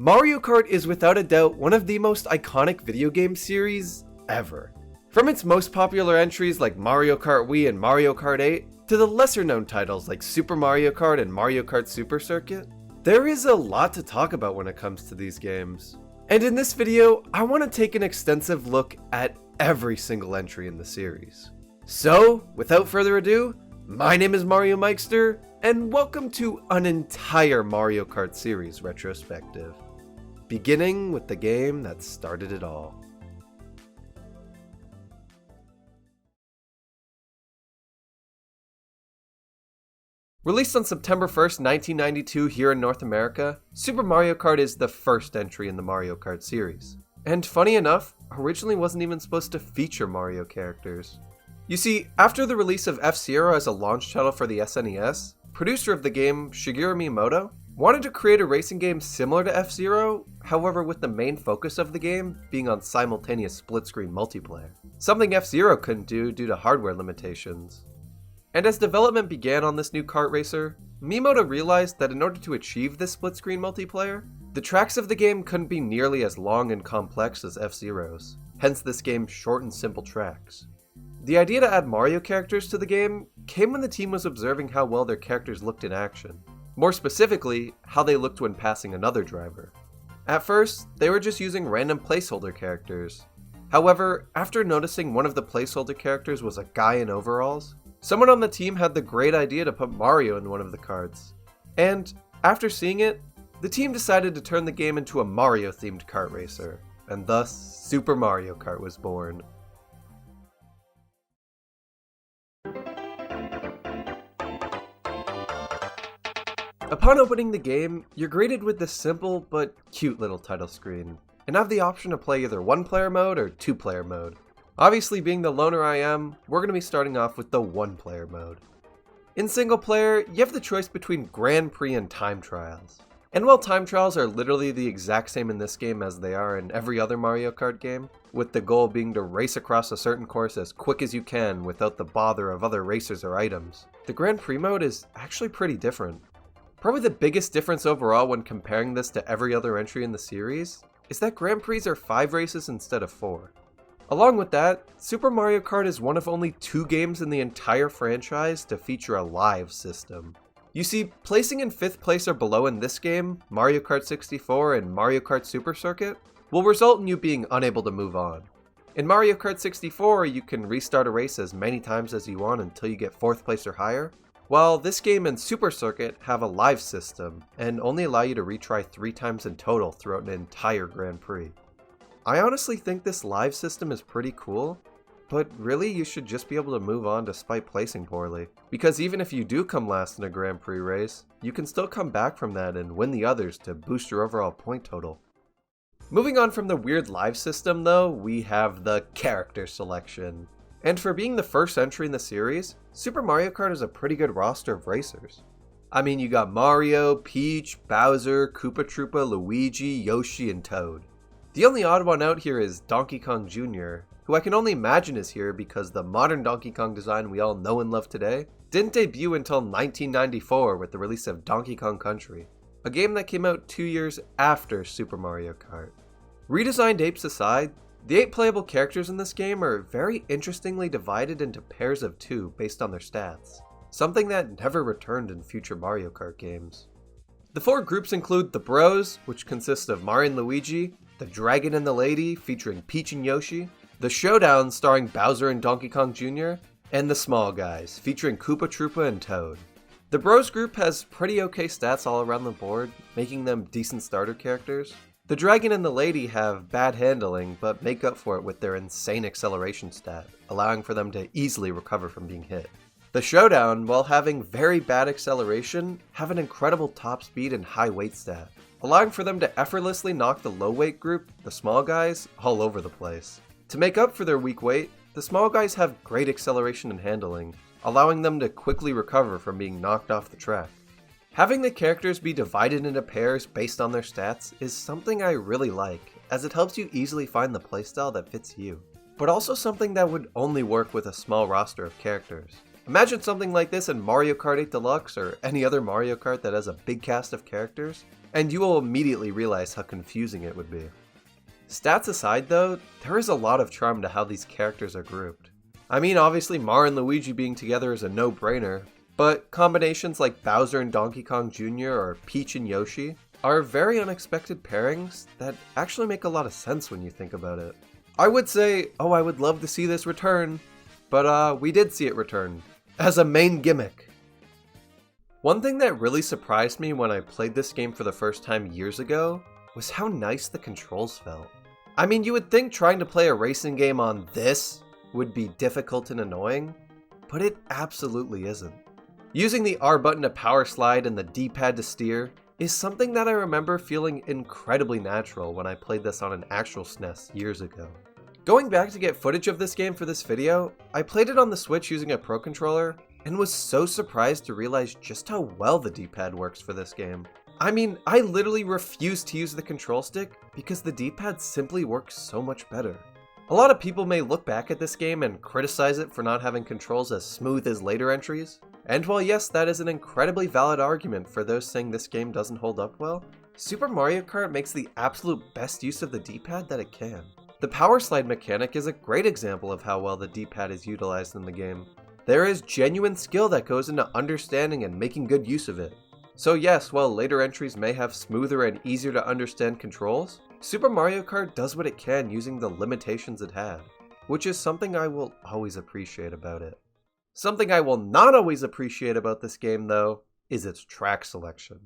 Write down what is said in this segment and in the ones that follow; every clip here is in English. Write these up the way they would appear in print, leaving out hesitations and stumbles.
Mario Kart is without a doubt one of the most iconic video game series ever. From its most popular entries like Mario Kart Wii and Mario Kart 8, to the lesser known titles like Super Mario Kart and Mario Kart Super Circuit, there is a lot to talk about when it comes to these games. And in this video, I want to take an extensive look at every single entry in the series. So, without further ado, my name is Mariomikester, and welcome to an entire Mario Kart series retrospective. Beginning with the game that started it all. Released on September 1st, 1992 here in North America, Super Mario Kart is the first entry in the Mario Kart series. And funny enough, originally wasn't even supposed to feature Mario characters. You see, after the release of F-Zero as a launch title for the SNES, producer of the game, Shigeru Miyamoto, wanted to create a racing game similar to F-Zero, however with the main focus of the game being on simultaneous split-screen multiplayer. Something F-Zero couldn't do due to hardware limitations. And as development began on this new kart racer, Miyamoto realized that in order to achieve this split-screen multiplayer, the tracks of the game couldn't be nearly as long and complex as F-Zero's, hence this game's short and simple tracks. The idea to add Mario characters to the game came when the team was observing how well their characters looked in action. More specifically, how they looked when passing another driver. At first, they were just using random placeholder characters. However, after noticing one of the placeholder characters was a guy in overalls, someone on the team had the great idea to put Mario in one of the karts. And, after seeing it, the team decided to turn the game into a Mario-themed kart racer, and thus, Super Mario Kart was born. Upon opening the game, you're greeted with this simple but cute little title screen, and have the option to play either one-player mode or two-player mode. Obviously, being the loner I am, we're going to be starting off with the one-player mode. In single player, you have the choice between Grand Prix and time trials. And while time trials are literally the exact same in this game as they are in every other Mario Kart game, with the goal being to race across a certain course as quick as you can without the bother of other racers or items, the Grand Prix mode is actually pretty different. Probably the biggest difference overall when comparing this to every other entry in the series is that Grand Prix are 5 races instead of 4. Along with that, Super Mario Kart is one of only 2 games in the entire franchise to feature a live system. You see, placing in 5th place or below in this game, Mario Kart 64 and Mario Kart Super Circuit, will result in you being unable to move on. In Mario Kart 64, you can restart a race as many times as you want until you get 4th place or higher, while this game and Super Circuit have a live system and only allow you to retry 3 times in total throughout an entire Grand Prix. I honestly think this live system is pretty cool, but really you should just be able to move on despite placing poorly, because even if you do come last in a Grand Prix race, you can still come back from that and win the others to boost your overall point total. Moving on from the weird live system though, we have the character selection. And for being the first entry in the series, Super Mario Kart is a pretty good roster of racers. I mean, you got Mario, Peach, Bowser, Koopa Troopa, Luigi, Yoshi, and Toad. The only odd one out here is Donkey Kong Jr., who I can only imagine is here because the modern Donkey Kong design we all know and love today didn't debut until 1994 with the release of Donkey Kong Country, a game that came out 2 years after Super Mario Kart. Redesigned apes aside, the 8 playable characters in this game are very interestingly divided into pairs of 2 based on their stats, something that never returned in future Mario Kart games. The 4 groups include the Bros, which consists of Mario and Luigi, the Dragon and the Lady, featuring Peach and Yoshi, the Showdown starring Bowser and Donkey Kong Jr., and the Small Guys, featuring Koopa Troopa and Toad. The Bros group has pretty okay stats all around the board, making them decent starter characters. The Dragon and the Lady have bad handling, but make up for it with their insane acceleration stat, allowing for them to easily recover from being hit. The Showdown, while having very bad acceleration, have an incredible top speed and high weight stat, allowing for them to effortlessly knock the low weight group, the Small Guys, all over the place. To make up for their weak weight, the Small Guys have great acceleration and handling, allowing them to quickly recover from being knocked off the track. Having the characters be divided into pairs based on their stats is something I really like, as it helps you easily find the playstyle that fits you, but also something that would only work with a small roster of characters. Imagine something like this in Mario Kart 8 Deluxe or any other Mario Kart that has a big cast of characters, and you will immediately realize how confusing it would be. Stats aside though, there is a lot of charm to how these characters are grouped. I mean, obviously Mario and Luigi being together is a no-brainer, but combinations like Bowser and Donkey Kong Jr. or Peach and Yoshi are very unexpected pairings that actually make a lot of sense when you think about it. I would say, oh, I would love to see this return, but we did see it return as a main gimmick. One thing that really surprised me when I played this game for the first time years ago was how nice the controls felt. I mean, you would think trying to play a racing game on this would be difficult and annoying, but it absolutely isn't. Using the R button to power slide and the D-pad to steer is something that I remember feeling incredibly natural when I played this on an actual SNES years ago. Going back to get footage of this game for this video, I played it on the Switch using a Pro Controller and was so surprised to realize just how well the D-pad works for this game. I mean, I literally refuse to use the control stick because the D-pad simply works so much better. A lot of people may look back at this game and criticize it for not having controls as smooth as later entries, and while yes, that is an incredibly valid argument for those saying this game doesn't hold up well, Super Mario Kart makes the absolute best use of the D-pad that it can. The power slide mechanic is a great example of how well the D-pad is utilized in the game. There is genuine skill that goes into understanding and making good use of it. So yes, while later entries may have smoother and easier to understand controls, Super Mario Kart does what it can using the limitations it had, which is something I will always appreciate about it. Something I will not always appreciate about this game though, is its track selection.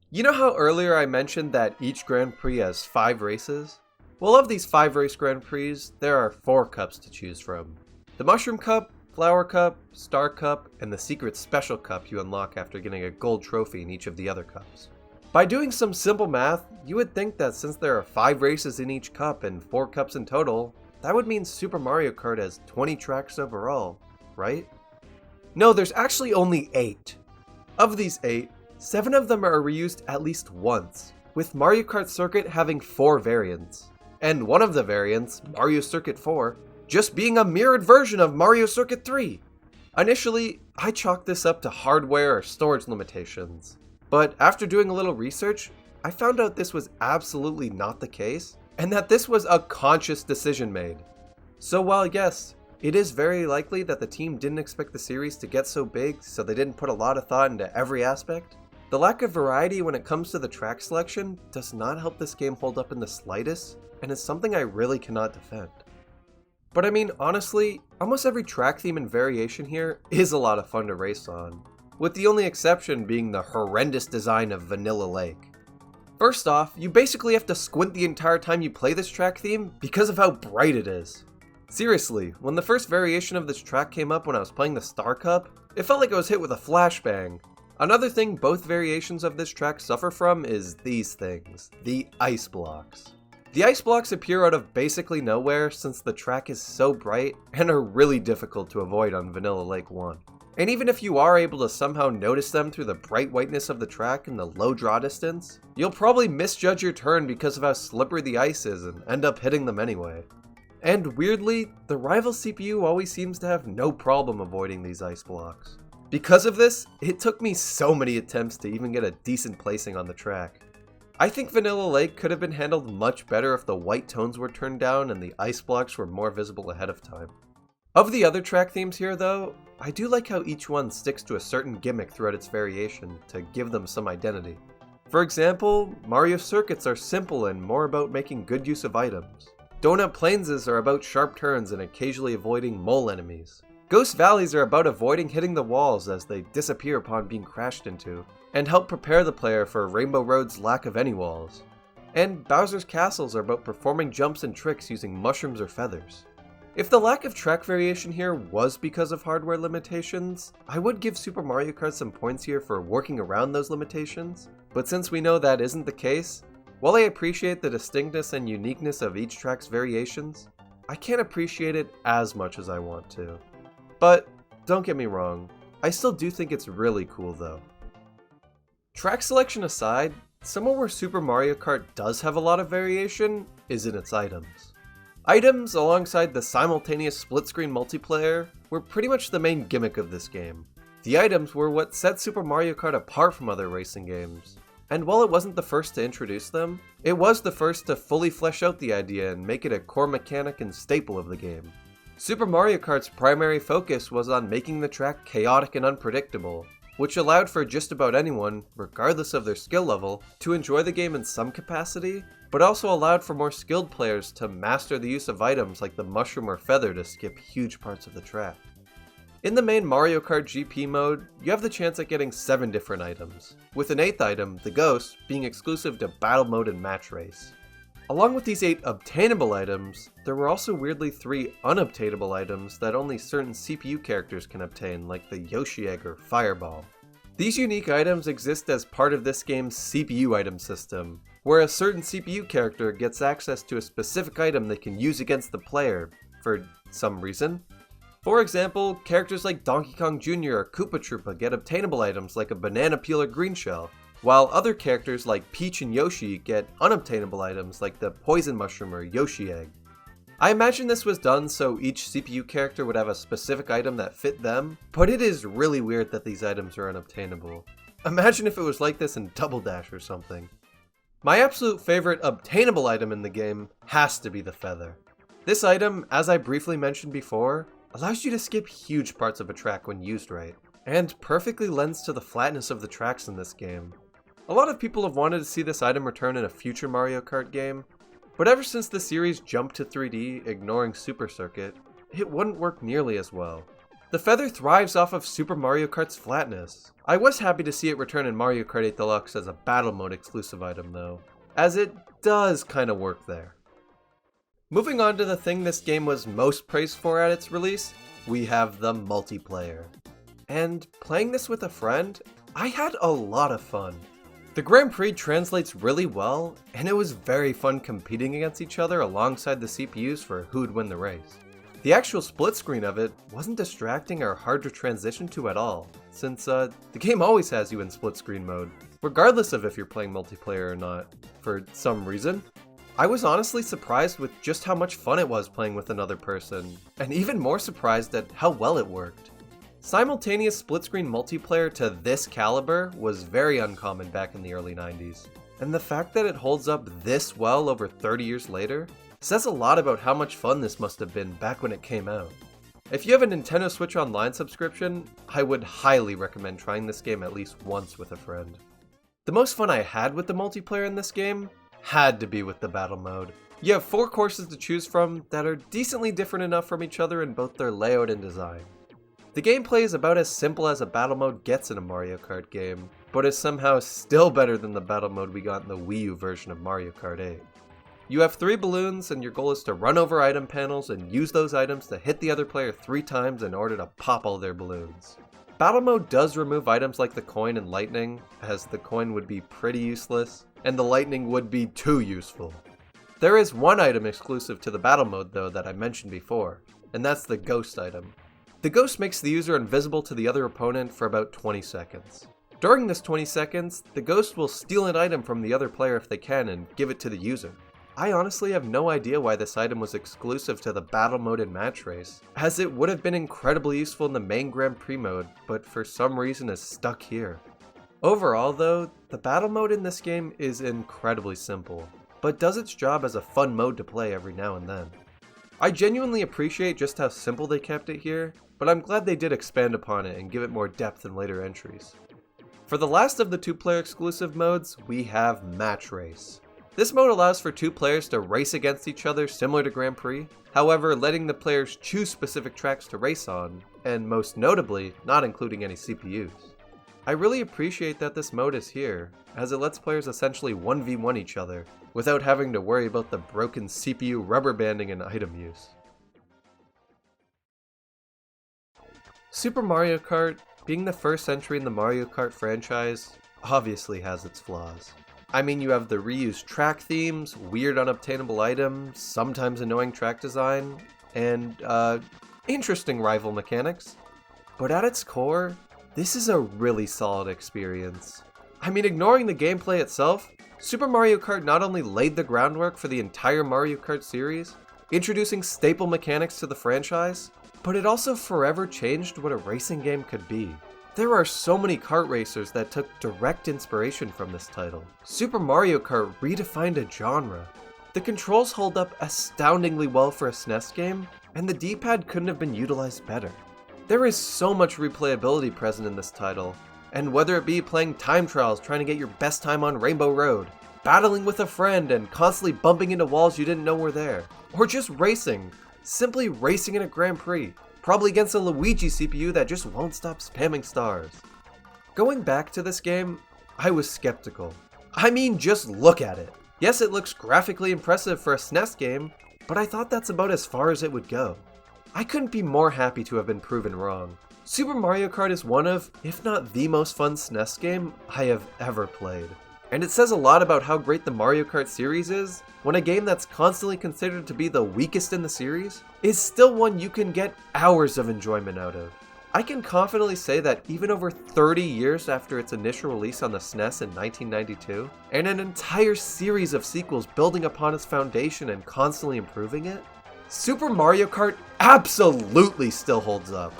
You know how earlier I mentioned that each Grand Prix has 5 races? Well, of these 5 race Grand Prix, there are 4 cups to choose from. The Mushroom Cup, Flower Cup, Star Cup, and the secret Special Cup you unlock after getting a gold trophy in each of the other cups. By doing some simple math, you would think that since there are 5 races in each cup and 4 cups in total, that would mean Super Mario Kart has 20 tracks overall, right? No, there's actually only 8. Of these 8, 7 of them are reused at least once, with Mario Kart Circuit having 4 variants. And one of the variants, Mario Circuit 4, just being a mirrored version of Mario Circuit 3. Initially, I chalked this up to hardware or storage limitations, but after doing a little research, I found out this was absolutely not the case, and that this was a conscious decision made. So while yes, it is very likely that the team didn't expect the series to get so big, so they didn't put a lot of thought into every aspect, the lack of variety when it comes to the track selection does not help this game hold up in the slightest, and is something I really cannot defend. But I mean, honestly, almost every track theme and variation here is a lot of fun to race on, with the only exception being the horrendous design of Vanilla Lake. First off, you basically have to squint the entire time you play this track theme because of how bright it is. Seriously, when the first variation of this track came up when I was playing the Star Cup, it felt like I was hit with a flashbang. Another thing both variations of this track suffer from is these things, the ice blocks. The ice blocks appear out of basically nowhere since the track is so bright and are really difficult to avoid on Vanilla Lake 1. And even if you are able to somehow notice them through the bright whiteness of the track and the low draw distance, you'll probably misjudge your turn because of how slippery the ice is and end up hitting them anyway. And weirdly, the rival CPU always seems to have no problem avoiding these ice blocks. Because of this, it took me so many attempts to even get a decent placing on the track. I think Vanilla Lake could have been handled much better if the white tones were turned down and the ice blocks were more visible ahead of time. Of the other track themes here though, I do like how each one sticks to a certain gimmick throughout its variation to give them some identity. For example, Mario Circuits are simple and more about making good use of items. Donut Plains' are about sharp turns and occasionally avoiding mole enemies. Ghost Valleys are about avoiding hitting the walls as they disappear upon being crashed into, and help prepare the player for Rainbow Road's lack of any walls. And Bowser's Castles are about performing jumps and tricks using mushrooms or feathers. If the lack of track variation here was because of hardware limitations, I would give Super Mario Kart some points here for working around those limitations, but since we know that isn't the case, while I appreciate the distinctness and uniqueness of each track's variations, I can't appreciate it as much as I want to. But, don't get me wrong, I still do think it's really cool though. Track selection aside, somewhere where Super Mario Kart does have a lot of variation is in its items. Items, alongside the simultaneous split-screen multiplayer, were pretty much the main gimmick of this game. The items were what set Super Mario Kart apart from other racing games. And while it wasn't the first to introduce them, it was the first to fully flesh out the idea and make it a core mechanic and staple of the game. Super Mario Kart's primary focus was on making the track chaotic and unpredictable, which allowed for just about anyone, regardless of their skill level, to enjoy the game in some capacity, but also allowed for more skilled players to master the use of items like the mushroom or feather to skip huge parts of the track. In the main Mario Kart GP mode, you have the chance at getting 7 different items, with an 8th item, the Ghost, being exclusive to Battle Mode and Match Race. Along with these 8 obtainable items, there were also weirdly 3 unobtainable items that only certain CPU characters can obtain, like the Yoshi Egg or Fireball. These unique items exist as part of this game's CPU item system, where a certain CPU character gets access to a specific item they can use against the player, for some reason. For example, characters like Donkey Kong Jr. or Koopa Troopa get obtainable items like a banana peel or green shell, while other characters like Peach and Yoshi get unobtainable items like the Poison Mushroom or Yoshi Egg. I imagine this was done so each CPU character would have a specific item that fit them, but it is really weird that these items are unobtainable. Imagine if it was like this in Double Dash or something. My absolute favorite obtainable item in the game has to be the feather. This item, as I briefly mentioned before, allows you to skip huge parts of a track when used right, and perfectly lends to the flatness of the tracks in this game. A lot of people have wanted to see this item return in a future Mario Kart game, but ever since the series jumped to 3D, ignoring Super Circuit, it wouldn't work nearly as well. The feather thrives off of Super Mario Kart's flatness. I was happy to see it return in Mario Kart 8 Deluxe as a Battle Mode exclusive item though, as it does kinda work there. Moving on to the thing this game was most praised for at its release, we have the multiplayer. And playing this with a friend, I had a lot of fun. The Grand Prix translates really well, and it was very fun competing against each other alongside the CPUs for who'd win the race. The actual split screen of it wasn't distracting or hard to transition to at all, since the game always has you in split screen mode, regardless of if you're playing multiplayer or not, for some reason. I was honestly surprised with just how much fun it was playing with another person, and even more surprised at how well it worked. Simultaneous split-screen multiplayer to this caliber was very uncommon back in the early 90s, and the fact that it holds up this well over 30 years later says a lot about how much fun this must have been back when it came out. If you have a Nintendo Switch Online subscription, I would highly recommend trying this game at least once with a friend. The most fun I had with the multiplayer in this game had to be with the battle mode. You have 4 courses to choose from that are decently different enough from each other in both their layout and design. The gameplay is about as simple as a battle mode gets in a Mario Kart game, but is somehow still better than the battle mode we got in the Wii U version of Mario Kart 8. You have 3 balloons, and your goal is to run over item panels and use those items to hit the other player 3 times in order to pop all their balloons. Battle mode does remove items like the coin and lightning, as the coin would be pretty useless, and the lightning would be too useful. There is one item exclusive to the battle mode though that I mentioned before, and that's the ghost item. The ghost makes the user invisible to the other opponent for about 20 seconds. During this 20 seconds, the ghost will steal an item from the other player if they can and give it to the user. I honestly have no idea why this item was exclusive to the battle mode and match race, as it would have been incredibly useful in the main Grand Prix mode, but for some reason is stuck here. Overall though, the battle mode in this game is incredibly simple, but does its job as a fun mode to play every now and then. I genuinely appreciate just how simple they kept it here, but I'm glad they did expand upon it and give it more depth in later entries. For the last of the 2-player exclusive modes, we have Match Race. This mode allows for 2 players to race against each other similar to Grand Prix, however letting the players choose specific tracks to race on, and most notably, not including any CPUs. I really appreciate that this mode is here, as it lets players essentially 1v1 each other, without having to worry about the broken CPU rubber banding and item use. Super Mario Kart, being the first entry in the Mario Kart franchise, obviously has its flaws. I mean, you have the reused track themes, weird unobtainable items, sometimes annoying track design, and interesting rival mechanics. But at its core, this is a really solid experience. I mean, ignoring the gameplay itself, Super Mario Kart not only laid the groundwork for the entire Mario Kart series, introducing staple mechanics to the franchise, but it also forever changed what a racing game could be. There are so many kart racers that took direct inspiration from this title. Super Mario Kart redefined a genre. The controls hold up astoundingly well for a SNES game, and the D-pad couldn't have been utilized better. There is so much replayability present in this title, and whether it be playing time trials trying to get your best time on Rainbow Road, battling with a friend and constantly bumping into walls you didn't know were there, or just racing, simply racing in a Grand Prix, probably against a Luigi CPU that just won't stop spamming stars. Going back to this game, I was skeptical. I mean, just look at it. Yes, it looks graphically impressive for a SNES game, but I thought that's about as far as it would go. I couldn't be more happy to have been proven wrong. Super Mario Kart is one of, if not the most fun SNES game I have ever played. And it says a lot about how great the Mario Kart series is, when a game that's constantly considered to be the weakest in the series is still one you can get hours of enjoyment out of. I can confidently say that even over 30 years after its initial release on the SNES in 1992, and an entire series of sequels building upon its foundation and constantly improving it, Super Mario Kart absolutely still holds up.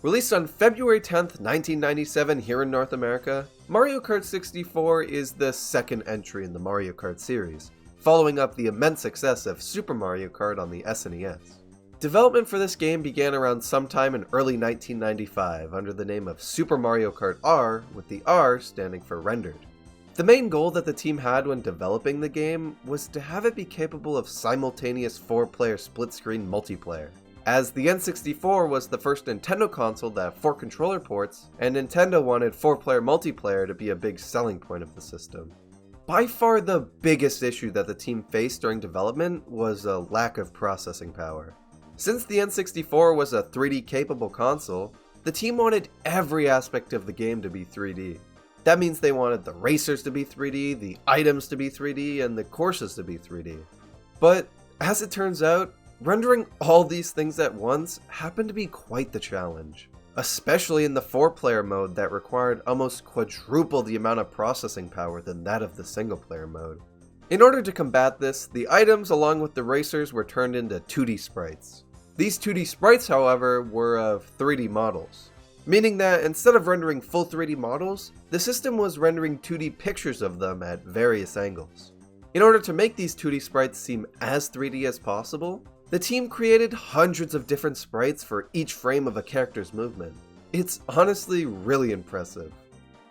Released on February 10th, 1997 here in North America, Mario Kart 64 is the second entry in the Mario Kart series, following up the immense success of Super Mario Kart on the SNES. Development for this game began around sometime in early 1995 under the name of Super Mario Kart R, with the R standing for rendered. The main goal that the team had when developing the game was to have it be capable of simultaneous 4-player split-screen multiplayer, as the N64 was the first Nintendo console to have 4 controller ports, and Nintendo wanted 4-player multiplayer to be a big selling point of the system. By far the biggest issue that the team faced during development was a lack of processing power. Since the N64 was a 3D capable console, the team wanted every aspect of the game to be 3D. That means they wanted the racers to be 3D, the items to be 3D, and the courses to be 3D. But as it turns out, rendering all these things at once happened to be quite the challenge, especially in the 4-player mode that required almost quadruple the amount of processing power than that of the single-player mode. In order to combat this, the items along with the racers were turned into 2D sprites. These 2D sprites, however, were of 3D models, meaning that instead of rendering full 3D models, the system was rendering 2D pictures of them at various angles. In order to make these 2D sprites seem as 3D as possible, the team created hundreds of different sprites for each frame of a character's movement. It's honestly really impressive.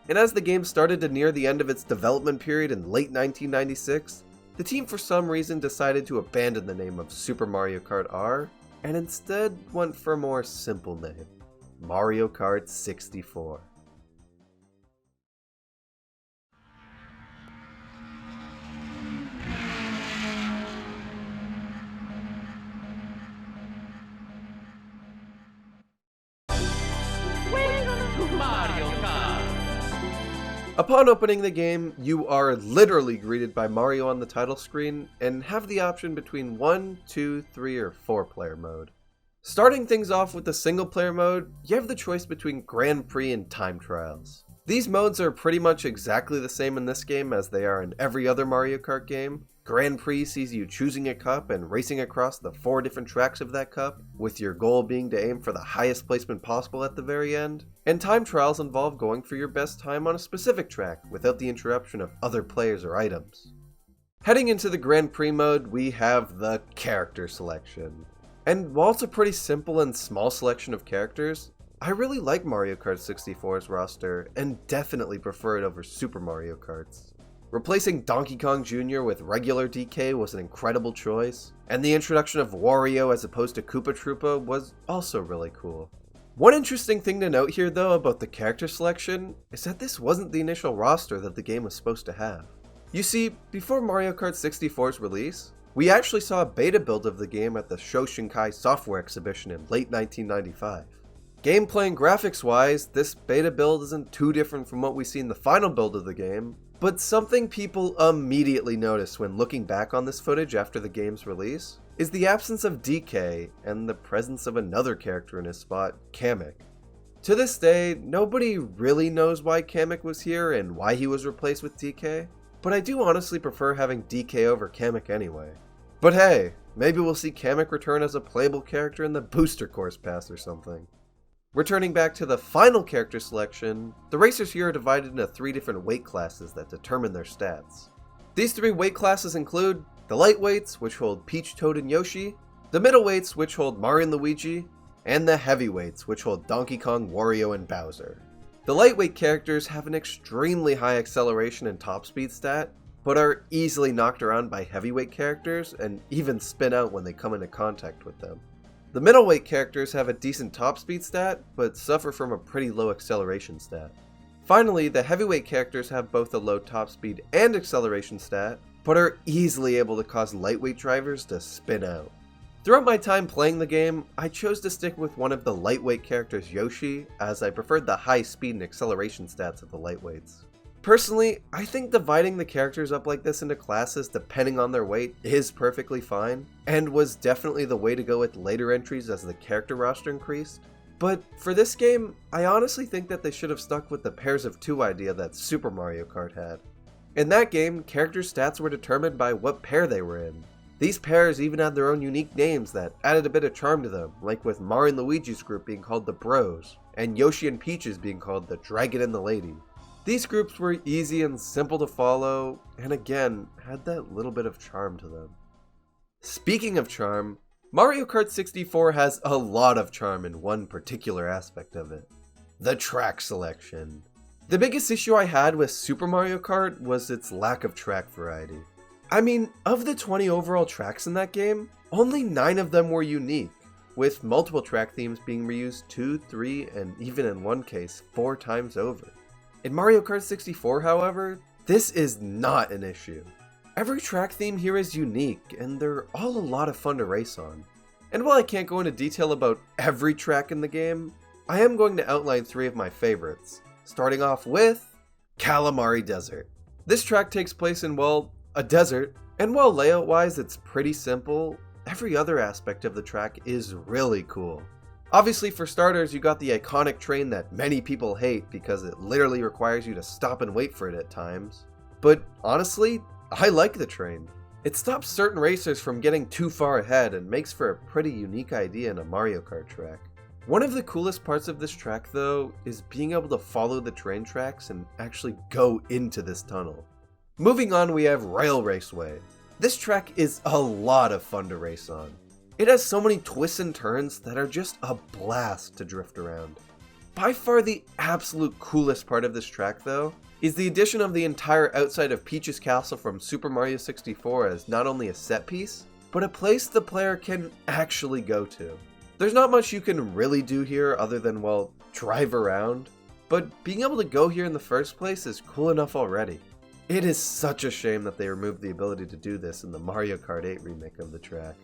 And as the game started to near the end of its development period in late 1996, the team for some reason decided to abandon the name of Super Mario Kart R, and instead went for a more simple name, Mario Kart 64. Upon opening the game, you are literally greeted by Mario on the title screen and have the option between 1, 2, 3, or 4-player mode. Starting things off with the single-player mode, you have the choice between Grand Prix and Time Trials. These modes are pretty much exactly the same in this game as they are in every other Mario Kart game. Grand Prix sees you choosing a cup and racing across the 4 different tracks of that cup, with your goal being to aim for the highest placement possible at the very end. And Time Trials involve going for your best time on a specific track without the interruption of other players or items. Heading into the Grand Prix mode, we have the character selection. And while it's a pretty simple and small selection of characters, I really like Mario Kart 64's roster and definitely prefer it over Super Mario Kart's. Replacing Donkey Kong Jr. with regular DK was an incredible choice, and the introduction of Wario as opposed to Koopa Troopa was also really cool. One interesting thing to note here though about the character selection is that this wasn't the initial roster that the game was supposed to have. You see, before Mario Kart 64's release, we actually saw a beta build of the game at the Shoshinkai Software Exhibition in late 1995. Gameplay and graphics wise, this beta build isn't too different from what we see in the final build of the game, but something people immediately noticed when looking back on this footage after the game's release is the absence of DK and the presence of another character in his spot, Kamek. To this day, nobody really knows why Kamek was here and why he was replaced with DK, but I do honestly prefer having DK over Kamek anyway. But hey, maybe we'll see Kamek return as a playable character in the Booster Course Pass or something. Returning back to the final character selection, the racers here are divided into 3 different weight classes that determine their stats. These 3 weight classes include the lightweights, which hold Peach, Toad, and Yoshi, the middleweights, which hold Mario and Luigi, and the heavyweights, which hold Donkey Kong, Wario, and Bowser. The lightweight characters have an extremely high acceleration and top speed stat, but are easily knocked around by heavyweight characters and even spin out when they come into contact with them. The middleweight characters have a decent top speed stat, but suffer from a pretty low acceleration stat. Finally, the heavyweight characters have both a low top speed and acceleration stat, but are easily able to cause lightweight drivers to spin out. Throughout my time playing the game, I chose to stick with one of the lightweight characters, Yoshi, as I preferred the high speed and acceleration stats of the lightweights. Personally, I think dividing the characters up like this into classes depending on their weight is perfectly fine, and was definitely the way to go with later entries as the character roster increased. But for this game, I honestly think that they should have stuck with the pairs of 2 idea that Super Mario Kart had. In that game, character stats were determined by what pair they were in. These pairs even had their own unique names that added a bit of charm to them, like with Mario and Luigi's group being called the Bros, and Yoshi and Peach's being called the Dragon and the Lady. These groups were easy and simple to follow, and again, had that little bit of charm to them. Speaking of charm, Mario Kart 64 has a lot of charm in one particular aspect of it: the track selection. The biggest issue I had with Super Mario Kart was its lack of track variety. I mean, of the 20 overall tracks in that game, only 9 of them were unique, with multiple track themes being reused 2, 3, and even in one case, 4 times over. In Mario Kart 64, however, this is not an issue. Every track theme here is unique, and they're all a lot of fun to race on. And while I can't go into detail about every track in the game, I am going to outline 3 of my favorites, starting off with Calamari Desert. This track takes place in, well, a desert, and while layout-wise it's pretty simple, every other aspect of the track is really cool. Obviously, for starters, you got the iconic train that many people hate because it literally requires you to stop and wait for it at times. But honestly, I like the train. It stops certain racers from getting too far ahead and makes for a pretty unique idea in a Mario Kart track. One of the coolest parts of this track, though, is being able to follow the train tracks and actually go into this tunnel. Moving on, we have Rail Raceway. This track is a lot of fun to race on. It has so many twists and turns that are just a blast to drift around. By far the absolute coolest part of this track, though, is the addition of the entire outside of Peach's castle from Super Mario 64 as not only a set piece, but a place the player can actually go to. There's not much you can really do here other than, well, drive around, but being able to go here in the first place is cool enough already. It is such a shame that they removed the ability to do this in the Mario Kart 8 remake of the track.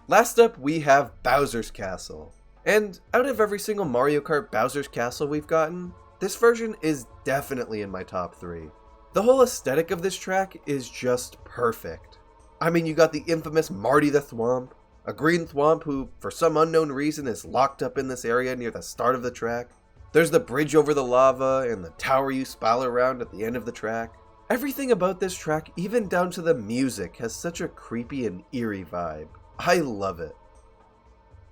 Last up, we have Bowser's Castle. And out of every single Mario Kart Bowser's Castle we've gotten, this version is definitely in my top 3. The whole aesthetic of this track is just perfect. I mean, you got the infamous Marty the Thwomp, a green thwomp who, for some unknown reason, is locked up in this area near the start of the track. There's the bridge over the lava and the tower you spiral around at the end of the track. Everything about this track, even down to the music, has such a creepy and eerie vibe. I love it.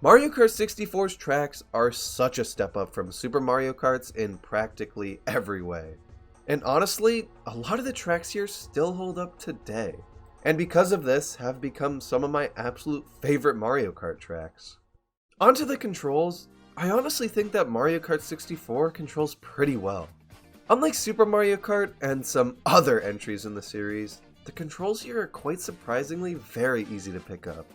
Mario Kart 64's tracks are such a step up from Super Mario Kart's in practically every way. And honestly, a lot of the tracks here still hold up today. And because of this, have become some of my absolute favorite Mario Kart tracks. Onto the controls, I honestly think that Mario Kart 64 controls pretty well. Unlike Super Mario Kart and some other entries in the series, the controls here are quite surprisingly very easy to pick up.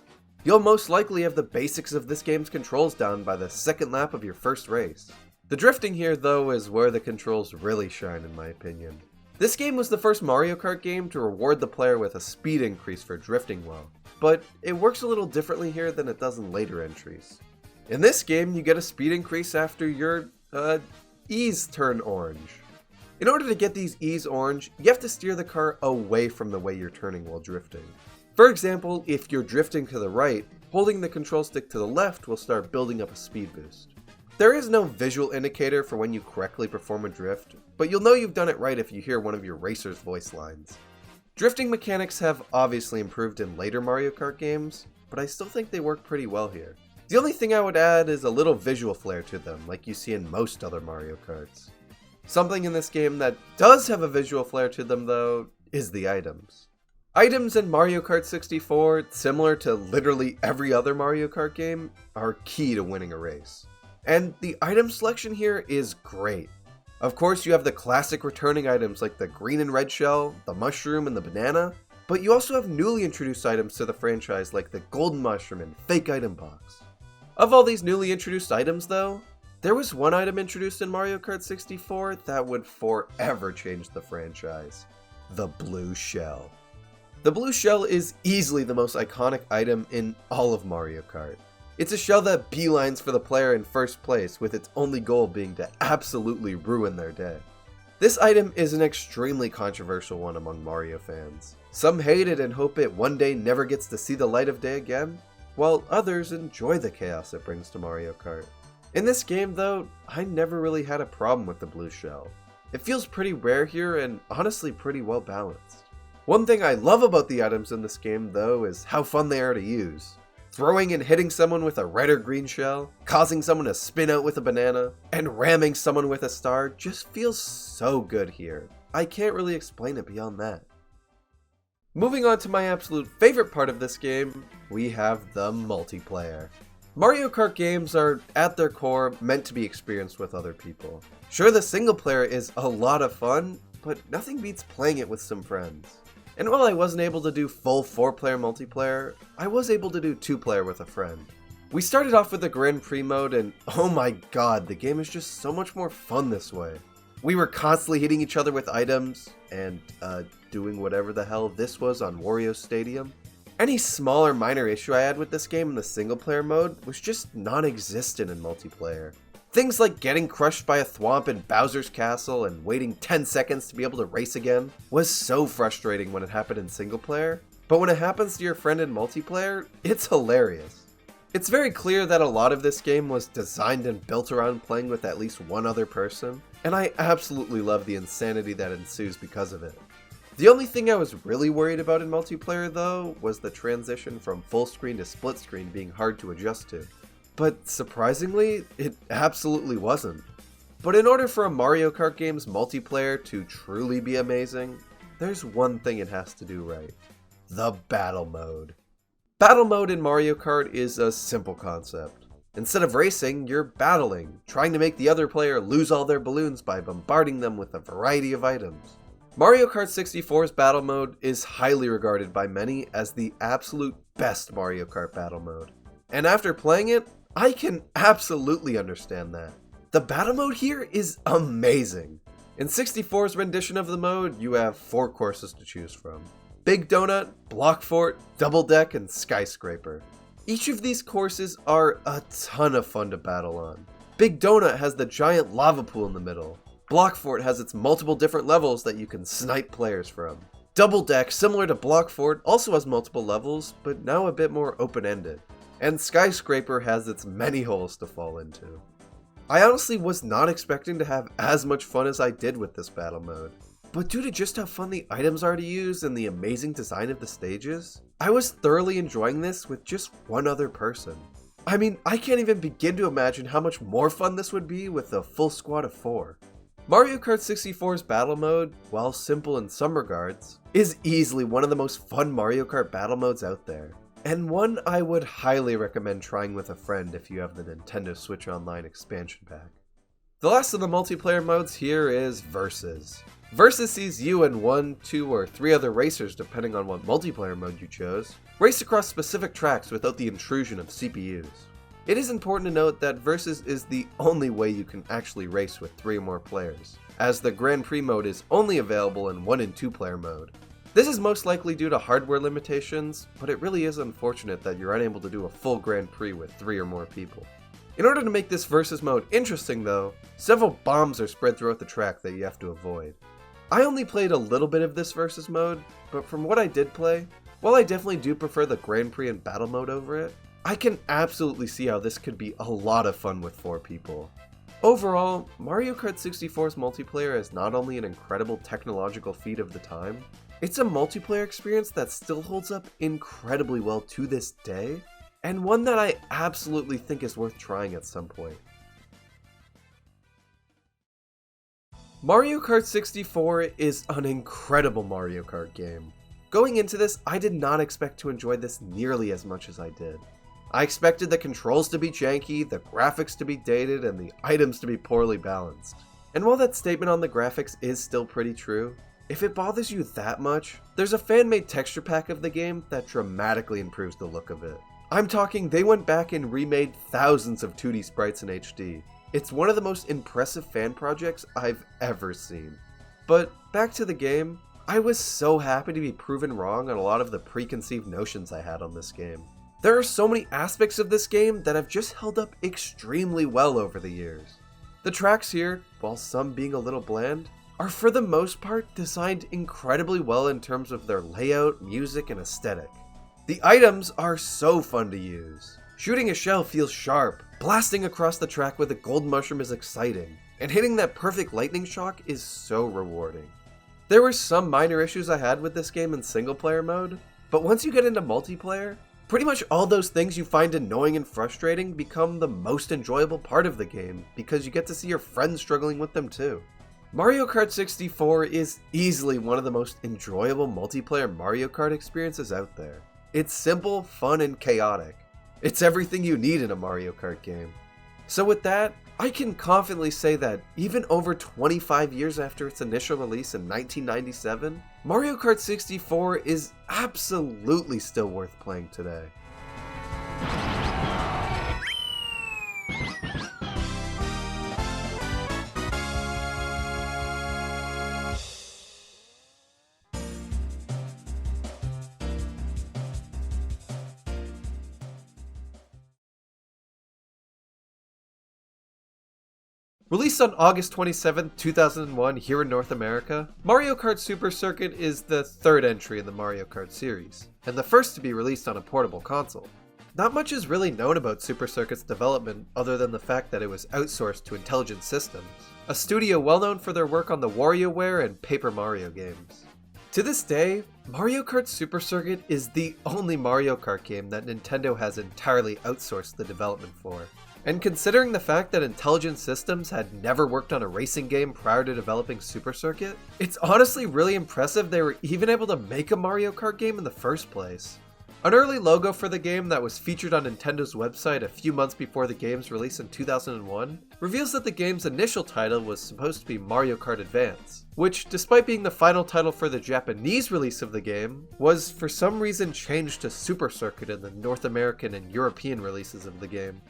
You'll most likely have the basics of this game's controls down by the second lap of your first race. The drifting here, though, is where the controls really shine in my opinion. This game was the first Mario Kart game to reward the player with a speed increase for drifting well, but it works a little differently here than it does in later entries. In this game, you get a speed increase after your, E's turn orange. In order to get these E's orange, you have to steer the car away from the way you're turning while drifting. For example, if you're drifting to the right, holding the control stick to the left will start building up a speed boost. There is no visual indicator for when you correctly perform a drift, but you'll know you've done it right if you hear one of your racer's voice lines. Drifting mechanics have obviously improved in later Mario Kart games, but I still think they work pretty well here. The only thing I would add is a little visual flair to them, like you see in most other Mario Karts. Something in this game that does have a visual flair to them though, is the items. Items in Mario Kart 64, similar to literally every other Mario Kart game, are key to winning a race. And the item selection here is great. Of course, you have the classic returning items like the green and red shell, the mushroom, and the banana, but you also have newly introduced items to the franchise like the golden mushroom and fake item box. Of all these newly introduced items though, there was one item introduced in Mario Kart 64 that would forever change the franchise: the blue shell. The blue shell is easily the most iconic item in all of Mario Kart. It's a shell that beelines for the player in first place, with its only goal being to absolutely ruin their day. This item is an extremely controversial one among Mario fans. Some hate it and hope it one day never gets to see the light of day again, while others enjoy the chaos it brings to Mario Kart. In this game though, I never really had a problem with the blue shell. It feels pretty rare here and honestly pretty well balanced. One thing I love about the items in this game though is how fun they are to use. Throwing and hitting someone with a red or green shell, causing someone to spin out with a banana, and ramming someone with a star just feels so good here. I can't really explain it beyond that. Moving on to my absolute favorite part of this game, we have the multiplayer. Mario Kart games are, at their core, meant to be experienced with other people. Sure, the single player is a lot of fun, but nothing beats playing it with some friends. And while I wasn't able to do full 4-player multiplayer, I was able to do 2-player with a friend. We started off with the Grand Prix mode and oh my god, the game is just so much more fun this way. We were constantly hitting each other with items, and doing whatever the hell this was on Wario Stadium. Any small or minor issue I had with this game in the single player mode was just non-existent in multiplayer. Things like getting crushed by a thwomp in Bowser's Castle and waiting 10 seconds to be able to race again was so frustrating when it happened in single player, but when it happens to your friend in multiplayer, it's hilarious. It's very clear that a lot of this game was designed and built around playing with at least one other person, and I absolutely love the insanity that ensues because of it. The only thing I was really worried about in multiplayer though was the transition from full screen to split screen being hard to adjust to. But surprisingly, it absolutely wasn't. But in order for a Mario Kart game's multiplayer to truly be amazing, there's one thing it has to do right: the battle mode. Battle mode in Mario Kart is a simple concept. Instead of racing, you're battling, trying to make the other player lose all their balloons by bombarding them with a variety of items. Mario Kart 64's battle mode is highly regarded by many as the absolute best Mario Kart battle mode. And after playing it, I can absolutely understand that. The battle mode here is amazing. In 64's rendition of the mode, you have 4 courses to choose from: Big Donut, Block Fort, Double Deck, and Skyscraper. Each of these courses are a ton of fun to battle on. Big Donut has the giant lava pool in the middle. Block Fort has its multiple different levels that you can snipe players from. Double Deck, similar to Block Fort, also has multiple levels, but now a bit more open-ended. And Skyscraper has its many holes to fall into. I honestly was not expecting to have as much fun as I did with this battle mode, but due to just how fun the items are to use and the amazing design of the stages, I was thoroughly enjoying this with just one other person. I mean, I can't even begin to imagine how much more fun this would be with a full squad of 4. Mario Kart 64's battle mode, while simple in some regards, is easily one of the most fun Mario Kart battle modes out there, and one I would highly recommend trying with a friend if you have the Nintendo Switch Online expansion pack. The last of the multiplayer modes here is Versus. Versus sees you and 1, 2, or 3 other racers, depending on what multiplayer mode you chose, race across specific tracks without the intrusion of CPUs. It is important to note that Versus is the only way you can actually race with 3 or more players, as the Grand Prix mode is only available in 1 and 2 player mode. This is most likely due to hardware limitations, but it really is unfortunate that you're unable to do a full Grand Prix with 3 or more people. In order to make this Versus mode interesting though, several bombs are spread throughout the track that you have to avoid. I only played a little bit of this Versus mode, but from what I did play, while I definitely do prefer the Grand Prix and battle mode over it, I can absolutely see how this could be a lot of fun with 4 people. Overall, Mario Kart 64's multiplayer is not only an incredible technological feat of the time, it's a multiplayer experience that still holds up incredibly well to this day, and one that I absolutely think is worth trying at some point. Mario Kart 64 is an incredible Mario Kart game. Going into this, I did not expect to enjoy this nearly as much as I did. I expected the controls to be janky, the graphics to be dated, and the items to be poorly balanced. And while that statement on the graphics is still pretty true, if it bothers you that much, there's a fan-made texture pack of the game that dramatically improves the look of it. I'm talking they went back and remade thousands of 2D sprites in HD. It's one of the most impressive fan projects I've ever seen. But back to the game, I was so happy to be proven wrong on a lot of the preconceived notions I had on this game. There are so many aspects of this game that have just held up extremely well over the years. The tracks here, while some being a little bland, are for the most part designed incredibly well in terms of their layout, music, and aesthetic. The items are so fun to use. Shooting a shell feels sharp, blasting across the track with a gold mushroom is exciting, and hitting that perfect lightning shock is so rewarding. There were some minor issues I had with this game in single player mode, but once you get into multiplayer, pretty much all those things you find annoying and frustrating become the most enjoyable part of the game because you get to see your friends struggling with them too. Mario Kart 64 is easily one of the most enjoyable multiplayer Mario Kart experiences out there. It's simple, fun, and chaotic. It's everything you need in a Mario Kart game. So with that, I can confidently say that even over 25 years after its initial release in 1997, Mario Kart 64 is absolutely still worth playing today. Released on August 27, 2001 here in North America, Mario Kart Super Circuit is the third entry in the Mario Kart series, and the first to be released on a portable console. Not much is really known about Super Circuit's development other than the fact that it was outsourced to Intelligent Systems, a studio well known for their work on the WarioWare and Paper Mario games. To this day, Mario Kart Super Circuit is the only Mario Kart game that Nintendo has entirely outsourced the development for. And considering the fact that Intelligent Systems had never worked on a racing game prior to developing Super Circuit, it's honestly really impressive they were even able to make a Mario Kart game in the first place. An early logo for the game that was featured on Nintendo's website a few months before the game's release in 2001 reveals that the game's initial title was supposed to be Mario Kart Advance, which, despite being the final title for the Japanese release of the game, was for some reason changed to Super Circuit in the North American and European releases of the game.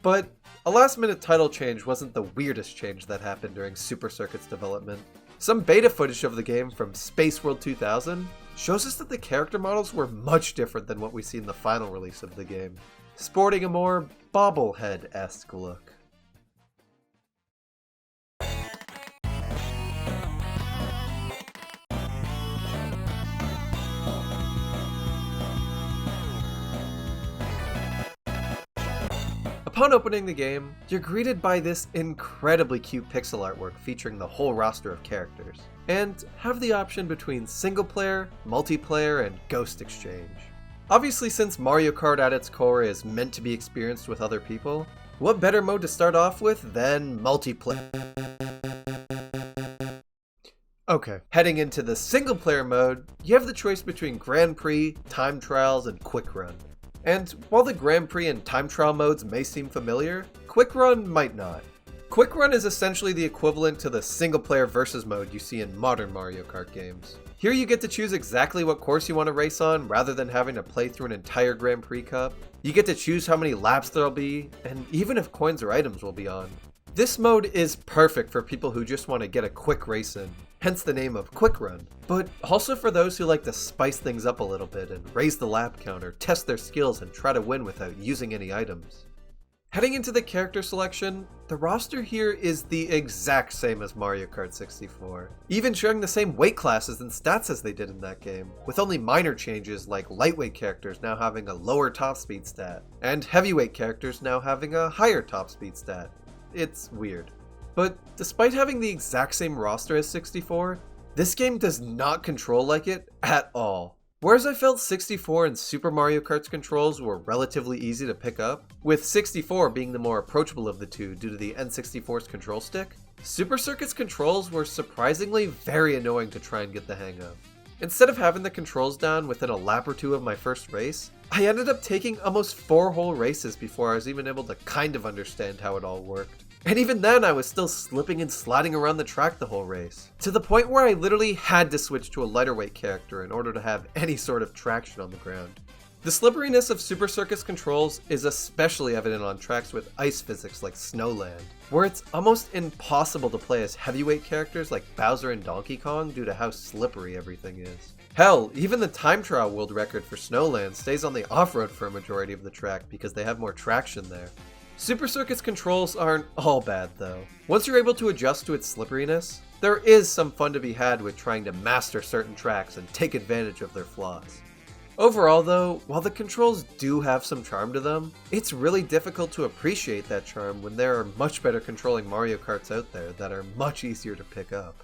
But a last-minute title change wasn't the weirdest change that happened during Super Circuit's development. Some beta footage of the game from Space World 2000 shows us that the character models were much different than what we see in the final release of the game, sporting a more bobblehead-esque look. Upon opening the game, you're greeted by this incredibly cute pixel artwork featuring the whole roster of characters, and have the option between single player, multiplayer, and ghost exchange. Obviously, since Mario Kart at its core is meant to be experienced with other people, what better mode to start off with than multiplayer? Okay, heading into the single player mode, you have the choice between Grand Prix, Time Trials, and Quick Run. And while the Grand Prix and Time Trial modes may seem familiar, Quick Run might not. Quick Run is essentially the equivalent to the single-player versus mode you see in modern Mario Kart games. Here you get to choose exactly what course you want to race on rather than having to play through an entire Grand Prix Cup. You get to choose how many laps there'll be, and even if coins or items will be on. This mode is perfect for people who just want to get a quick race in, hence the name of Quick Run, but also for those who like to spice things up a little bit and raise the lap count or test their skills and try to win without using any items. Heading into the character selection, the roster here is the exact same as Mario Kart 64, even sharing the same weight classes and stats as they did in that game, with only minor changes like lightweight characters now having a lower top speed stat, and heavyweight characters now having a higher top speed stat. It's weird. But despite having the exact same roster as 64, this game does not control like it at all. Whereas I felt 64 and Super Mario Kart's controls were relatively easy to pick up, with 64 being the more approachable of the two due to the N64's control stick, Super Circuit's controls were surprisingly very annoying to try and get the hang of. Instead of having the controls down within a lap or two of my first race, I ended up taking almost 4 whole races before I was even able to kind of understand how it all worked. And even then, I was still slipping and sliding around the track the whole race, to the point where I literally had to switch to a lighter weight character in order to have any sort of traction on the ground. The slipperiness of Super Circuit's controls is especially evident on tracks with ice physics like Snowland, where it's almost impossible to play as heavyweight characters like Bowser and Donkey Kong due to how slippery everything is. Hell, even the time trial world record for Snowland stays on the off-road for a majority of the track because they have more traction there. Super Circuit's controls aren't all bad though. Once you're able to adjust to its slipperiness, there is some fun to be had with trying to master certain tracks and take advantage of their flaws. Overall though, while the controls do have some charm to them, it's really difficult to appreciate that charm when there are much better controlling Mario Karts out there that are much easier to pick up.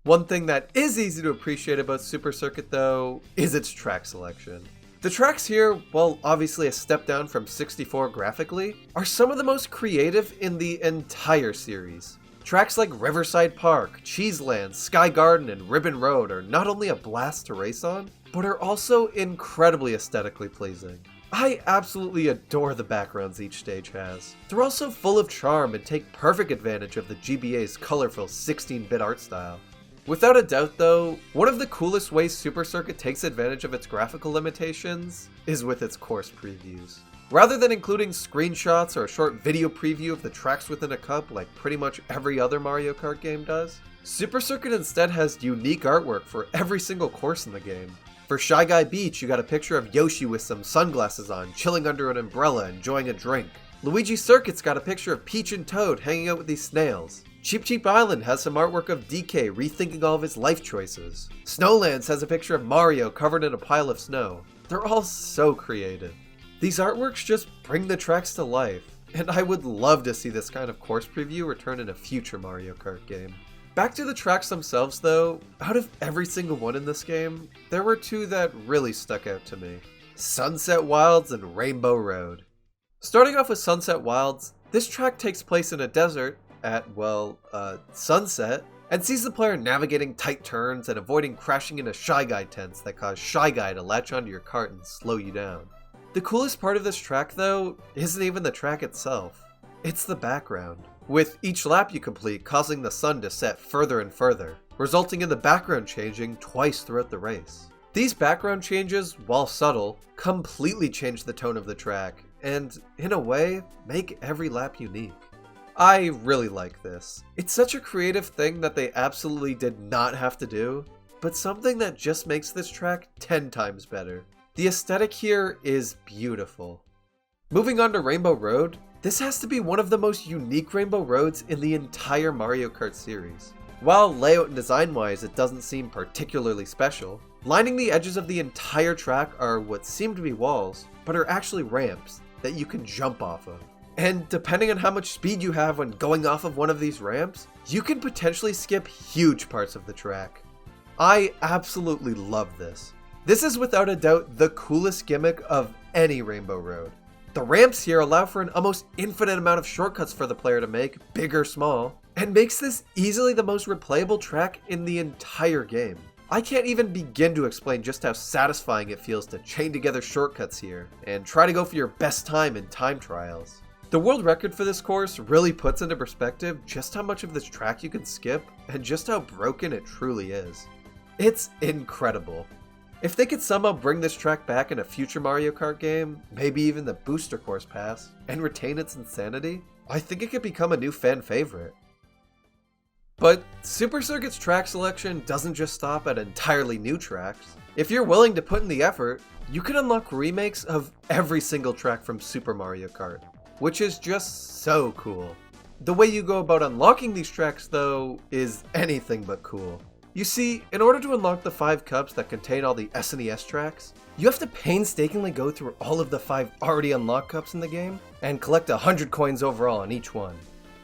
One thing that is easy to appreciate about Super Circuit though, is its track selection. The tracks here, while obviously a step down from 64 graphically, are some of the most creative in the entire series. Tracks like Riverside Park, Cheeseland, Sky Garden, and Ribbon Road are not only a blast to race on, but are also incredibly aesthetically pleasing. I absolutely adore the backgrounds each stage has. They're also full of charm and take perfect advantage of the GBA's colorful 16-bit art style. Without a doubt though, one of the coolest ways Super Circuit takes advantage of its graphical limitations is with its course previews. Rather than including screenshots or a short video preview of the tracks within a cup like pretty much every other Mario Kart game does, Super Circuit instead has unique artwork for every single course in the game. For Shy Guy Beach, you got a picture of Yoshi with some sunglasses on, chilling under an umbrella, enjoying a drink. Luigi Circuit's got a picture of Peach and Toad hanging out with these snails. Cheep Cheep Island has some artwork of DK rethinking all of his life choices. Snowlands has a picture of Mario covered in a pile of snow. They're all so creative. These artworks just bring the tracks to life, and I would love to see this kind of course preview return in a future Mario Kart game. Back to the tracks themselves though, out of every single one in this game, there were 2 that really stuck out to me. Sunset Wilds and Rainbow Road. Starting off with Sunset Wilds, this track takes place in a desert at, sunset, and sees the player navigating tight turns and avoiding crashing into Shy Guy tents that cause Shy Guy to latch onto your cart and slow you down. The coolest part of this track though, isn't even the track itself, it's the background, with each lap you complete causing the sun to set further and further, resulting in the background changing twice throughout the race. These background changes, while subtle, completely change the tone of the track, and, in a way, make every lap unique. I really like this. It's such a creative thing that they absolutely did not have to do, but something that just makes this track 10 times better. The aesthetic here is beautiful. Moving on to Rainbow Road, this has to be one of the most unique Rainbow Roads in the entire Mario Kart series. While layout and design-wise it doesn't seem particularly special, lining the edges of the entire track are what seem to be walls, but are actually ramps that you can jump off of. And depending on how much speed you have when going off of one of these ramps, you can potentially skip huge parts of the track. I absolutely love this. This is without a doubt the coolest gimmick of any Rainbow Road. The ramps here allow for an almost infinite amount of shortcuts for the player to make, big or small, and makes this easily the most replayable track in the entire game. I can't even begin to explain just how satisfying it feels to chain together shortcuts here, and try to go for your best time in time trials. The world record for this course really puts into perspective just how much of this track you can skip, and just how broken it truly is. It's incredible. If they could somehow bring this track back in a future Mario Kart game, maybe even the Booster Course Pass, and retain its insanity, I think it could become a new fan favorite. But Super Circuit's track selection doesn't just stop at entirely new tracks. If you're willing to put in the effort, you can unlock remakes of every single track from Super Mario Kart. which is just so cool. The way you go about unlocking these tracks, though, is anything but cool. You see, in order to unlock the 5 cups that contain all the SNES tracks, you have to painstakingly go through all of the 5 already unlocked cups in the game, and collect 100 coins overall on each one.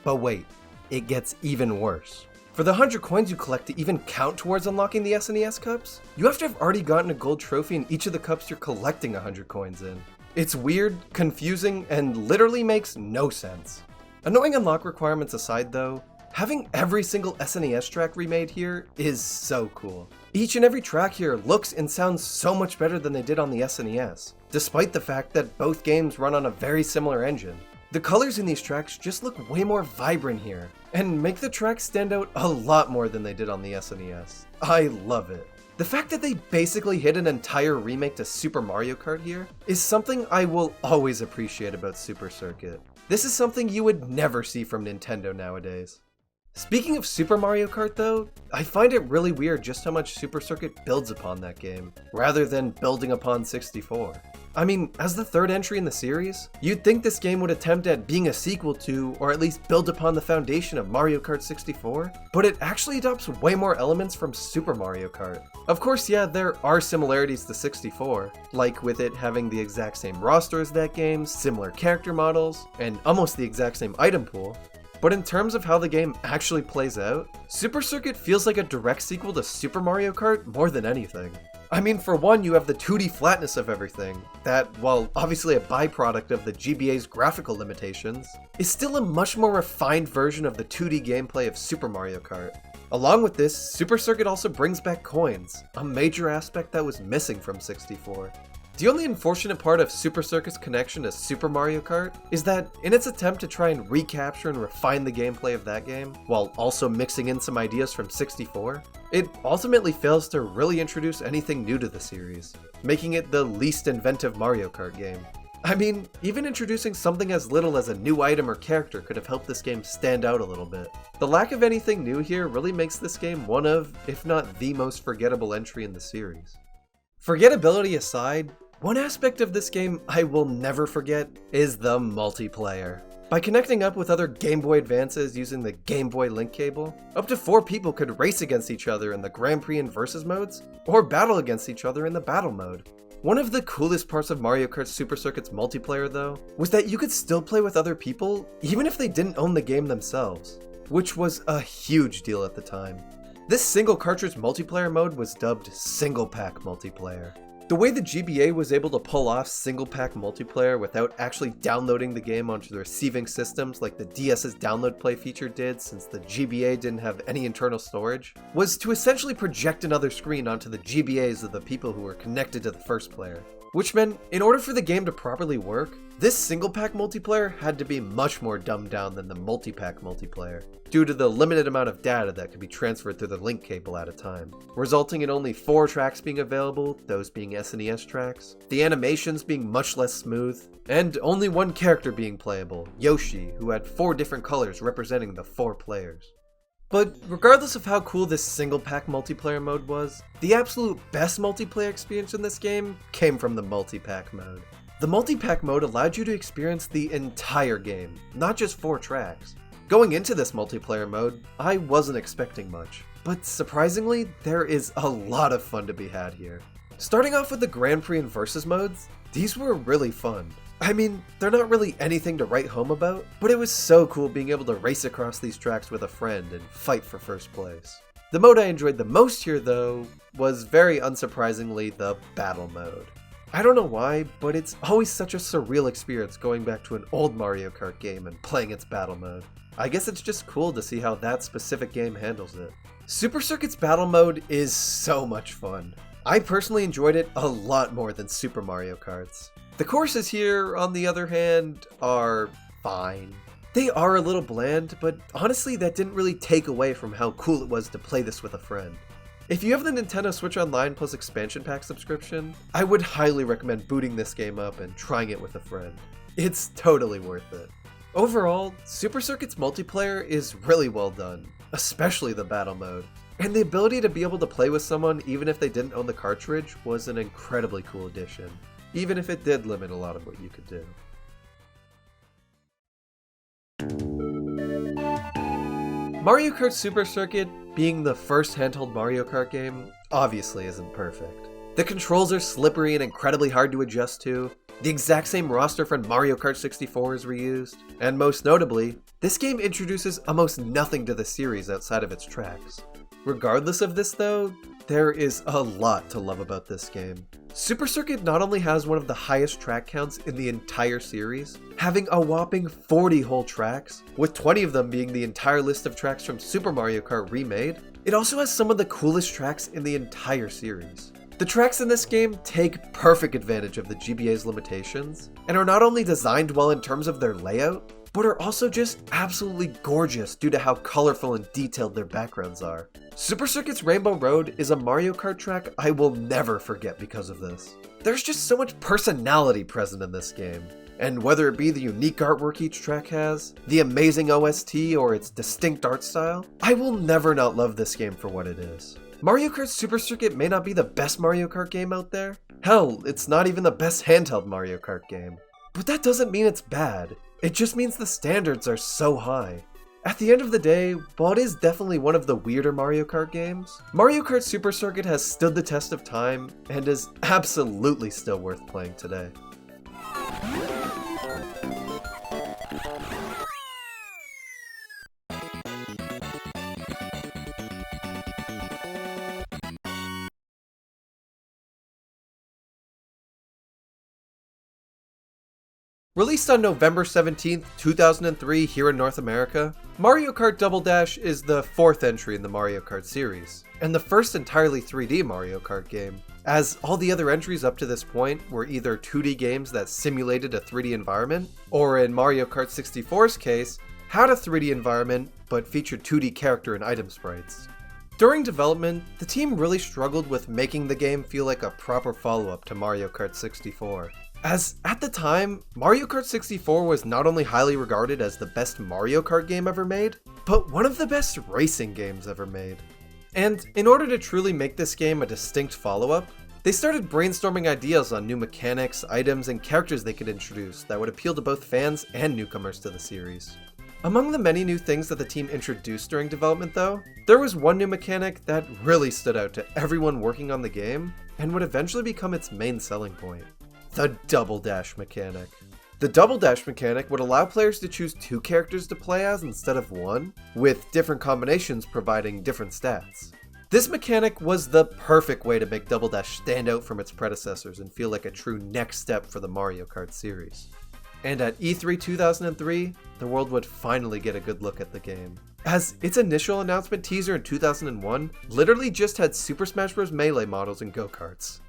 But wait, it gets even worse. For the 100 coins you collect to even count towards unlocking the SNES cups, you have to have already gotten a gold trophy in each of the cups you're collecting 100 coins in. It's weird, confusing, and literally makes no sense. Annoying unlock requirements aside though, having every single SNES track remade here is so cool. Each and every track here looks and sounds so much better than they did on the SNES, despite the fact that both games run on a very similar engine. The colors in these tracks just look way more vibrant here, and make the tracks stand out a lot more than they did on the SNES. I love it. The fact that they basically hit an entire remake to Super Mario Kart here is something I will always appreciate about Super Circuit. This is something you would never see from Nintendo nowadays. Speaking of Super Mario Kart though, I find it really weird just how much Super Circuit builds upon that game, rather than building upon 64. I mean, as the third entry in the series, you'd think this game would attempt at being a sequel to, or at least build upon the foundation of Mario Kart 64, but it actually adopts way more elements from Super Mario Kart. Of course, yeah, there are similarities to 64, like with it having the exact same roster as that game, similar character models, and almost the exact same item pool. But in terms of how the game actually plays out, Super Circuit feels like a direct sequel to Super Mario Kart more than anything. I mean, for one, you have the 2D flatness of everything, that, while obviously a byproduct of the GBA's graphical limitations, is still a much more refined version of the 2D gameplay of Super Mario Kart. Along with this, Super Circuit also brings back coins, a major aspect that was missing from 64. The only unfortunate part of Super Circuit's connection to Super Mario Kart is that, in its attempt to try and recapture and refine the gameplay of that game, while also mixing in some ideas from 64, it ultimately fails to really introduce anything new to the series, making it the least inventive Mario Kart game. I mean, even introducing something as little as a new item or character could have helped this game stand out a little bit. The lack of anything new here really makes this game one of, if not the most forgettable entry in the series. Forgettability aside, one aspect of this game I will never forget is the multiplayer. By connecting up with other Game Boy Advances using the Game Boy link cable, up to 4 people could race against each other in the Grand Prix and Versus modes, or battle against each other in the Battle mode. One of the coolest parts of Mario Kart Super Circuit's multiplayer though, was that you could still play with other people even if they didn't own the game themselves, which was a huge deal at the time. This single cartridge multiplayer mode was dubbed Single Pack Multiplayer. The way the GBA was able to pull off single pack multiplayer without actually downloading the game onto the receiving systems like the DS's download play feature did, since the GBA didn't have any internal storage, was to essentially project another screen onto the GBAs of the people who were connected to the first player. Which meant, in order for the game to properly work, this single pack multiplayer had to be much more dumbed down than the multi-pack multiplayer, due to the limited amount of data that could be transferred through the link cable at a time, resulting in only 4 tracks being available, those being SNES tracks, the animations being much less smooth, and only 1 character being playable, Yoshi, who had 4 different colors representing the 4 players. But regardless of how cool this single pack multiplayer mode was, the absolute best multiplayer experience in this game came from the multi-pack mode. The multi-pack mode allowed you to experience the entire game, not just 4 tracks. Going into this multiplayer mode, I wasn't expecting much, but surprisingly, there is a lot of fun to be had here. Starting off with the Grand Prix and Versus modes, these were really fun. I mean, they're not really anything to write home about, but it was so cool being able to race across these tracks with a friend and fight for first place. The mode I enjoyed the most here though, was very unsurprisingly the Battle mode. I don't know why, but it's always such a surreal experience going back to an old Mario Kart game and playing its Battle mode. I guess it's just cool to see how that specific game handles it. Super Circuit's Battle mode is so much fun. I personally enjoyed it a lot more than Super Mario Kart's. The courses here, on the other hand, are fine. They are a little bland, but honestly that didn't really take away from how cool it was to play this with a friend. If you have the Nintendo Switch Online plus expansion pack subscription, I would highly recommend booting this game up and trying it with a friend. It's totally worth it. Overall, Super Circuit's multiplayer is really well done, especially the Battle mode. And the ability to be able to play with someone even if they didn't own the cartridge was an incredibly cool addition, even if it did limit a lot of what you could do. Mario Kart Super Circuit, being the first handheld Mario Kart game, obviously isn't perfect. The controls are slippery and incredibly hard to adjust to. The exact same roster from Mario Kart 64 is reused. And most notably, this game introduces almost nothing to the series outside of its tracks. Regardless of this though, there is a lot to love about this game. Super Circuit not only has one of the highest track counts in the entire series, having a whopping 40 whole tracks, with 20 of them being the entire list of tracks from Super Mario Kart Remade, it also has some of the coolest tracks in the entire series. The tracks in this game take perfect advantage of the GBA's limitations, and are not only designed well in terms of their layout, but are also just absolutely gorgeous due to how colorful and detailed their backgrounds are. Super Circuit's Rainbow Road is a Mario Kart track I will never forget because of this. There's just so much personality present in this game, and whether it be the unique artwork each track has, the amazing OST, or its distinct art style, I will never not love this game for what it is. Mario Kart Super Circuit may not be the best Mario Kart game out there. Hell, it's not even the best handheld Mario Kart game. But that doesn't mean it's bad. It just means the standards are so high. At the end of the day, while it is definitely one of the weirder Mario Kart games, Mario Kart Super Circuit has stood the test of time and is absolutely still worth playing today. Released on November 17, 2003 here in North America, Mario Kart Double Dash is the fourth entry in the Mario Kart series, and the first entirely 3D Mario Kart game, as all the other entries up to this point were either 2D games that simulated a 3D environment, or in Mario Kart 64's case, had a 3D environment but featured 2D character and item sprites. During development, the team really struggled with making the game feel like a proper follow-up to Mario Kart 64. As, at the time, Mario Kart 64 was not only highly regarded as the best Mario Kart game ever made, but one of the best racing games ever made. And in order to truly make this game a distinct follow-up, they started brainstorming ideas on new mechanics, items, and characters they could introduce that would appeal to both fans and newcomers to the series. Among the many new things that the team introduced during development though, there was one new mechanic that really stood out to everyone working on the game, and would eventually become its main selling point. The Double Dash mechanic. The Double Dash mechanic would allow players to choose two characters to play as instead of one, with different combinations providing different stats. This mechanic was the perfect way to make Double Dash stand out from its predecessors and feel like a true next step for the Mario Kart series. And at E3 2003, the world would finally get a good look at the game, as its initial announcement teaser in 2001 literally just had Super Smash Bros. Melee models and go-karts.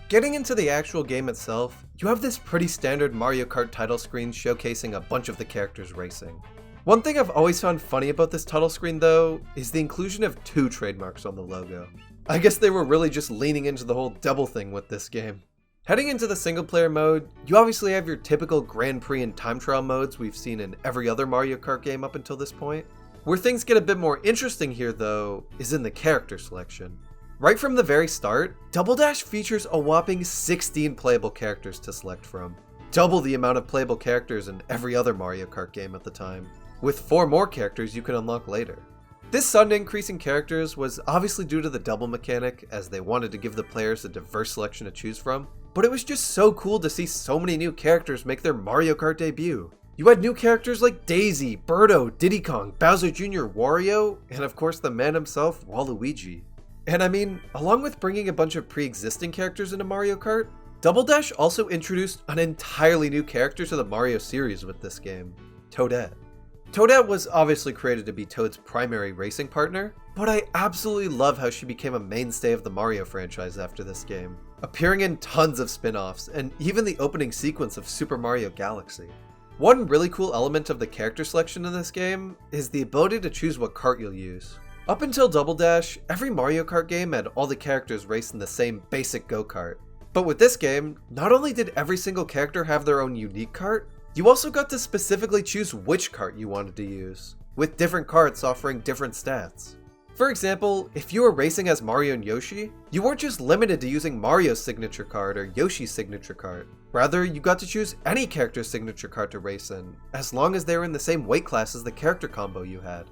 Getting into the actual game itself, you have this pretty standard Mario Kart title screen showcasing a bunch of the characters racing. One thing I've always found funny about this title screen though, is the inclusion of two trademarks on the logo. I guess they were really just leaning into the whole double thing with this game. Heading into the single player mode, you obviously have your typical Grand Prix and time trial modes we've seen in every other Mario Kart game up until this point. Where things get a bit more interesting here though, is in the character selection. Right from the very start, Double Dash features a whopping 16 playable characters to select from, double the amount of playable characters in every other Mario Kart game at the time, with 4 more characters you can unlock later. This sudden increase in characters was obviously due to the double mechanic, as they wanted to give the players a diverse selection to choose from, but it was just so cool to see so many new characters make their Mario Kart debut. You had new characters like Daisy, Birdo, Diddy Kong, Bowser Jr., Wario, and of course the man himself, Waluigi. And I mean, along with bringing a bunch of pre-existing characters into Mario Kart, Double Dash also introduced an entirely new character to the Mario series with this game, Toadette. Toadette was obviously created to be Toad's primary racing partner, but I absolutely love how she became a mainstay of the Mario franchise after this game, appearing in tons of spin-offs and even the opening sequence of Super Mario Galaxy. One really cool element of the character selection in this game is the ability to choose what kart you'll use. Up until Double Dash, every Mario Kart game had all the characters race in the same basic go-kart. But with this game, not only did every single character have their own unique kart, you also got to specifically choose which kart you wanted to use, with different karts offering different stats. For example, if you were racing as Mario and Yoshi, you weren't just limited to using Mario's signature card or Yoshi's signature card. Rather, you got to choose any character's signature card to race in, as long as they were in the same weight class as the character combo you had.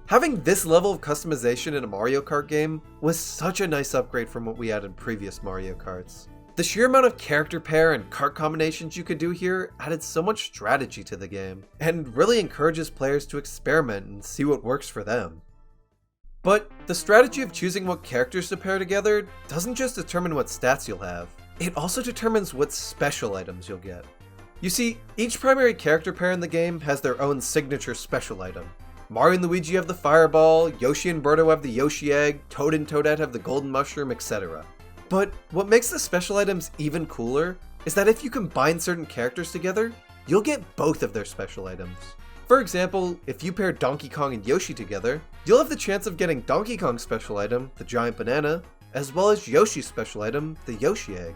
Having this level of customization in a Mario Kart game was such a nice upgrade from what we had in previous Mario Karts. The sheer amount of character pair and kart combinations you could do here added so much strategy to the game, and really encourages players to experiment and see what works for them. But the strategy of choosing what characters to pair together doesn't just determine what stats you'll have, it also determines what special items you'll get. You see, each primary character pair in the game has their own signature special item. Mario and Luigi have the Fireball, Yoshi and Birdo have the Yoshi Egg, Toad and Toadette have the Golden Mushroom, etc. But what makes the special items even cooler is that if you combine certain characters together, you'll get both of their special items. For example, if you pair Donkey Kong and Yoshi together, you'll have the chance of getting Donkey Kong's special item, the Giant Banana, as well as Yoshi's special item, the Yoshi Egg.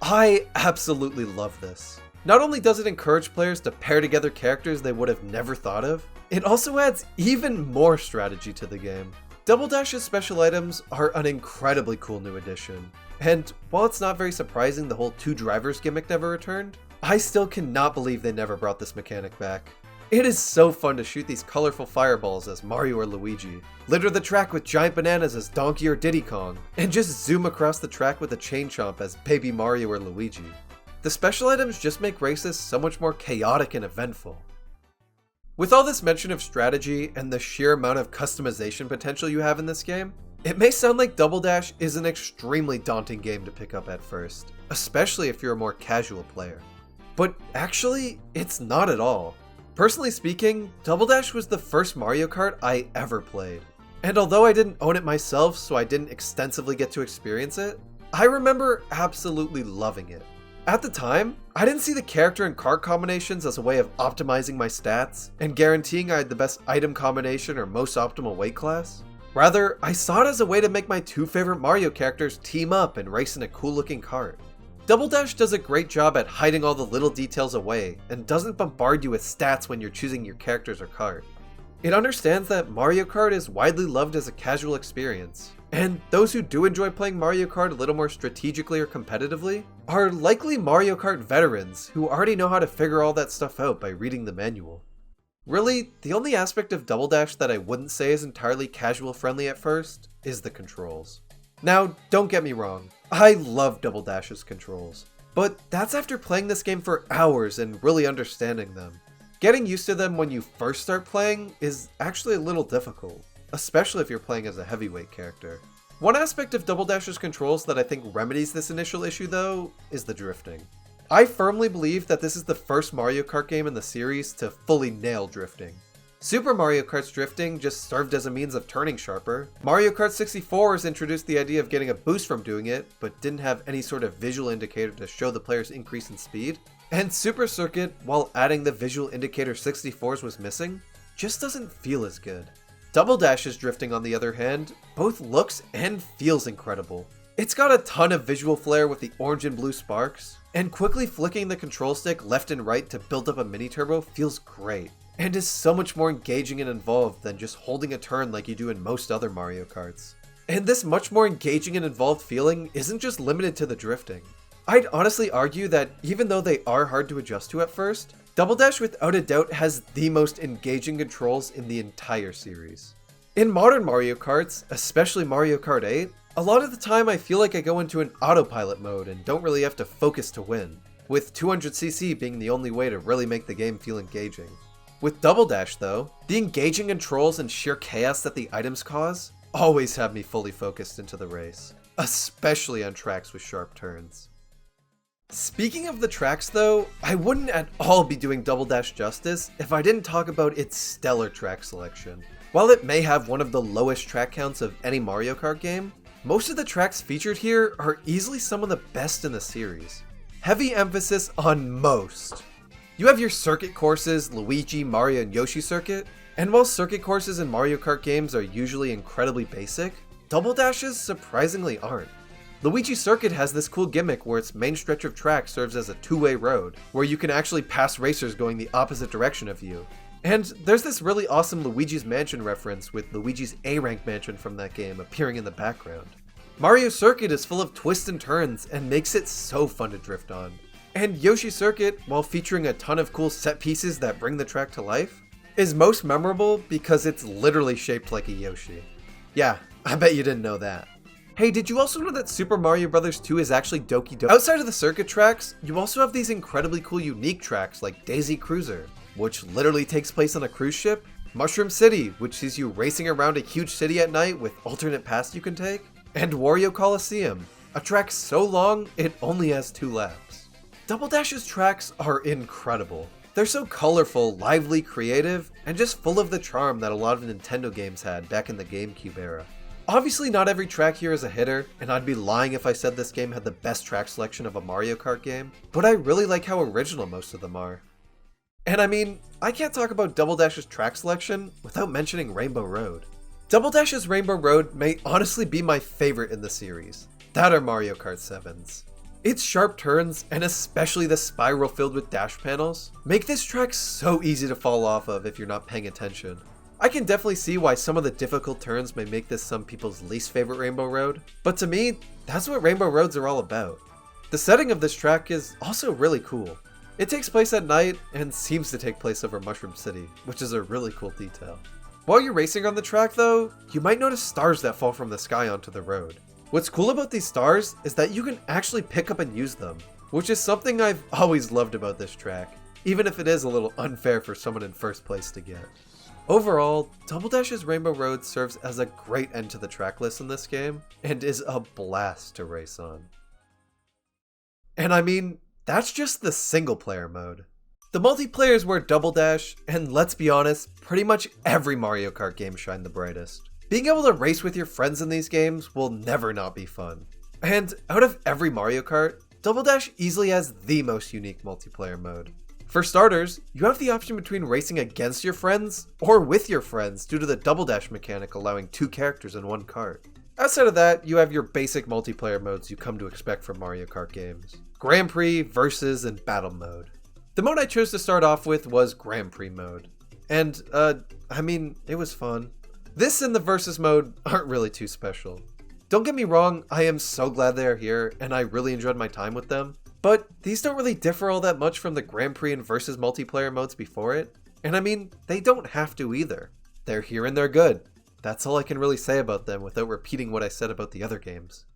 I absolutely love this. Not only does it encourage players to pair together characters they would have never thought of, it also adds even more strategy to the game. Double Dash's special items are an incredibly cool new addition, and while it's not very surprising the whole two drivers gimmick never returned, I still cannot believe they never brought this mechanic back. It is so fun to shoot these colorful fireballs as Mario or Luigi, litter the track with giant bananas as Donkey or Diddy Kong, and just zoom across the track with a chain chomp as baby Mario or Luigi. The special items just make races so much more chaotic and eventful. With all this mention of strategy and the sheer amount of customization potential you have in this game, it may sound like Double Dash is an extremely daunting game to pick up at first, especially if you're a more casual player. But actually, it's not at all. Personally speaking, Double Dash was the first Mario Kart I ever played. And although I didn't own it myself, so I didn't extensively get to experience it, I remember absolutely loving it. At the time, I didn't see the character and kart combinations as a way of optimizing my stats and guaranteeing I had the best item combination or most optimal weight class. Rather, I saw it as a way to make my two favorite Mario characters team up and race in a cool looking kart. Double Dash does a great job at hiding all the little details away and doesn't bombard you with stats when you're choosing your characters or kart. It understands that Mario Kart is widely loved as a casual experience, and those who do enjoy playing Mario Kart a little more strategically or competitively are likely Mario Kart veterans who already know how to figure all that stuff out by reading the manual. Really, the only aspect of Double Dash that I wouldn't say is entirely casual friendly at first is the controls. Now, don't get me wrong, I love Double Dash's controls, but that's after playing this game for hours and really understanding them. Getting used to them when you first start playing is actually a little difficult, especially if you're playing as a heavyweight character. One aspect of Double Dash's controls that I think remedies this initial issue though, is the drifting. I firmly believe that this is the first Mario Kart game in the series to fully nail drifting. Super Mario Kart's drifting just served as a means of turning sharper. Mario Kart 64 has introduced the idea of getting a boost from doing it, but didn't have any sort of visual indicator to show the player's increase in speed. And Super Circuit, while adding the visual indicator 64's was missing, just doesn't feel as good. Double Dash's drifting, on the other hand, both looks and feels incredible. It's got a ton of visual flair with the orange and blue sparks, and quickly flicking the control stick left and right to build up a mini turbo feels great, and is so much more engaging and involved than just holding a turn like you do in most other Mario Karts. And this much more engaging and involved feeling isn't just limited to the drifting. I'd honestly argue that even though they are hard to adjust to at first, Double Dash without a doubt has the most engaging controls in the entire series. In modern Mario Karts, especially Mario Kart 8, a lot of the time I feel like I go into an autopilot mode and don't really have to focus to win, with 200cc being the only way to really make the game feel engaging. With Double Dash though, the engaging controls and sheer chaos that the items cause always have me fully focused into the race, especially on tracks with sharp turns. Speaking of the tracks though, I wouldn't at all be doing Double Dash justice if I didn't talk about its stellar track selection. While it may have one of the lowest track counts of any Mario Kart game, most of the tracks featured here are easily some of the best in the series. Heavy emphasis on most. You have your circuit courses, Luigi, Mario, and Yoshi circuit, and while circuit courses in Mario Kart games are usually incredibly basic, Double Dashes surprisingly aren't. Luigi Circuit has this cool gimmick where its main stretch of track serves as a two-way road, where you can actually pass racers going the opposite direction of you. And there's this really awesome Luigi's Mansion reference with Luigi's A-rank mansion from that game appearing in the background. Mario Circuit is full of twists and turns and makes it so fun to drift on. And Yoshi Circuit, while featuring a ton of cool set pieces that bring the track to life, is most memorable because it's literally shaped like a Yoshi. Yeah, I bet you didn't know that. Hey, did you also know that Super Mario Bros. 2 is actually Doki Doki? Outside of the circuit tracks, you also have these incredibly cool unique tracks like Daisy Cruiser, which literally takes place on a cruise ship, Mushroom City, which sees you racing around a huge city at night with alternate paths you can take, and Wario Coliseum, a track so long it only has 2 laps. Double Dash's tracks are incredible. They're so colorful, lively, creative, and just full of the charm that a lot of Nintendo games had back in the GameCube era. Obviously not every track here is a hitter, and I'd be lying if I said this game had the best track selection of a Mario Kart game, but I really like how original most of them are. And I mean, I can't talk about Double Dash's track selection without mentioning Rainbow Road. Double Dash's Rainbow Road may honestly be my favorite in the series. That or Mario Kart 7's. Its sharp turns, and especially the spiral filled with dash panels, make this track so easy to fall off of if you're not paying attention. I can definitely see why some of the difficult turns may make this some people's least favorite Rainbow Road, but to me, that's what Rainbow Roads are all about. The setting of this track is also really cool. It takes place at night and seems to take place over Mushroom City, which is a really cool detail. While you're racing on the track though, you might notice stars that fall from the sky onto the road. What's cool about these stars is that you can actually pick up and use them, which is something I've always loved about this track, even if it is a little unfair for someone in first place to get. Overall, Double Dash's Rainbow Road serves as a great end to the track list in this game, and is a blast to race on. And I mean, that's just the single player mode. The multiplayer is where Double Dash, and let's be honest, pretty much every Mario Kart game shine the brightest. Being able to race with your friends in these games will never not be fun. And out of every Mario Kart, Double Dash easily has the most unique multiplayer mode. For starters, you have the option between racing against your friends or with your friends due to the Double Dash mechanic allowing 2 characters in one kart. Outside of that, you have your basic multiplayer modes you come to expect from Mario Kart games: Grand Prix, Versus, and Battle Mode. The mode I chose to start off with was Grand Prix mode. And, I mean, it was fun. This and the Versus mode aren't really too special. Don't get me wrong, I am so glad they are here, and I really enjoyed my time with them, but these don't really differ all that much from the Grand Prix and Versus multiplayer modes before it, and I mean, they don't have to either. They're here and they're good. That's all I can really say about them without repeating what I said about the other games.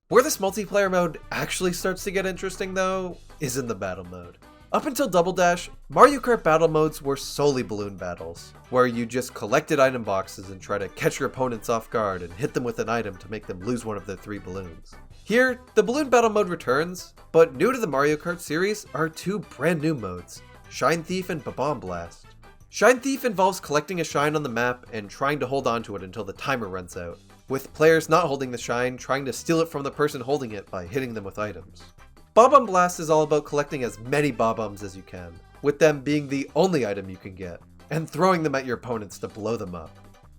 Where this multiplayer mode actually starts to get interesting though, is in the battle mode. Up until Double Dash, Mario Kart battle modes were solely balloon battles, where you just collected item boxes and try to catch your opponents off guard and hit them with an item to make them lose one of their 3 balloons. Here, the balloon battle mode returns, but new to the Mario Kart series are 2 brand new modes, Shine Thief and Bomb Blast. Shine Thief involves collecting a shine on the map and trying to hold onto it until the timer runs out, with players not holding the shine trying to steal it from the person holding it by hitting them with items. Bomb Blast is all about collecting as many Bob-Ombs as you can, with them being the only item you can get, and throwing them at your opponents to blow them up.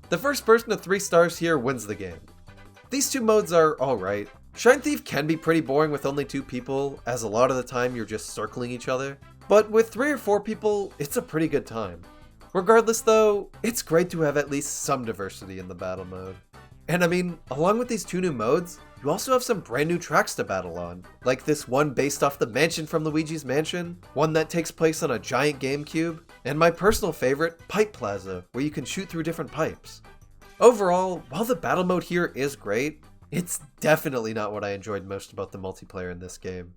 The first person to 3 stars here wins the game. These 2 modes are alright. Shine Thief can be pretty boring with only 2 people, as a lot of the time you're just circling each other, but with 3 or 4 people, it's a pretty good time. Regardless though, it's great to have at least some diversity in the battle mode. And I mean, along with these 2 new modes, you also have some brand new tracks to battle on, like this one based off the mansion from Luigi's Mansion, one that takes place on a giant GameCube, and my personal favorite, Pipe Plaza, where you can shoot through different pipes. Overall, while the battle mode here is great, it's definitely not what I enjoyed most about the multiplayer in this game.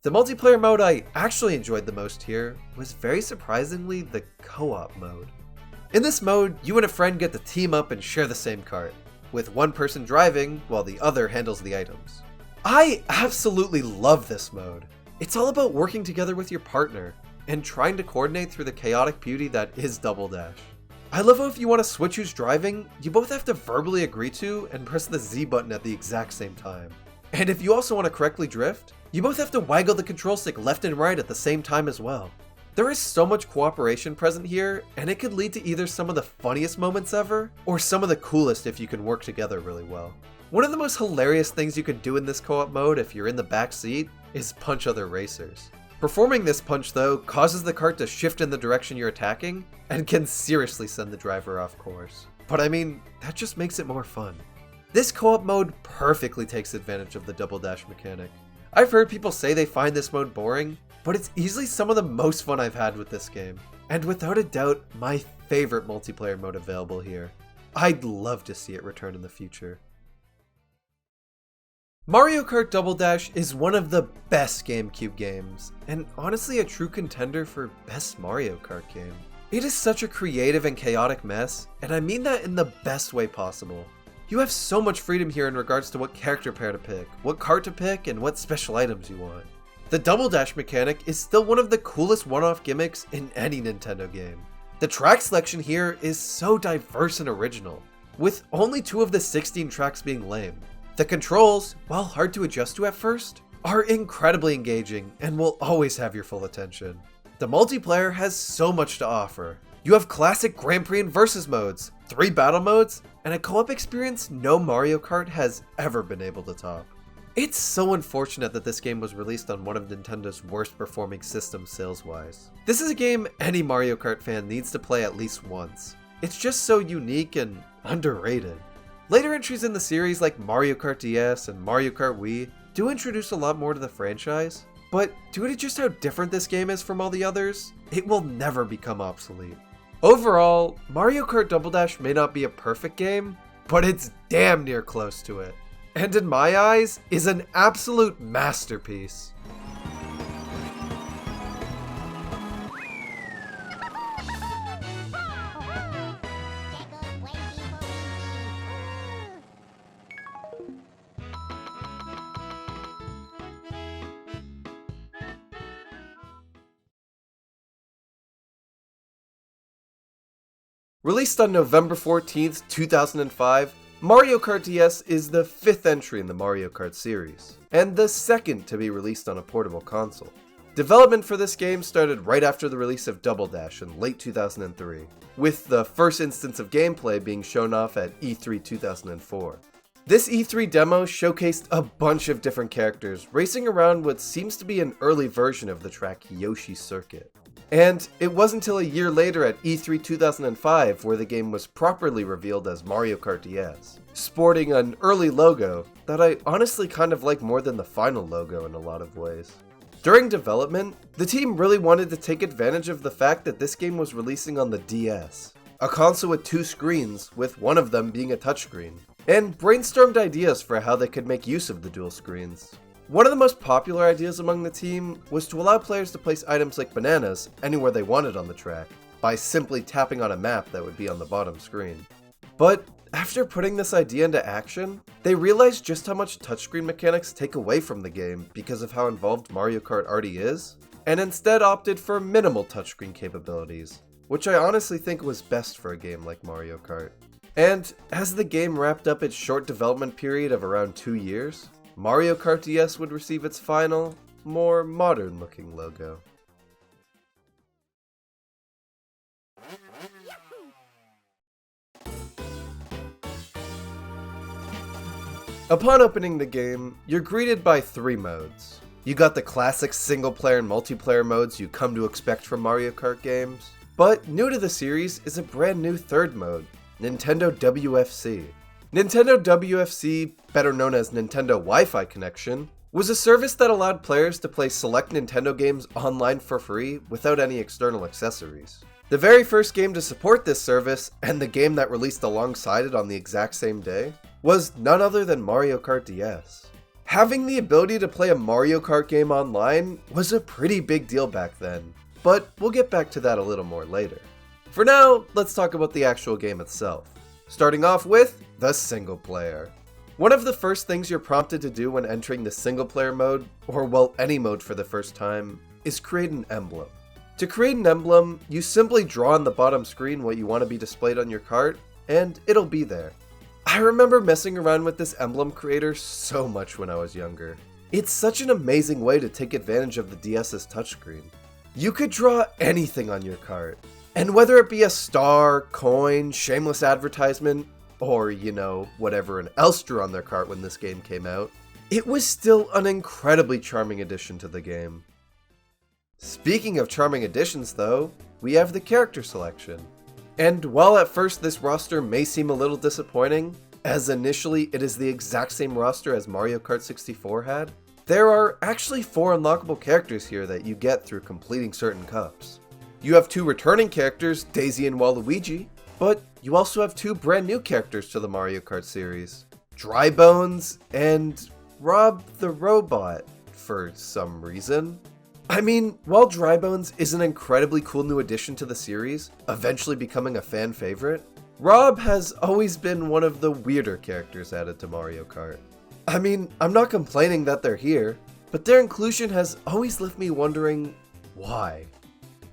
The multiplayer mode I actually enjoyed the most here was very surprisingly the co-op mode. In this mode, you and a friend get to team up and share the same kart, with one person driving while the other handles the items. I absolutely love this mode. It's all about working together with your partner and trying to coordinate through the chaotic beauty that is Double Dash. I love how if you want to switch who's driving, you both have to verbally agree to and press the Z button at the exact same time. And if you also want to correctly drift, you both have to waggle the control stick left and right at the same time as well. There is so much cooperation present here, and it could lead to either some of the funniest moments ever, or some of the coolest if you can work together really well. One of the most hilarious things you can do in this co-op mode if you're in the back seat is punch other racers. Performing this punch, though, causes the kart to shift in the direction you're attacking, and can seriously send the driver off course. But I mean, that just makes it more fun. This co-op mode perfectly takes advantage of the double dash mechanic. I've heard people say they find this mode boring, but it's easily some of the most fun I've had with this game. And without a doubt, my favorite multiplayer mode available here. I'd love to see it return in the future. Mario Kart Double Dash is one of the best GameCube games, and honestly a true contender for best Mario Kart game. It is such a creative and chaotic mess, and I mean that in the best way possible. You have so much freedom here in regards to what character pair to pick, what kart to pick, and what special items you want. The Double Dash mechanic is still one of the coolest one-off gimmicks in any Nintendo game. The track selection here is so diverse and original, with only 2 of the 16 tracks being lame. The controls, while hard to adjust to at first, are incredibly engaging and will always have your full attention. The multiplayer has so much to offer. You have classic Grand Prix and Versus modes, 3 battle modes, and a co-op experience no Mario Kart has ever been able to top. It's so unfortunate that this game was released on one of Nintendo's worst performing systems sales-wise. This is a game any Mario Kart fan needs to play at least once. It's just so unique and underrated. Later entries in the series like Mario Kart DS and Mario Kart Wii do introduce a lot more to the franchise, but due to just how different this game is from all the others, it will never become obsolete. Overall, Mario Kart Double Dash may not be a perfect game, but it's damn near close to it. And in my eyes, is an absolute masterpiece. Released on November 14th, 2005, Mario Kart DS is the 5th entry in the Mario Kart series, and the 2nd to be released on a portable console. Development for this game started right after the release of Double Dash in late 2003, with the first instance of gameplay being shown off at E3 2004. This E3 demo showcased a bunch of different characters racing around what seems to be an early version of the track Yoshi's Circuit. And it wasn't until a year later at E3 2005 where the game was properly revealed as Mario Kart DS, sporting an early logo that I honestly kind of like more than the final logo in a lot of ways. During development, the team really wanted to take advantage of the fact that this game was releasing on the DS, a console with 2 screens, with one of them being a touchscreen, and brainstormed ideas for how they could make use of the dual screens. One of the most popular ideas among the team was to allow players to place items like bananas anywhere they wanted on the track, by simply tapping on a map that would be on the bottom screen. But after putting this idea into action, they realized just how much touchscreen mechanics take away from the game because of how involved Mario Kart already is, and instead opted for minimal touchscreen capabilities, which I honestly think was best for a game like Mario Kart. And as the game wrapped up its short development period of around 2 years, Mario Kart DS would receive its final, more modern-looking logo. Upon opening the game, you're greeted by 3 modes. You got the classic single-player and multiplayer modes you come to expect from Mario Kart games, but new to the series is a brand new 3rd mode, Nintendo WFC. Nintendo WFC, better known as Nintendo Wi-Fi Connection, was a service that allowed players to play select Nintendo games online for free without any external accessories. The very first game to support this service, and the game that released alongside it on the exact same day, was none other than Mario Kart DS. Having the ability to play a Mario Kart game online was a pretty big deal back then, but we'll get back to that a little more later. For now, let's talk about the actual game itself. Starting off with the single player. One of the first things you're prompted to do when entering the single player mode, or well, any mode for the first time, is create an emblem. To create an emblem, you simply draw on the bottom screen what you want to be displayed on your kart, and it'll be there. I remember messing around with this emblem creator so much when I was younger. It's such an amazing way to take advantage of the DS's touchscreen. You could draw anything on your kart. And whether it be a star, coin, shameless advertisement, or, whatever else drew on their cart when this game came out, it was still an incredibly charming addition to the game. Speaking of charming additions though, we have the character selection. And while at first this roster may seem a little disappointing, as initially it is the exact same roster as Mario Kart 64 had, there are actually 4 unlockable characters here that you get through completing certain cups. You have 2 returning characters, Daisy and Waluigi, but you also have 2 brand new characters to the Mario Kart series, Dry Bones and Rob the Robot, for some reason. I mean, while Dry Bones is an incredibly cool new addition to the series, eventually becoming a fan favorite, Rob has always been one of the weirder characters added to Mario Kart. I mean, I'm not complaining that they're here, but their inclusion has always left me wondering why.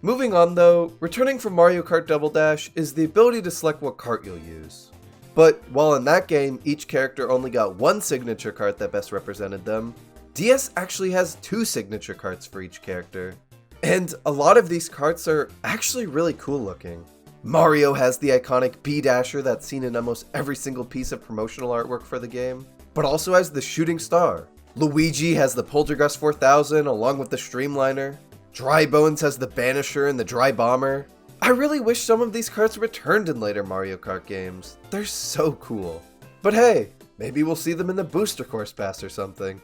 Moving on though, returning from Mario Kart Double Dash is the ability to select what kart you'll use. But while in that game, each character only got 1 signature kart that best represented them, DS actually has 2 signature karts for each character. And a lot of these karts are actually really cool looking. Mario has the iconic B-Dasher that's seen in almost every single piece of promotional artwork for the game, but also has the Shooting Star. Luigi has the Poltergust 4000 along with the Streamliner. Dry Bones has the Banisher and the Dry Bomber. I really wish some of these karts returned in later Mario Kart games. They're so cool. But hey, maybe we'll see them in the Booster Course Pass or something.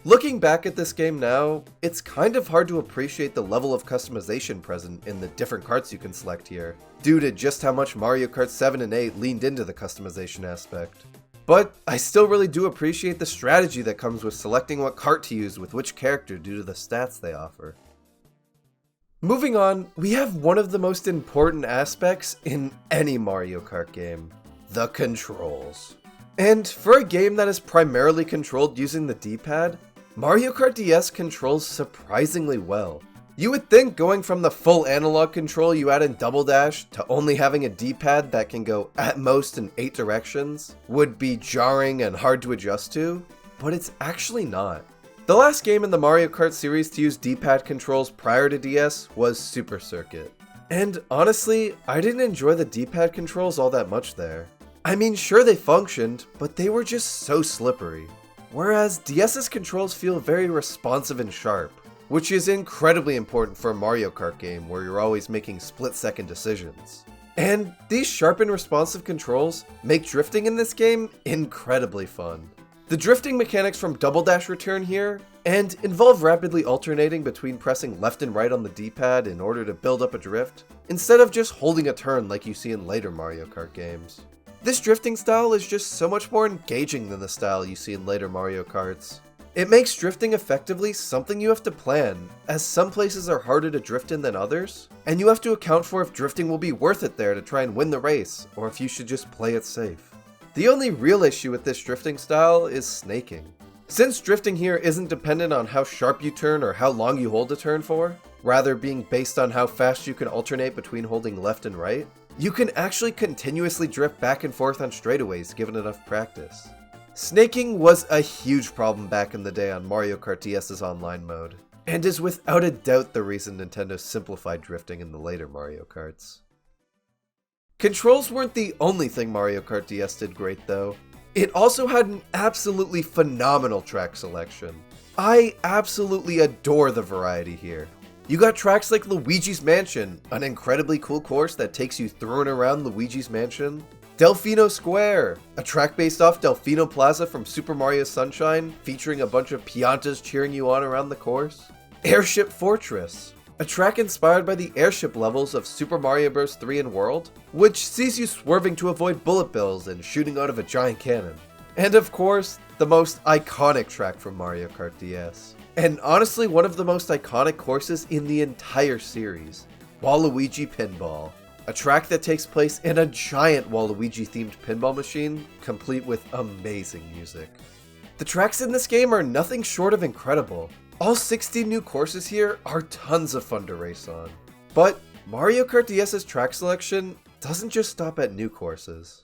Looking back at this game now, it's kind of hard to appreciate the level of customization present in the different karts you can select here, due to just how much Mario Kart 7 and 8 leaned into the customization aspect. But I still really do appreciate the strategy that comes with selecting what kart to use with which character due to the stats they offer. Moving on, we have one of the most important aspects in any Mario Kart game, the controls. And for a game that is primarily controlled using the D-pad, Mario Kart DS controls surprisingly well. You would think going from the full analog control you had in Double Dash to only having a D-pad that can go at most in 8 directions would be jarring and hard to adjust to, but it's actually not. The last game in the Mario Kart series to use D-pad controls prior to DS was Super Circuit. And honestly, I didn't enjoy the D-pad controls all that much there. I mean, sure they functioned, but they were just so slippery. Whereas DS's controls feel very responsive and sharp, which is incredibly important for a Mario Kart game where you're always making split-second decisions. And these sharp and responsive controls make drifting in this game incredibly fun. The drifting mechanics from Double Dash return here, and involve rapidly alternating between pressing left and right on the D-pad in order to build up a drift, instead of just holding a turn like you see in later Mario Kart games. This drifting style is just so much more engaging than the style you see in later Mario Karts. It makes drifting effectively something you have to plan, as some places are harder to drift in than others, and you have to account for if drifting will be worth it there to try and win the race, or if you should just play it safe. The only real issue with this drifting style is snaking. Since drifting here isn't dependent on how sharp you turn or how long you hold a turn for, rather being based on how fast you can alternate between holding left and right, you can actually continuously drift back and forth on straightaways given enough practice. Snaking was a huge problem back in the day on Mario Kart DS's online mode, and is without a doubt the reason Nintendo simplified drifting in the later Mario Karts. Controls weren't the only thing Mario Kart DS did great though. It also had an absolutely phenomenal track selection. I absolutely adore the variety here. You got tracks like Luigi's Mansion, an incredibly cool course that takes you through and around Luigi's Mansion. Delfino Square, a track based off Delfino Plaza from Super Mario Sunshine, featuring a bunch of Piantas cheering you on around the course. Airship Fortress, a track inspired by the airship levels of Super Mario Bros. 3 and World, which sees you swerving to avoid bullet bills and shooting out of a giant cannon. And of course, the most iconic track from Mario Kart DS. And honestly, one of the most iconic courses in the entire series, Waluigi Pinball. A track that takes place in a giant Waluigi-themed pinball machine, complete with amazing music. The tracks in this game are nothing short of incredible. All 16 new courses here are tons of fun to race on. But Mario Kart DS's track selection doesn't just stop at new courses.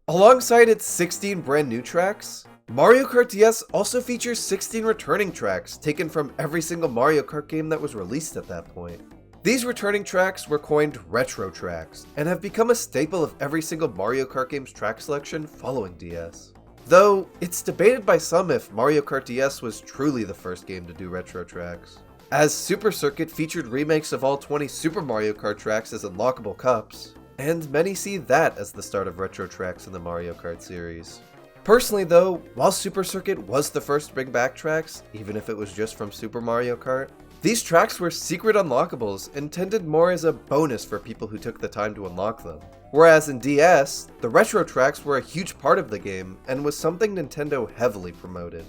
Alongside its 16 brand new tracks, Mario Kart DS also features 16 returning tracks taken from every single Mario Kart game that was released at that point. These returning tracks were coined retro tracks, and have become a staple of every single Mario Kart game's track selection following DS. Though, it's debated by some if Mario Kart DS was truly the first game to do retro tracks, as Super Circuit featured remakes of all 20 Super Mario Kart tracks as unlockable cups, and many see that as the start of retro tracks in the Mario Kart series. Personally though, while Super Circuit was the first to bring back tracks, even if it was just from Super Mario Kart, these tracks were secret unlockables intended more as a bonus for people who took the time to unlock them. Whereas in DS, the retro tracks were a huge part of the game and was something Nintendo heavily promoted.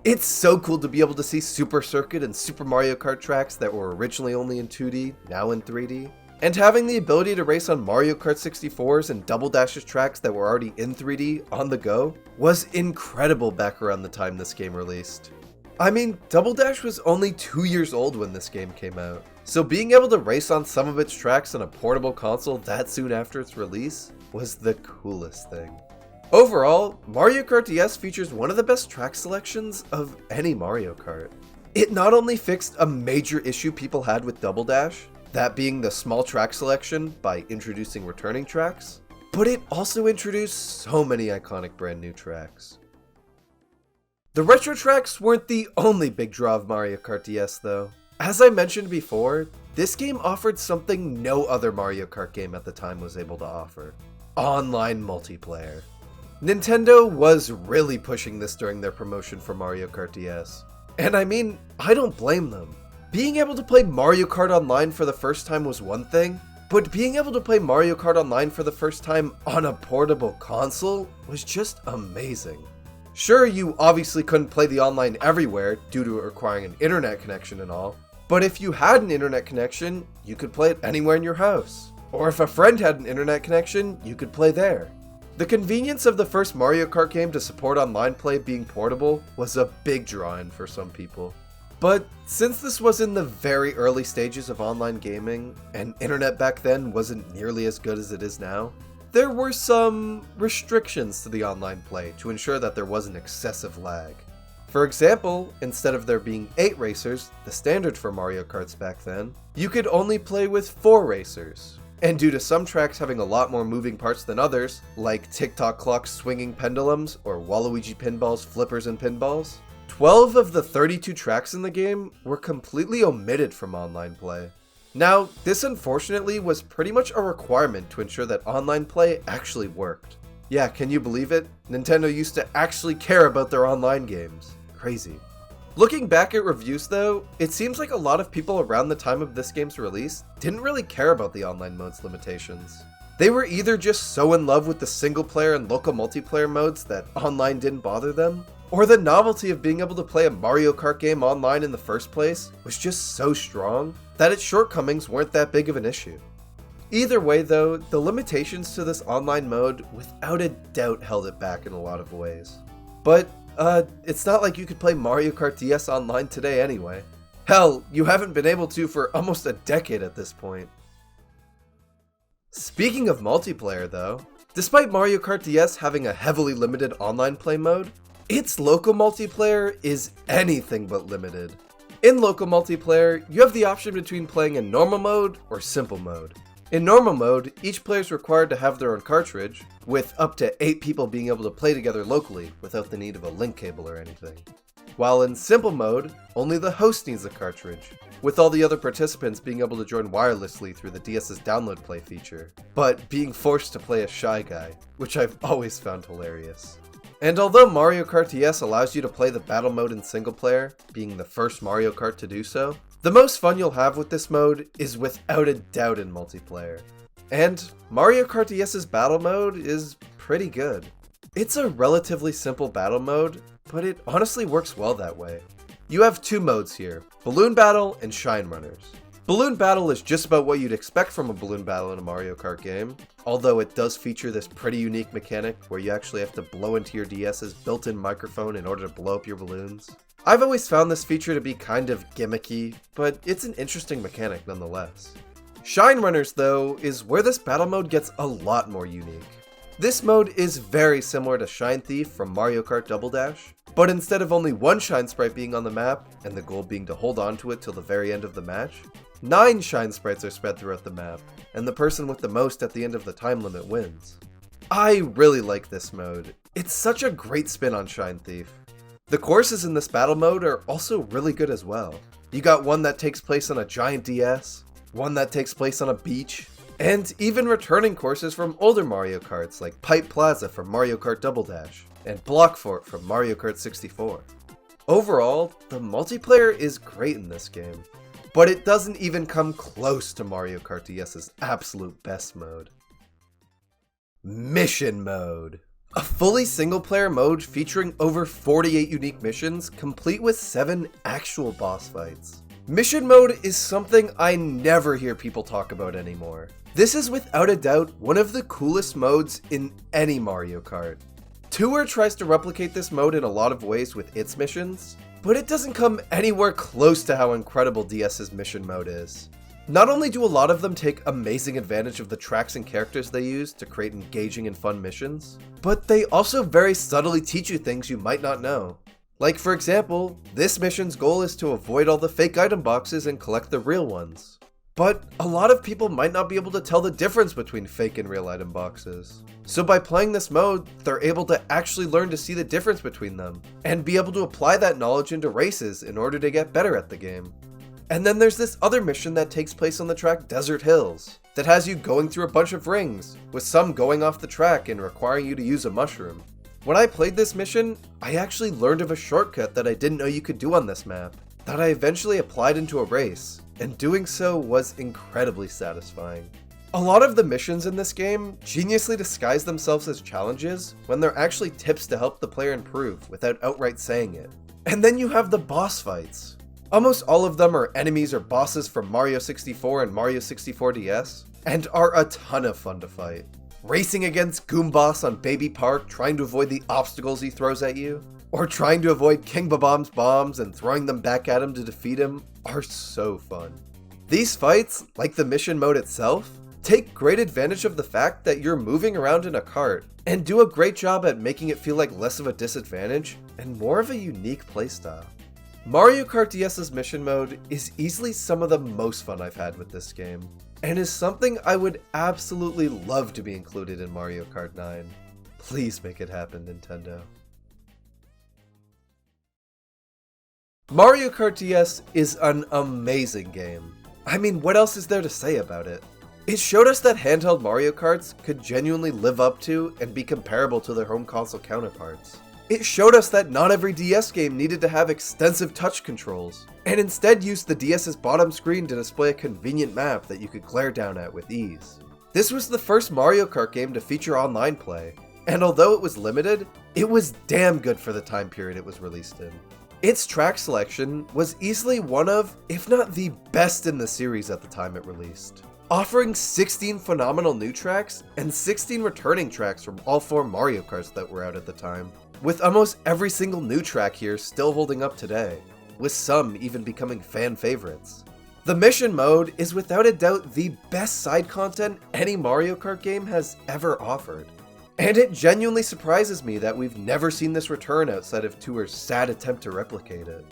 It's so cool to be able to see Super Circuit and Super Mario Kart tracks that were originally only in 2D, now in 3D. And having the ability to race on Mario Kart 64's and Double Dash's tracks that were already in 3D on the go was incredible back around the time this game released. I mean, Double Dash was only 2 years old when this game came out, so being able to race on some of its tracks on a portable console that soon after its release was the coolest thing. Overall, Mario Kart DS features one of the best track selections of any Mario Kart. It not only fixed a major issue people had with Double Dash, that being the small track selection by introducing returning tracks, but it also introduced so many iconic brand new tracks. The retro tracks weren't the only big draw of Mario Kart DS though. As I mentioned before, this game offered something no other Mario Kart game at the time was able to offer: online multiplayer. Nintendo was really pushing this during their promotion for Mario Kart DS. And I mean, I don't blame them. Being able to play Mario Kart Online for the first time was one thing, but being able to play Mario Kart Online for the first time on a portable console was just amazing. Sure, you obviously couldn't play the online everywhere due to it requiring an internet connection and all, but if you had an internet connection, you could play it anywhere in your house. Or if a friend had an internet connection, you could play there. The convenience of the first Mario Kart game to support online play being portable was a big draw-in for some people. But since this was in the very early stages of online gaming, and internet back then wasn't nearly as good as it is now, there were some restrictions to the online play to ensure that there wasn't excessive lag. For example, instead of there being 8 racers, the standard for Mario Karts back then, you could only play with 4 racers. And due to some tracks having a lot more moving parts than others, like tick-tock clocks swinging pendulums or Waluigi pinballs, flippers, and pinballs, 12 of the 32 tracks in the game were completely omitted from online play. Now, this unfortunately was pretty much a requirement to ensure that online play actually worked. Yeah, can you believe it? Nintendo used to actually care about their online games. Crazy. Looking back at reviews though, it seems like a lot of people around the time of this game's release didn't really care about the online mode's limitations. They were either just so in love with the single player and local multiplayer modes that online didn't bother them, or the novelty of being able to play a Mario Kart game online in the first place was just so strong that its shortcomings weren't that big of an issue. Either way though, the limitations to this online mode without a doubt held it back in a lot of ways. But it's not like you could play Mario Kart DS online today anyway. Hell, you haven't been able to for almost a decade at this point. Speaking of multiplayer though, despite Mario Kart DS having a heavily limited online play mode, its local multiplayer is anything but limited. In local multiplayer, you have the option between playing in normal mode or simple mode. In normal mode, each player is required to have their own cartridge, with up to 8 people being able to play together locally without the need of a link cable or anything. While in simple mode, only the host needs a cartridge, with all the other participants being able to join wirelessly through the DS's download play feature, but being forced to play a shy guy, which I've always found hilarious. And although Mario Kart DS allows you to play the battle mode in single player, being the first Mario Kart to do so, the most fun you'll have with this mode is without a doubt in multiplayer. And Mario Kart DS's battle mode is pretty good. It's a relatively simple battle mode, but it honestly works well that way. You have 2 modes here, Balloon Battle and Shine Runners. Balloon Battle is just about what you'd expect from a balloon battle in a Mario Kart game, although it does feature this pretty unique mechanic where you actually have to blow into your DS's built-in microphone in order to blow up your balloons. I've always found this feature to be kind of gimmicky, but it's an interesting mechanic nonetheless. Shine Runners though is where this battle mode gets a lot more unique. This mode is very similar to Shine Thief from Mario Kart Double Dash, but instead of only 1 shine sprite being on the map, and the goal being to hold on to it till the very end of the match, 9 shine sprites are spread throughout the map, and the person with the most at the end of the time limit wins. I really like this mode. It's such a great spin on Shine Thief. The courses in this battle mode are also really good as well. You got one that takes place on a giant DS, one that takes place on a beach, and even returning courses from older Mario Karts like Pipe Plaza from Mario Kart Double Dash, and Block Fort from Mario Kart 64. Overall, the multiplayer is great in this game, but it doesn't even come close to Mario Kart DS's absolute best mode. Mission Mode. A fully single-player mode featuring over 48 unique missions, complete with 7 actual boss fights. Mission Mode is something I never hear people talk about anymore. This is without a doubt one of the coolest modes in any Mario Kart. Tour tries to replicate this mode in a lot of ways with its missions, but it doesn't come anywhere close to how incredible DS's Mission Mode is. Not only do a lot of them take amazing advantage of the tracks and characters they use to create engaging and fun missions, but they also very subtly teach you things you might not know. Like for example, this mission's goal is to avoid all the fake item boxes and collect the real ones. But a lot of people might not be able to tell the difference between fake and real item boxes. So by playing this mode, they're able to actually learn to see the difference between them, and be able to apply that knowledge into races in order to get better at the game. And then there's this other mission that takes place on the track Desert Hills, that has you going through a bunch of rings, with some going off the track and requiring you to use a mushroom. When I played this mission, I actually learned of a shortcut that I didn't know you could do on this map, that I eventually applied into a race, and doing so was incredibly satisfying. A lot of the missions in this game geniusly disguise themselves as challenges when they're actually tips to help the player improve without outright saying it. And then you have the boss fights. Almost all of them are enemies or bosses from Mario 64 and Mario 64 DS, and are a ton of fun to fight. Racing against Goomboss on Baby Park trying to avoid the obstacles he throws at you, or trying to avoid King Bob-omb's bombs and throwing them back at him to defeat him, are so fun. These fights, like the mission mode itself, take great advantage of the fact that you're moving around in a kart, and do a great job at making it feel like less of a disadvantage and more of a unique playstyle. Mario Kart DS's mission mode is easily some of the most fun I've had with this game, and is something I would absolutely love to be included in Mario Kart 9. Please make it happen, Nintendo. Mario Kart DS is an amazing game. I mean, what else is there to say about it? It showed us that handheld Mario Karts could genuinely live up to and be comparable to their home console counterparts. It showed us that not every DS game needed to have extensive touch controls, and instead used the DS's bottom screen to display a convenient map that you could glare down at with ease. This was the first Mario Kart game to feature online play, and although it was limited, it was damn good for the time period it was released in. Its track selection was easily one of, if not the best in the series at the time it released, offering 16 phenomenal new tracks and 16 returning tracks from all 4 Mario Karts that were out at the time, with almost every single new track here still holding up today, with some even becoming fan favorites. The mission mode is without a doubt the best side content any Mario Kart game has ever offered. And it genuinely surprises me that we've never seen this return outside of Tour's sad attempt to replicate it.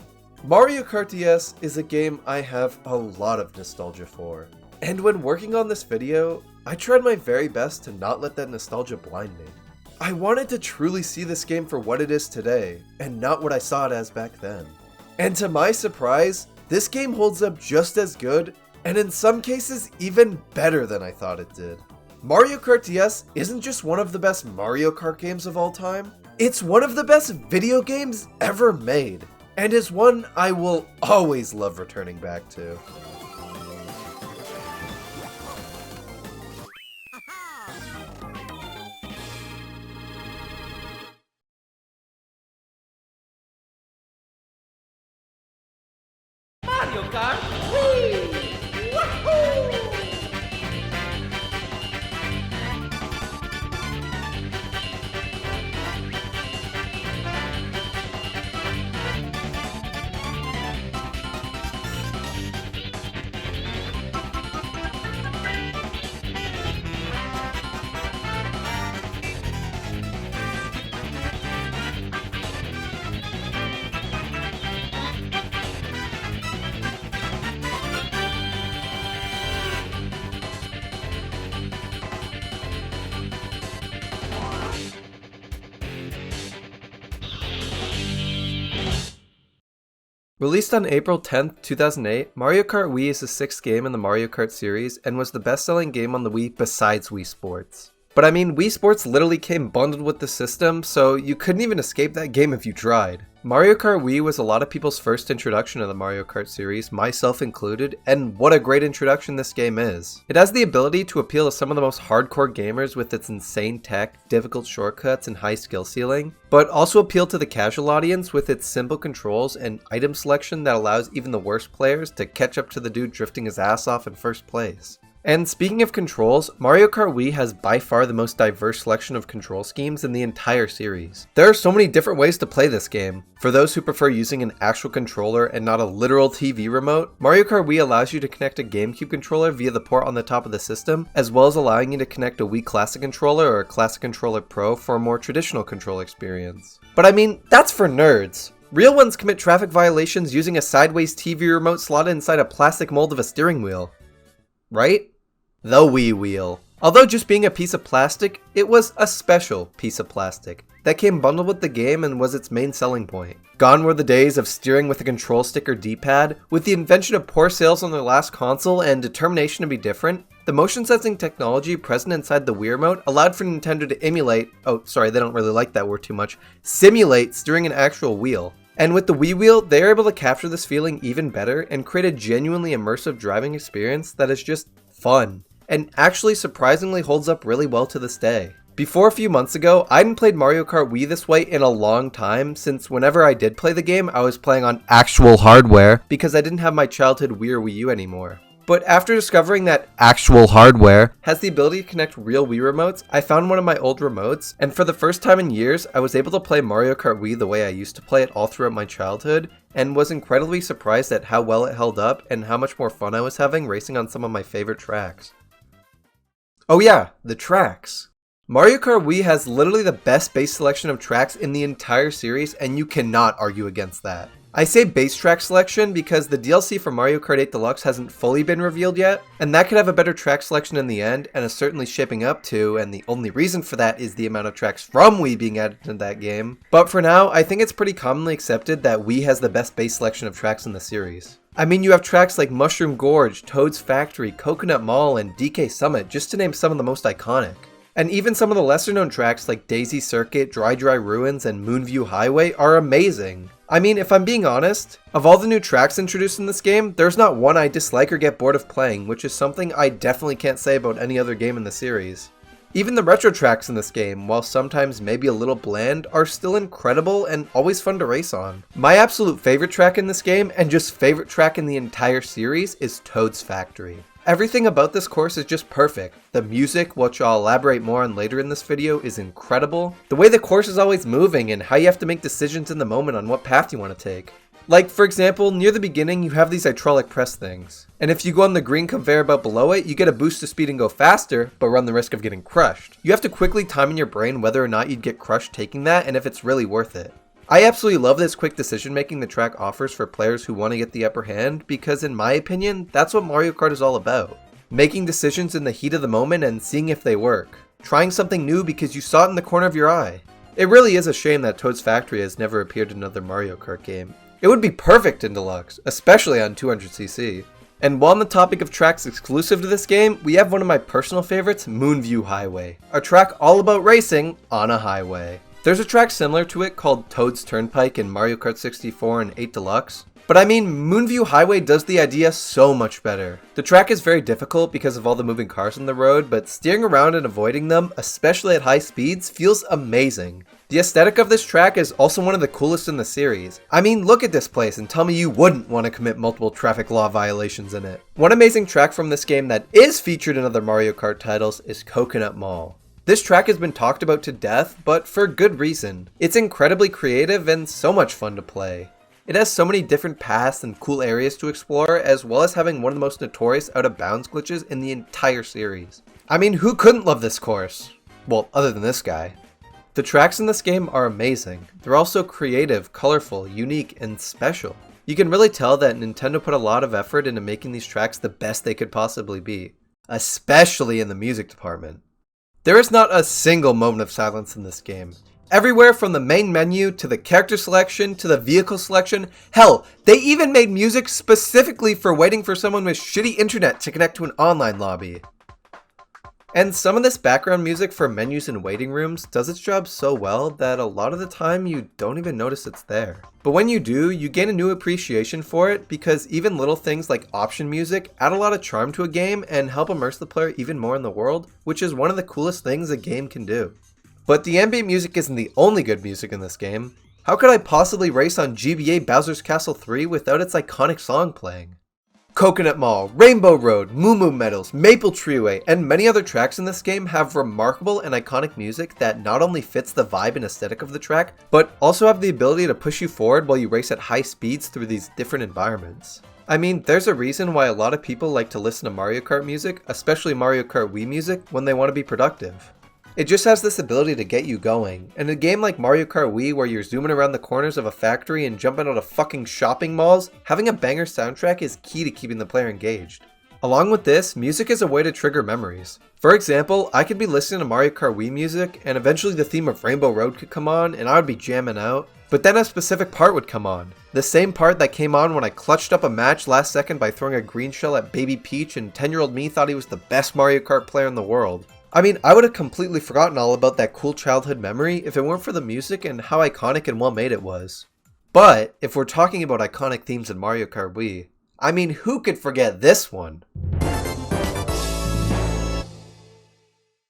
Mario Kart DS is a game I have a lot of nostalgia for, and when working on this video, I tried my very best to not let that nostalgia blind me. I wanted to truly see this game for what it is today, and not what I saw it as back then. And to my surprise, this game holds up just as good, and in some cases even better than I thought it did. Mario Kart DS isn't just one of the best Mario Kart games of all time, it's one of the best video games ever made, and is one I will always love returning back to. Mario Kart Wii! Woohoo! Released on April 10th, 2008, Mario Kart Wii is the 6th game in the Mario Kart series and was the best-selling game on the Wii besides Wii Sports. But I mean, Wii Sports literally came bundled with the system, so you couldn't even escape that game if you tried. Mario Kart Wii was a lot of people's first introduction to the Mario Kart series, myself included, and what a great introduction this game is. It has the ability to appeal to some of the most hardcore gamers with its insane tech, difficult shortcuts, and high skill ceiling, but also appeal to the casual audience with its simple controls and item selection that allows even the worst players to catch up to the dude drifting his ass off in first place. And speaking of controls, Mario Kart Wii has by far the most diverse selection of control schemes in the entire series. There are so many different ways to play this game. For those who prefer using an actual controller and not a literal TV remote, Mario Kart Wii allows you to connect a GameCube controller via the port on the top of the system, as well as allowing you to connect a Wii Classic controller or a Classic Controller Pro for a more traditional control experience. But I mean, that's for nerds. Real ones commit traffic violations using a sideways TV remote slotted inside a plastic mold of a steering wheel. Right? The Wii Wheel. Although just being a piece of plastic, it was a special piece of plastic that came bundled with the game and was its main selling point. Gone were the days of steering with a control stick or D-pad. With the invention of poor sales on their last console and determination to be different, the motion sensing technology present inside the Wii remote allowed for Nintendo to emulate, they don't really like that word too much, simulate steering an actual wheel. And with the Wii Wheel, they are able to capture this feeling even better and create a genuinely immersive driving experience that is just fun, and actually surprisingly holds up really well to this day. Before a few months ago, I hadn't played Mario Kart Wii this way in a long time, since whenever I did play the game, I was playing on actual hardware because I didn't have my childhood Wii or Wii U anymore. But after discovering that actual hardware has the ability to connect real Wii remotes, I found one of my old remotes, and for the first time in years, I was able to play Mario Kart Wii the way I used to play it all throughout my childhood, and was incredibly surprised at how well it held up and how much more fun I was having racing on some of my favorite tracks. Oh yeah, the tracks. Mario Kart Wii has literally the best base selection of tracks in the entire series, and you cannot argue against that. I say base track selection because the DLC for Mario Kart 8 Deluxe hasn't fully been revealed yet, and that could have a better track selection in the end, and is certainly shaping up to, and the only reason for that is the amount of tracks from Wii being added to that game. But for now, I think it's pretty commonly accepted that Wii has the best base selection of tracks in the series. I mean, you have tracks like Mushroom Gorge, Toad's Factory, Coconut Mall, and DK Summit, just to name some of the most iconic. And even some of the lesser known tracks like Daisy Circuit, Dry Ruins, and Moonview Highway are amazing. I mean, if I'm being honest, of all the new tracks introduced in this game, there's not one I dislike or get bored of playing, which is something I definitely can't say about any other game in the series. Even the retro tracks in this game, while sometimes maybe a little bland, are still incredible and always fun to race on. My absolute favorite track in this game, and just favorite track in the entire series, is Toad's Factory. Everything about this course is just perfect. The music, which I'll elaborate more on later in this video, is incredible. The way the course is always moving and how you have to make decisions in the moment on what path you want to take. Like, for example, near the beginning, you have these hydraulic press things. And if you go on the green conveyor belt below it, you get a boost to speed and go faster, but run the risk of getting crushed. You have to quickly time in your brain whether or not you'd get crushed taking that and if it's really worth it. I absolutely love this quick decision making the track offers for players who want to get the upper hand, because in my opinion, that's what Mario Kart is all about. Making decisions in the heat of the moment and seeing if they work. Trying something new because you saw it in the corner of your eye. It really is a shame that Toad's Factory has never appeared in another Mario Kart game. It would be perfect in Deluxe, especially on 200cc. And while on the topic of tracks exclusive to this game, we have one of my personal favorites, Moonview Highway. A track all about racing on a highway. There's a track similar to it called Toad's Turnpike in Mario Kart 64 and 8 Deluxe. But I mean, Moonview Highway does the idea so much better. The track is very difficult because of all the moving cars on the road, but steering around and avoiding them, especially at high speeds, feels amazing. The aesthetic of this track is also one of the coolest in the series. I mean, look at this place and tell me you wouldn't want to commit multiple traffic law violations in it. One amazing track from this game that is featured in other Mario Kart titles is Coconut Mall. This track has been talked about to death, but for good reason. It's incredibly creative and so much fun to play. It has so many different paths and cool areas to explore, as well as having one of the most notorious out-of-bounds glitches in the entire series. I mean, who couldn't love this course? Well, other than this guy. The tracks in this game are amazing. They're also creative, colorful, unique, and special. You can really tell that Nintendo put a lot of effort into making these tracks the best they could possibly be, especially in the music department. There is not a single moment of silence in this game. everywhere from the main menu to the character selection to the vehicle selection. Hell, they even made music specifically for waiting for someone with shitty internet to connect to an online lobby. And some of this background music for menus and waiting rooms does its job so well that a lot of the time you don't even notice it's there. But when you do, you gain a new appreciation for it because even little things like option music add a lot of charm to a game and help immerse the player even more in the world, which is one of the coolest things a game can do. But the ambient music isn't the only good music in this game. How could I possibly race on GBA Bowser's Castle 3 without its iconic song playing? Coconut Mall, Rainbow Road, Moo Moo Meadows, Maple Treeway, and many other tracks in this game have remarkable and iconic music that not only fits the vibe and aesthetic of the track, but also have the ability to push you forward while you race at high speeds through these different environments. I mean, there's a reason why a lot of people like to listen to Mario Kart music, especially Mario Kart Wii music, when they want to be productive. It just has this ability to get you going, and in a game like Mario Kart Wii where you're zooming around the corners of a factory and jumping out of fucking shopping malls, having a banger soundtrack is key to keeping the player engaged. Along with this, music is a way to trigger memories. For example, I could be listening to Mario Kart Wii music, and eventually the theme of Rainbow Road could come on, and I would be jamming out, but then a specific part would come on. The same part that came on when I clutched up a match last second by throwing a green shell at Baby Peach and 10-year-old me thought he was the best Mario Kart player in the world. I mean, I would have completely forgotten all about that cool childhood memory if it weren't for the music and how iconic and well made it was. But, if we're talking about iconic themes in Mario Kart Wii, I mean, who could forget this one?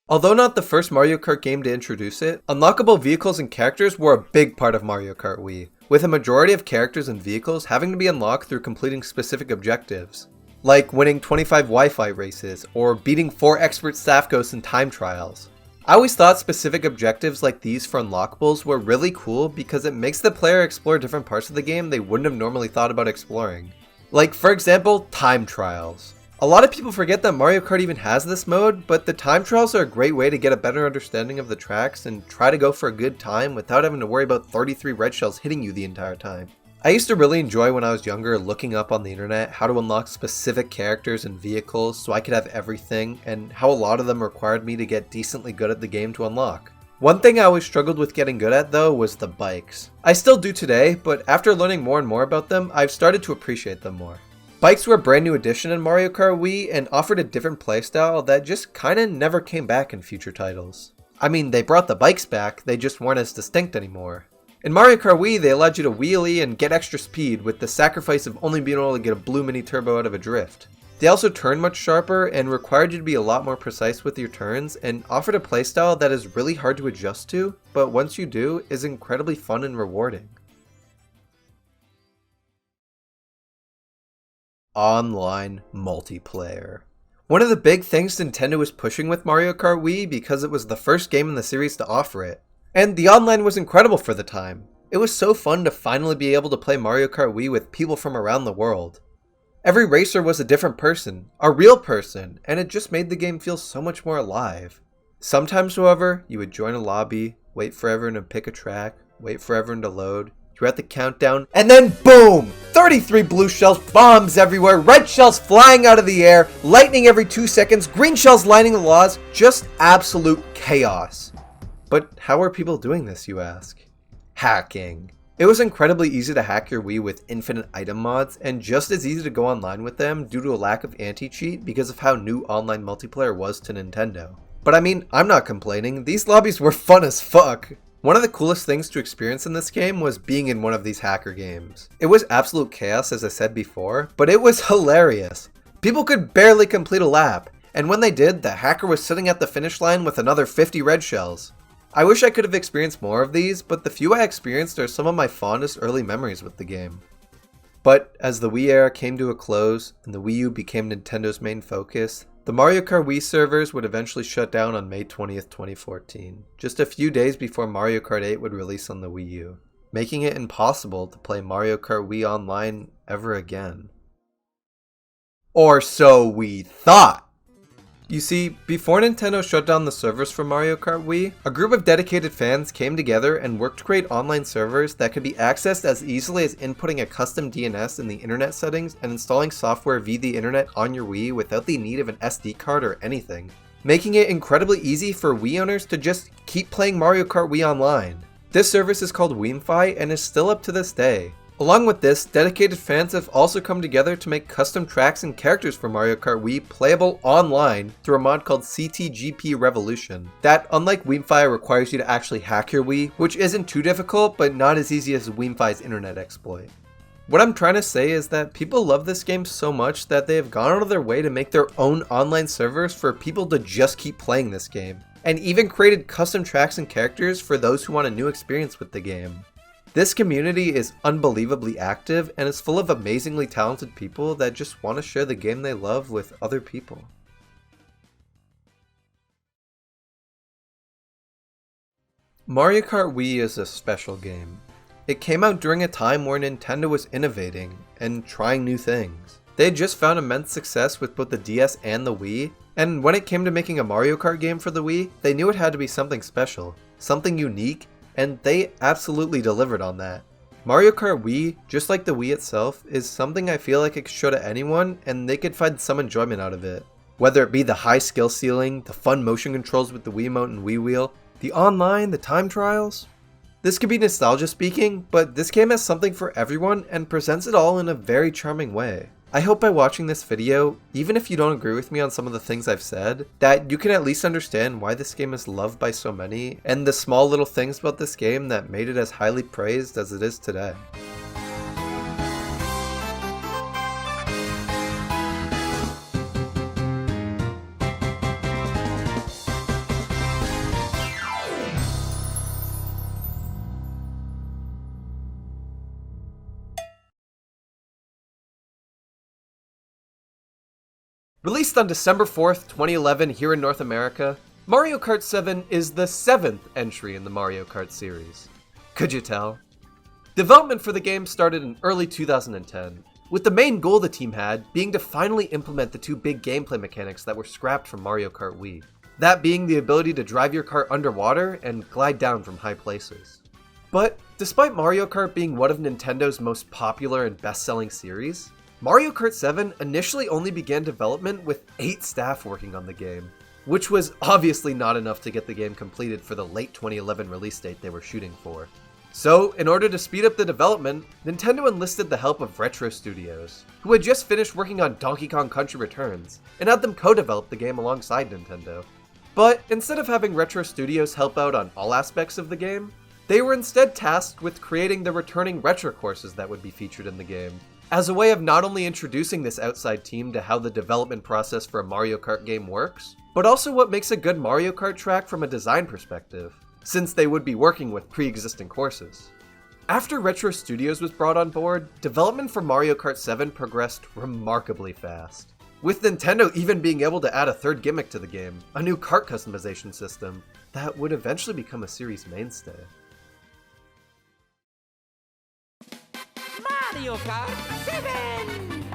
Although not the first Mario Kart game to introduce it, unlockable vehicles and characters were a big part of Mario Kart Wii, with a majority of characters and vehicles having to be unlocked through completing specific objectives. Like winning 25 Wi-Fi races, or beating 4 expert staff ghosts in time trials. I always thought specific objectives like these for unlockables were really cool because it makes the player explore different parts of the game they wouldn't have normally thought about exploring. Like, for example, time trials. A lot of people forget that Mario Kart even has this mode, but the time trials are a great way to get a better understanding of the tracks and try to go for a good time without having to worry about 33 red shells hitting you the entire time. I used to really enjoy when I was younger looking up on the internet how to unlock specific characters and vehicles so I could have everything, and how a lot of them required me to get decently good at the game to unlock. One thing I always struggled with getting good at though was the bikes. I still do today, but after learning more and more about them, I've started to appreciate them more. Bikes were a brand new addition in Mario Kart Wii and offered a different playstyle that just kinda never came back in future titles. I mean, they brought the bikes back, they just weren't as distinct anymore. In Mario Kart Wii, they allowed you to wheelie and get extra speed with the sacrifice of only being able to get a blue mini turbo out of a drift. They also turned much sharper and required you to be a lot more precise with your turns and offered a playstyle that is really hard to adjust to, but once you do, is incredibly fun and rewarding. Online multiplayer. One of the big things Nintendo was pushing with Mario Kart Wii because it was the first game in the series to offer it. And the online was incredible for the time. It was so fun to finally be able to play Mario Kart Wii with people from around the world. Every racer was a different person, a real person, and it just made the game feel so much more alive. Sometimes, however, you would join a lobby, wait for everyone to pick a track, wait for everyone to load, you're at the countdown, and then boom! 33 blue shells, bombs everywhere, red shells flying out of the air, lightning every 2 seconds, green shells lining the laws, just absolute chaos. But how are people doing this, you ask? Hacking. It was incredibly easy to hack your Wii with infinite item mods, and just as easy to go online with them due to a lack of anti-cheat because of how new online multiplayer was to Nintendo. But I mean, I'm not complaining, these lobbies were fun as fuck. One of the coolest things to experience in this game was being in one of these hacker games. It was absolute chaos as I said before, but it was hilarious. People could barely complete a lap, and when they did, the hacker was sitting at the finish line with another 50 red shells. I wish I could have experienced more of these, but the few I experienced are some of my fondest early memories with the game. But as the Wii era came to a close, and the Wii U became Nintendo's main focus, the Mario Kart Wii servers would eventually shut down on May 20th, 2014, just a few days before Mario Kart 8 would release on the Wii U, making it impossible to play Mario Kart Wii online ever again. Or so we thought! You see, before Nintendo shut down the servers for Mario Kart Wii, a group of dedicated fans came together and worked to create online servers that could be accessed as easily as inputting a custom DNS in the internet settings and installing software via the internet on your Wii without the need of an SD card or anything, making it incredibly easy for Wii owners to just keep playing Mario Kart Wii online. This service is called Weemfi and is still up to this day. Along with this, dedicated fans have also come together to make custom tracks and characters for Mario Kart Wii playable online through a mod called CTGP Revolution. That, unlike Weemfi, requires you to actually hack your Wii, which isn't too difficult, but not as easy as Weemfi's internet exploit. What I'm trying to say is that people love this game so much that they have gone out of their way to make their own online servers for people to just keep playing this game, and even created custom tracks and characters for those who want a new experience with the game. This community is unbelievably active and is full of amazingly talented people that just want to share the game they love with other people. Mario Kart Wii is a special game. It came out during a time where Nintendo was innovating and trying new things. They had just found immense success with both the DS and the Wii, and when it came to making a Mario Kart game for the Wii, they knew it had to be something special, something unique, and they absolutely delivered on that. Mario Kart Wii, just like the Wii itself, is something I feel like it could show to anyone and they could find some enjoyment out of it. Whether it be the high skill ceiling, the fun motion controls with the Wiimote and Wii Wheel, the online, the time trials. This could be nostalgia speaking, but this game has something for everyone and presents it all in a very charming way. I hope by watching this video, even if you don't agree with me on some of the things I've said, that you can at least understand why this game is loved by so many, and the small little things about this game that made it as highly praised as it is today. Released on December 4th, 2011 here in North America, Mario Kart 7 is the 7th entry in the Mario Kart series. Could you tell? Development for the game started in early 2010, with the main goal the team had being to finally implement the two big gameplay mechanics that were scrapped from Mario Kart Wii. That being the ability to drive your kart underwater and glide down from high places. But despite Mario Kart being one of Nintendo's most popular and best-selling series, Mario Kart 7 initially only began development with 8 staff working on the game, which was obviously not enough to get the game completed for the late 2011 release date they were shooting for. So, in order to speed up the development, Nintendo enlisted the help of Retro Studios, who had just finished working on Donkey Kong Country Returns, and had them co-develop the game alongside Nintendo. But instead of having Retro Studios help out on all aspects of the game, they were instead tasked with creating the returning retro courses that would be featured in the game, as a way of not only introducing this outside team to how the development process for a Mario Kart game works, but also what makes a good Mario Kart track from a design perspective, since they would be working with pre-existing courses. After Retro Studios was brought on board, development for Mario Kart 7 progressed remarkably fast, with Nintendo even being able to add a third gimmick to the game, a new kart customization system that would eventually become a series mainstay. Mario Kart 7!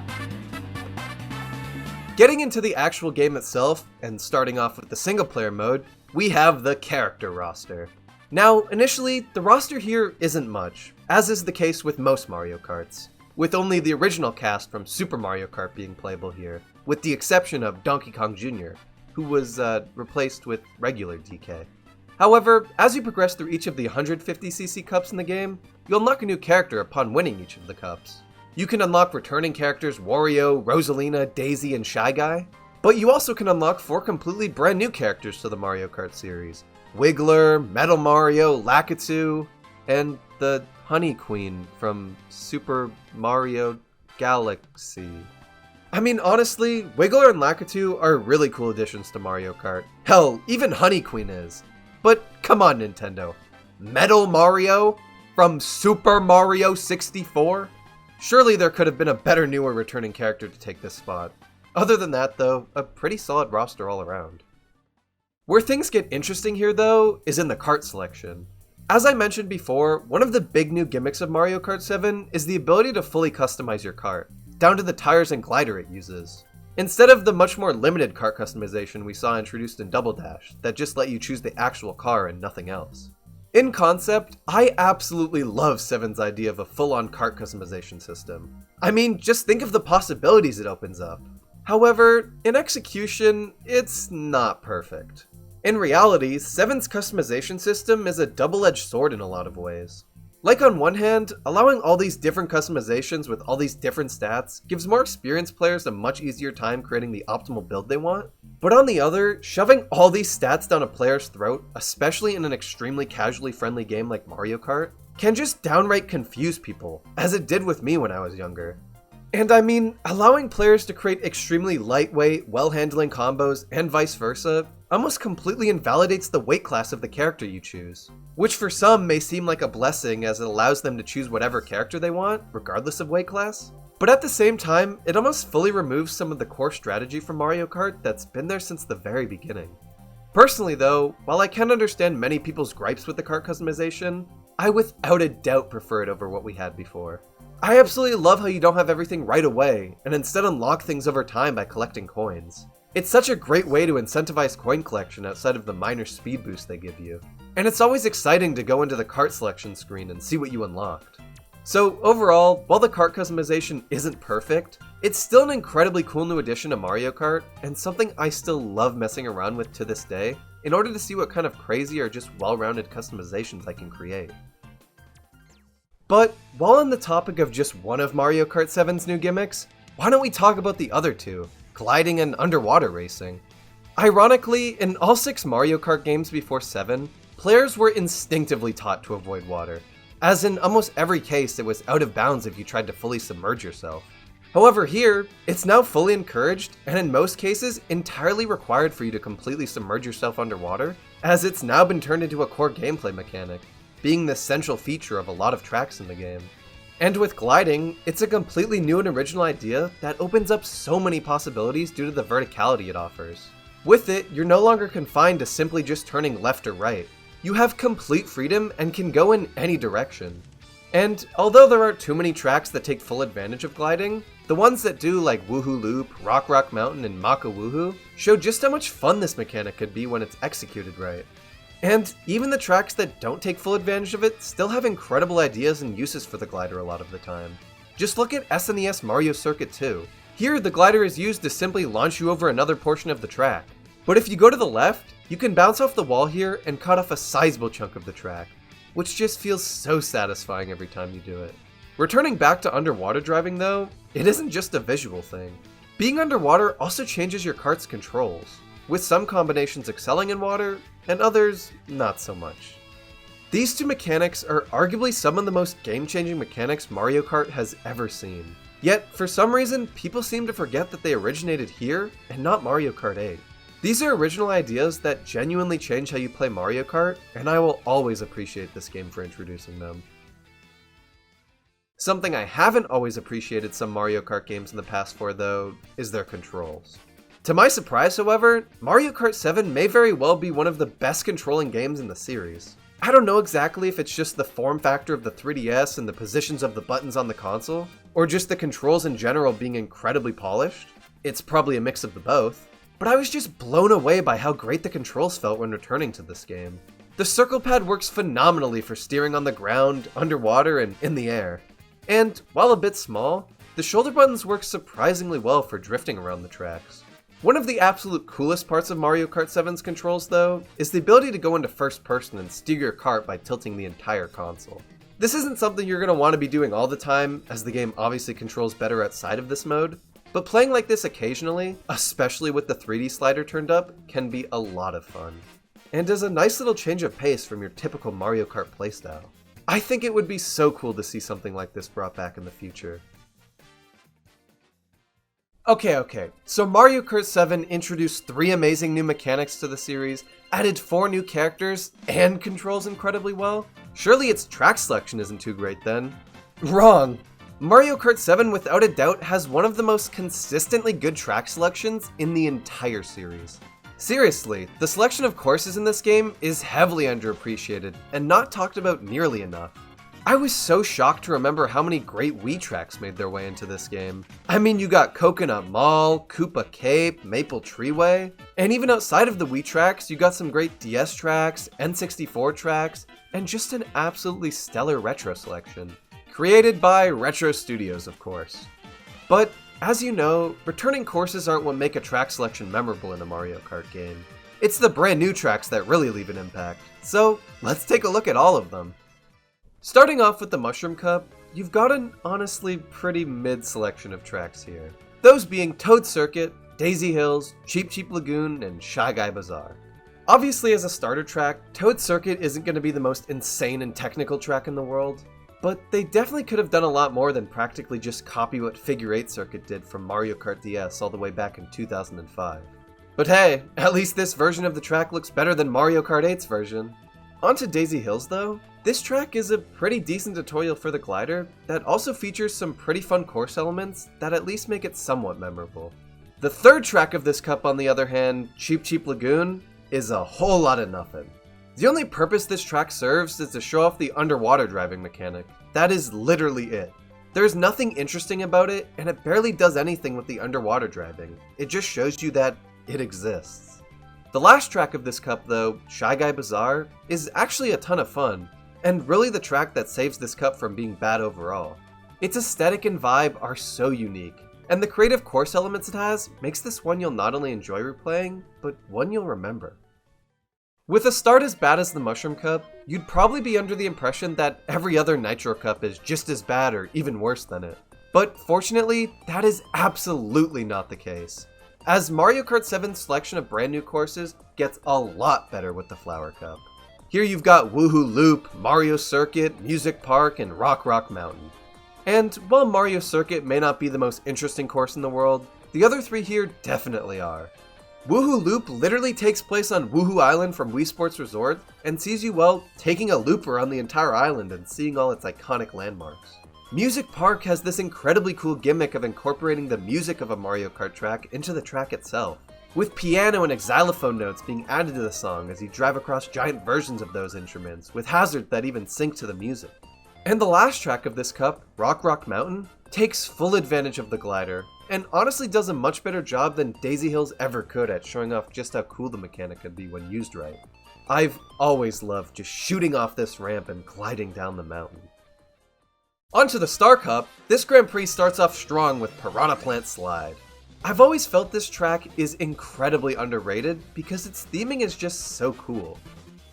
Getting into the actual game itself, and starting off with the single player mode, we have the character roster. Now, initially, the roster here isn't much, as is the case with most Mario Karts, with only the original cast from Super Mario Kart being playable here, with the exception of Donkey Kong Jr., who was replaced with regular DK. However, as you progress through each of the 150cc cups in the game, you'll unlock a new character upon winning each of the cups. You can unlock returning characters Wario, Rosalina, Daisy, and Shy Guy, but you also can unlock 4 completely brand new characters to the Mario Kart series. Wiggler, Metal Mario, Lakitu, and the Honey Queen from Super Mario Galaxy. I mean, honestly, Wiggler and Lakitu are really cool additions to Mario Kart. Hell, even Honey Queen is. But come on, Nintendo. Metal Mario from Super Mario 64? Surely there could have been a better, newer returning character to take this spot. Other than that, though, a pretty solid roster all around. Where things get interesting here, though, is in the kart selection. As I mentioned before, one of the big new gimmicks of Mario Kart 7 is the ability to fully customize your kart, down to the tires and glider it uses. Instead of the much more limited kart customization we saw introduced in Double Dash, that just let you choose the actual car and nothing else. In concept, I absolutely love 7's idea of a full-on kart customization system. I mean, just think of the possibilities it opens up. However, in execution, it's not perfect. In reality, 7's customization system is a double-edged sword in a lot of ways. Like on one hand, allowing all these different customizations with all these different stats gives more experienced players a much easier time creating the optimal build they want. But on the other, shoving all these stats down a player's throat, especially in an extremely casually friendly game like Mario Kart, can just downright confuse people, as it did with me when I was younger. And I mean, allowing players to create extremely lightweight, well-handling combos and vice versa almost completely invalidates the weight class of the character you choose. Which for some may seem like a blessing as it allows them to choose whatever character they want, regardless of weight class. But at the same time, it almost fully removes some of the core strategy from Mario Kart that's been there since the very beginning. Personally though, while I can understand many people's gripes with the kart customization, I without a doubt prefer it over what we had before. I absolutely love how you don't have everything right away, and instead unlock things over time by collecting coins. It's such a great way to incentivize coin collection outside of the minor speed boost they give you. And it's always exciting to go into the kart selection screen and see what you unlocked. So overall, while the kart customization isn't perfect, it's still an incredibly cool new addition to Mario Kart, and something I still love messing around with to this day, in order to see what kind of crazy or just well-rounded customizations I can create. But while on the topic of just one of Mario Kart 7's new gimmicks, why don't we talk about the other two, gliding and underwater racing? Ironically, in all 6 Mario Kart games before 7, players were instinctively taught to avoid water, as in almost every case it was out of bounds if you tried to fully submerge yourself. However here, it's now fully encouraged, and in most cases entirely required for you to completely submerge yourself underwater, as it's now been turned into a core gameplay mechanic, being the central feature of a lot of tracks in the game. And with gliding, it's a completely new and original idea that opens up so many possibilities due to the verticality it offers. With it, you're no longer confined to simply just turning left or right. You have complete freedom and can go in any direction. And although there aren't too many tracks that take full advantage of gliding, the ones that do, like Woohoo Loop, Rock Mountain, and Maka Woohoo, show just how much fun this mechanic could be when it's executed right. And even the tracks that don't take full advantage of it still have incredible ideas and uses for the glider a lot of the time. Just look at SNES Mario Circuit 2. Here, the glider is used to simply launch you over another portion of the track. But if you go to the left, you can bounce off the wall here and cut off a sizable chunk of the track, which just feels so satisfying every time you do it. Returning back to underwater driving though, it isn't just a visual thing. Being underwater also changes your kart's controls, with some combinations excelling in water, and others not so much. These two mechanics are arguably some of the most game-changing mechanics Mario Kart has ever seen. Yet, for some reason, people seem to forget that they originated here and not Mario Kart 8. These are original ideas that genuinely change how you play Mario Kart, and I will always appreciate this game for introducing them. Something I haven't always appreciated some Mario Kart games in the past for, though, is their controls. To my surprise, however, Mario Kart 7 may very well be one of the best controlling games in the series. I don't know exactly if it's just the form factor of the 3DS and the positions of the buttons on the console, or just the controls in general being incredibly polished. It's probably a mix of the both. But I was just blown away by how great the controls felt when returning to this game. The circle pad works phenomenally for steering on the ground, underwater, and in the air. And while a bit small, the shoulder buttons work surprisingly well for drifting around the tracks. One of the absolute coolest parts of Mario Kart 7's controls, though, is the ability to go into first person and steer your kart by tilting the entire console. This isn't something you're going to want to be doing all the time, as the game obviously controls better outside of this mode, but playing like this occasionally, especially with the 3D slider turned up, can be a lot of fun. And is a nice little change of pace from your typical Mario Kart playstyle. I think it would be so cool to see something like this brought back in the future. Okay, so Mario Kart 7 introduced 3 amazing new mechanics to the series, added 4 new characters, and controls incredibly well? Surely its track selection isn't too great then? Wrong! Mario Kart 7 without a doubt has one of the most consistently good track selections in the entire series. Seriously, the selection of courses in this game is heavily underappreciated and not talked about nearly enough. I was so shocked to remember how many great Wii tracks made their way into this game. I mean, you got Coconut Mall, Koopa Cape, Maple Treeway, and even outside of the Wii tracks, you got some great DS tracks, N64 tracks, and just an absolutely stellar retro selection. Created by Retro Studios, of course. But, as you know, returning courses aren't what make a track selection memorable in a Mario Kart game. It's the brand new tracks that really leave an impact. So let's take a look at all of them. Starting off with the Mushroom Cup, you've got an honestly pretty mid selection of tracks here. Those being Toad Circuit, Daisy Hills, Cheep Cheep Lagoon, and Shy Guy Bazaar. Obviously, as a starter track, Toad Circuit isn't going to be the most insane and technical track in the world, but they definitely could have done a lot more than practically just copy what Figure 8 Circuit did from Mario Kart DS all the way back in 2005. But hey, at least this version of the track looks better than Mario Kart 8's version. Onto Daisy Hills though, this track is a pretty decent tutorial for the glider that also features some pretty fun course elements that at least make it somewhat memorable. The third track of this cup, on the other hand, Cheep Cheep Lagoon, is a whole lot of nothing. The only purpose this track serves is to show off the underwater driving mechanic. That is literally it. There's nothing interesting about it, and it barely does anything with the underwater driving. It just shows you that it exists. The last track of this cup though, Shy Guy Bazaar, is actually a ton of fun, and really the track that saves this cup from being bad overall. Its aesthetic and vibe are so unique, and the creative course elements it has makes this one you'll not only enjoy replaying, but one you'll remember. With a start as bad as the Mushroom Cup, you'd probably be under the impression that every other Nitro Cup is just as bad or even worse than it. But fortunately, that is absolutely not the case, as Mario Kart 7's selection of brand new courses gets a lot better with the Flower Cup. Here you've got Woohoo Loop, Mario Circuit, Music Park, and Rock Rock Mountain. And while Mario Circuit may not be the most interesting course in the world, the other three here definitely are. Woohoo Loop literally takes place on Woohoo Island from Wii Sports Resort and sees you, well, taking a loop around the entire island and seeing all its iconic landmarks. Music Park has this incredibly cool gimmick of incorporating the music of a Mario Kart track into the track itself, with piano and xylophone notes being added to the song as you drive across giant versions of those instruments, with hazards that even sync to the music. And the last track of this cup, Rock Rock Mountain, takes full advantage of the glider, and honestly does a much better job than Daisy Hills ever could at showing off just how cool the mechanic could be when used right. I've always loved just shooting off this ramp and gliding down the mountain. Onto the Star Cup, this Grand Prix starts off strong with Piranha Plant Slide. I've always felt this track is incredibly underrated because its theming is just so cool.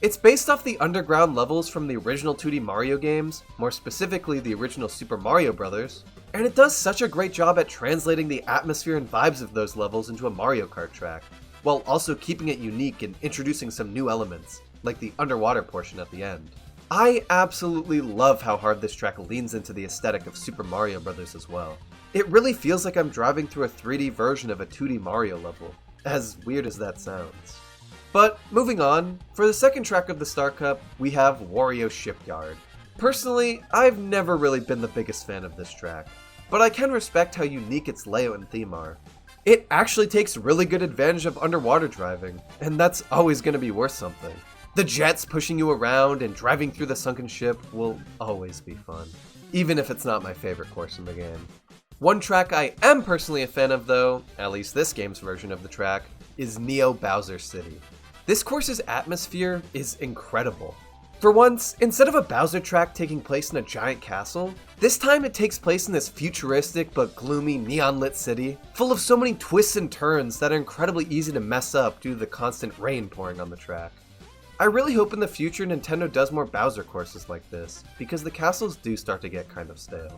It's based off the underground levels from the original 2D Mario games, more specifically the original Super Mario Bros., and it does such a great job at translating the atmosphere and vibes of those levels into a Mario Kart track, while also keeping it unique and introducing some new elements, like the underwater portion at the end. I absolutely love how hard this track leans into the aesthetic of Super Mario Bros. As well. It really feels like I'm driving through a 3D version of a 2D Mario level, as weird as that sounds. But moving on, for the second track of the Star Cup, we have Wario Shipyard. Personally, I've never really been the biggest fan of this track, but I can respect how unique its layout and theme are. It actually takes really good advantage of underwater driving, and that's always going to be worth something. The jets pushing you around and driving through the sunken ship will always be fun, even if it's not my favorite course in the game. One track I am personally a fan of though, at least this game's version of the track, is Neo Bowser City. This course's atmosphere is incredible. For once, instead of a Bowser track taking place in a giant castle, this time it takes place in this futuristic but gloomy neon-lit city, full of so many twists and turns that are incredibly easy to mess up due to the constant rain pouring on the track. I really hope in the future Nintendo does more Bowser courses like this, because the castles do start to get kind of stale.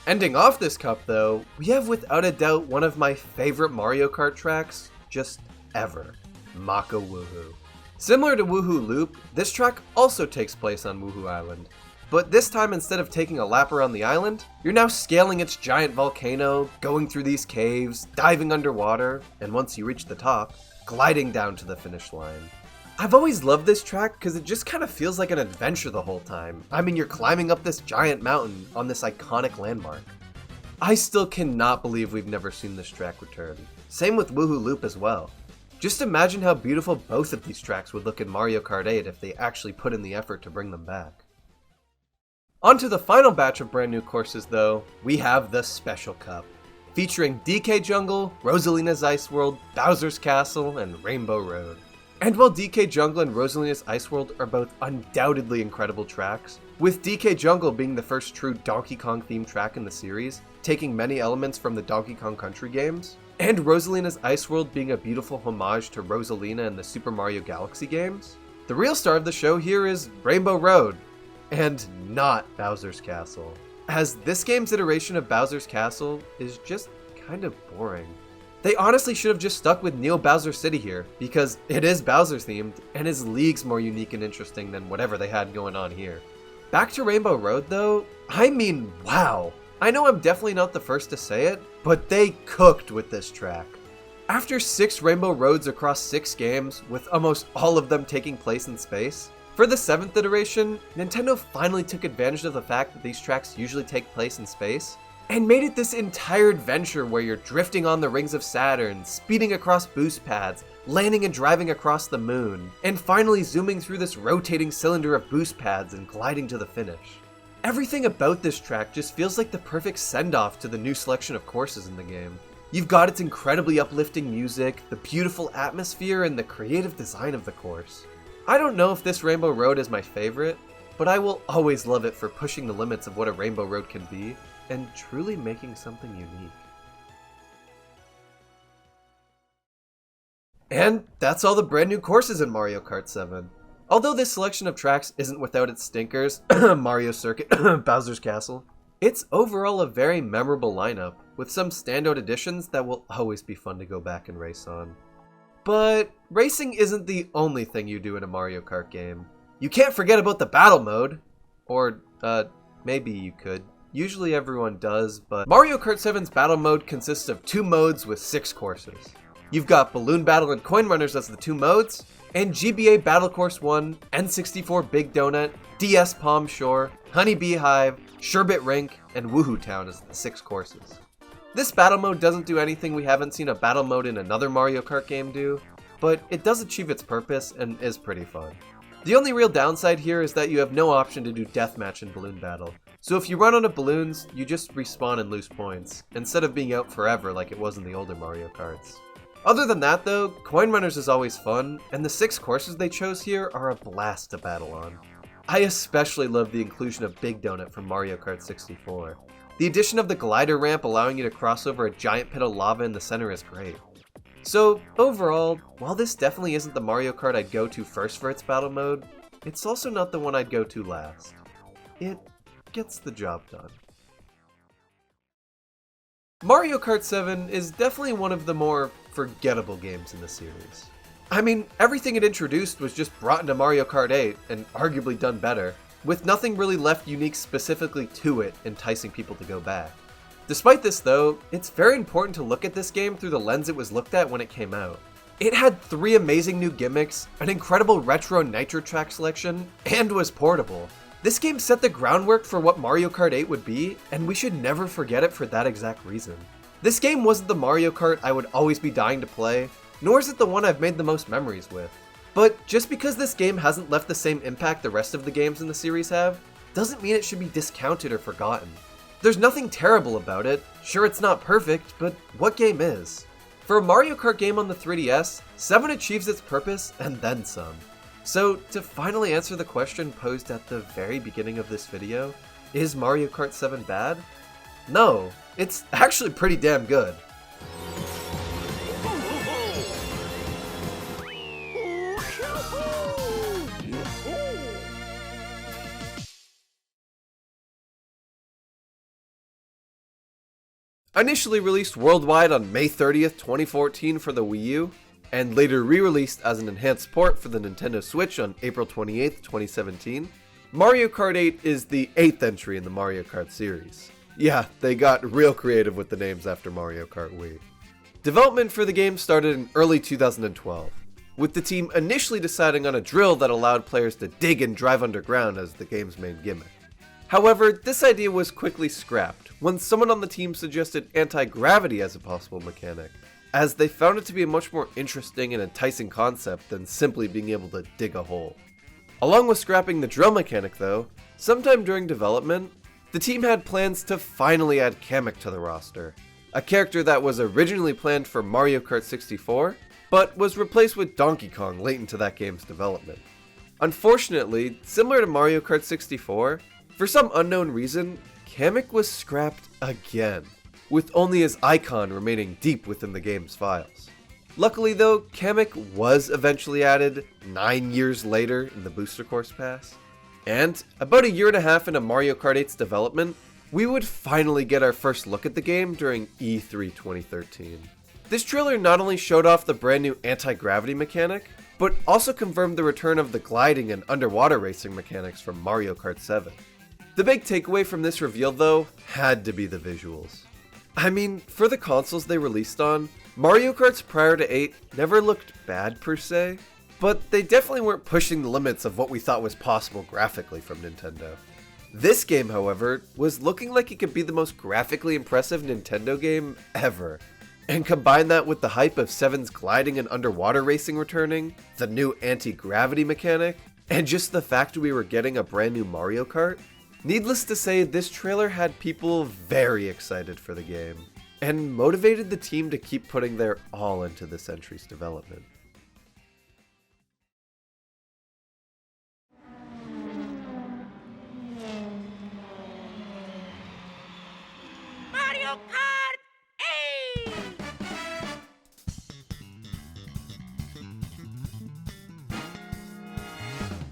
Ending off this cup though, we have without a doubt one of my favorite Mario Kart tracks, just ever. Maka Woohoo. Similar to Woohoo Loop, this track also takes place on Woohoo Island, but this time instead of taking a lap around the island, you're now scaling its giant volcano, going through these caves, diving underwater, and once you reach the top, gliding down to the finish line. I've always loved this track because it just kind of feels like an adventure the whole time. I mean, you're climbing up this giant mountain on this iconic landmark. I still cannot believe we've never seen this track return. Same with Woohoo Loop as well. Just imagine how beautiful both of these tracks would look in Mario Kart 8 if they actually put in the effort to bring them back. On to the final batch of brand new courses though, we have the Special Cup, featuring DK Jungle, Rosalina's Ice World, Bowser's Castle, and Rainbow Road. And while DK Jungle and Rosalina's Ice World are both undoubtedly incredible tracks, with DK Jungle being the first true Donkey Kong themed track in the series, taking many elements from the Donkey Kong Country games, and Rosalina's Ice World being a beautiful homage to Rosalina in the Super Mario Galaxy games, the real star of the show here is Rainbow Road, and not Bowser's Castle, as this game's iteration of Bowser's Castle is just kind of boring. They honestly should have just stuck with Neo Bowser City here, because it is Bowser themed and is leagues more unique and interesting than whatever they had going on here. Back to Rainbow Road though, I mean wow! I know I'm definitely not the first to say it, but they cooked with this track. After 6 Rainbow Roads across 6 games, with almost all of them taking place in space, for the 7th iteration, Nintendo finally took advantage of the fact that these tracks usually take place in space, and made it this entire adventure where you're drifting on the rings of Saturn, speeding across boost pads, landing and driving across the moon, and finally zooming through this rotating cylinder of boost pads and gliding to the finish. Everything about this track just feels like the perfect send-off to the new selection of courses in the game. You've got its incredibly uplifting music, the beautiful atmosphere, and the creative design of the course. I don't know if this Rainbow Road is my favorite, but I will always love it for pushing the limits of what a Rainbow Road can be, and truly making something unique. And that's all the brand new courses in Mario Kart 7. Although this selection of tracks isn't without its stinkers, Mario Circuit, Bowser's Castle, it's overall a very memorable lineup, with some standout additions that will always be fun to go back and race on. But racing isn't the only thing you do in a Mario Kart game. You can't forget about the battle mode. Or, maybe you could. Usually everyone does, but Mario Kart 7's battle mode consists of 2 modes with 6 courses. You've got Balloon Battle and Coin Runners as the 2 modes, and GBA Battle Course 1, N64 Big Donut, DS Palm Shore, Honey Beehive, Sherbet Rink, and Woohoo Town as the 6 courses. This battle mode doesn't do anything we haven't seen a battle mode in another Mario Kart game do, but it does achieve its purpose and is pretty fun. The only real downside here is that you have no option to do Deathmatch in Balloon Battle, so if you run out of balloons, you just respawn and lose points, instead of being out forever like it was in the older Mario Karts. Other than that though, Coin Runners is always fun, and the 6 courses they chose here are a blast to battle on. I especially love the inclusion of Big Donut from Mario Kart 64. The addition of the glider ramp allowing you to cross over a giant pit of lava in the center is great. So overall, while this definitely isn't the Mario Kart I'd go to first for its battle mode, it's also not the one I'd go to last. It gets the job done. Mario Kart 7 is definitely one of the more forgettable games in the series. I mean, everything it introduced was just brought into Mario Kart 8, and arguably done better, with nothing really left unique specifically to it, enticing people to go back. Despite this though, it's very important to look at this game through the lens it was looked at when it came out. It had 3 amazing new gimmicks, an incredible retro nitro track selection, and was portable. This game set the groundwork for what Mario Kart 8 would be, and we should never forget it for that exact reason. This game wasn't the Mario Kart I would always be dying to play, nor is it the one I've made the most memories with. But just because this game hasn't left the same impact the rest of the games in the series have, doesn't mean it should be discounted or forgotten. There's nothing terrible about it, sure it's not perfect, but what game is? For a Mario Kart game on the 3DS, 7 achieves its purpose and then some. So, to finally answer the question posed at the very beginning of this video, is Mario Kart 7 bad? No, it's actually pretty damn good. Initially released worldwide on May 30th, 2014 for the Wii U, and later re-released as an enhanced port for the Nintendo Switch on April 28th, 2017, Mario Kart 8 is the 8th entry in the Mario Kart series. Yeah, they got real creative with the names after Mario Kart Wii. Development for the game started in early 2012, with the team initially deciding on a drill that allowed players to dig and drive underground as the game's main gimmick. However, this idea was quickly scrapped when someone on the team suggested anti-gravity as a possible mechanic, as they found it to be a much more interesting and enticing concept than simply being able to dig a hole. Along with scrapping the drill mechanic though, sometime during development, the team had plans to finally add Kamek to the roster, a character that was originally planned for Mario Kart 64, but was replaced with Donkey Kong late into that game's development. Unfortunately, similar to Mario Kart 64, for some unknown reason, Kamek was scrapped again. with only his icon remaining deep within the game's files. Luckily though, Kamek was eventually added 9 years later in the Booster Course Pass. And about a year and a half into Mario Kart 8's development, we would finally get our first look at the game during E3 2013. This trailer not only showed off the brand new anti-gravity mechanic, but also confirmed the return of the gliding and underwater racing mechanics from Mario Kart 7. The big takeaway from this reveal though, had to be the visuals. I mean, for the consoles they released on, Mario Karts prior to 8 never looked bad per se, but they definitely weren't pushing the limits of what we thought was possible graphically from Nintendo. This game, however, was looking like it could be the most graphically impressive Nintendo game ever. And combine that with the hype of 7's gliding and underwater racing returning, the new anti-gravity mechanic, and just the fact we were getting a brand new Mario Kart, needless to say, this trailer had people very excited for the game, and motivated the team to keep putting their all into this entry's development. Mario Kart 8!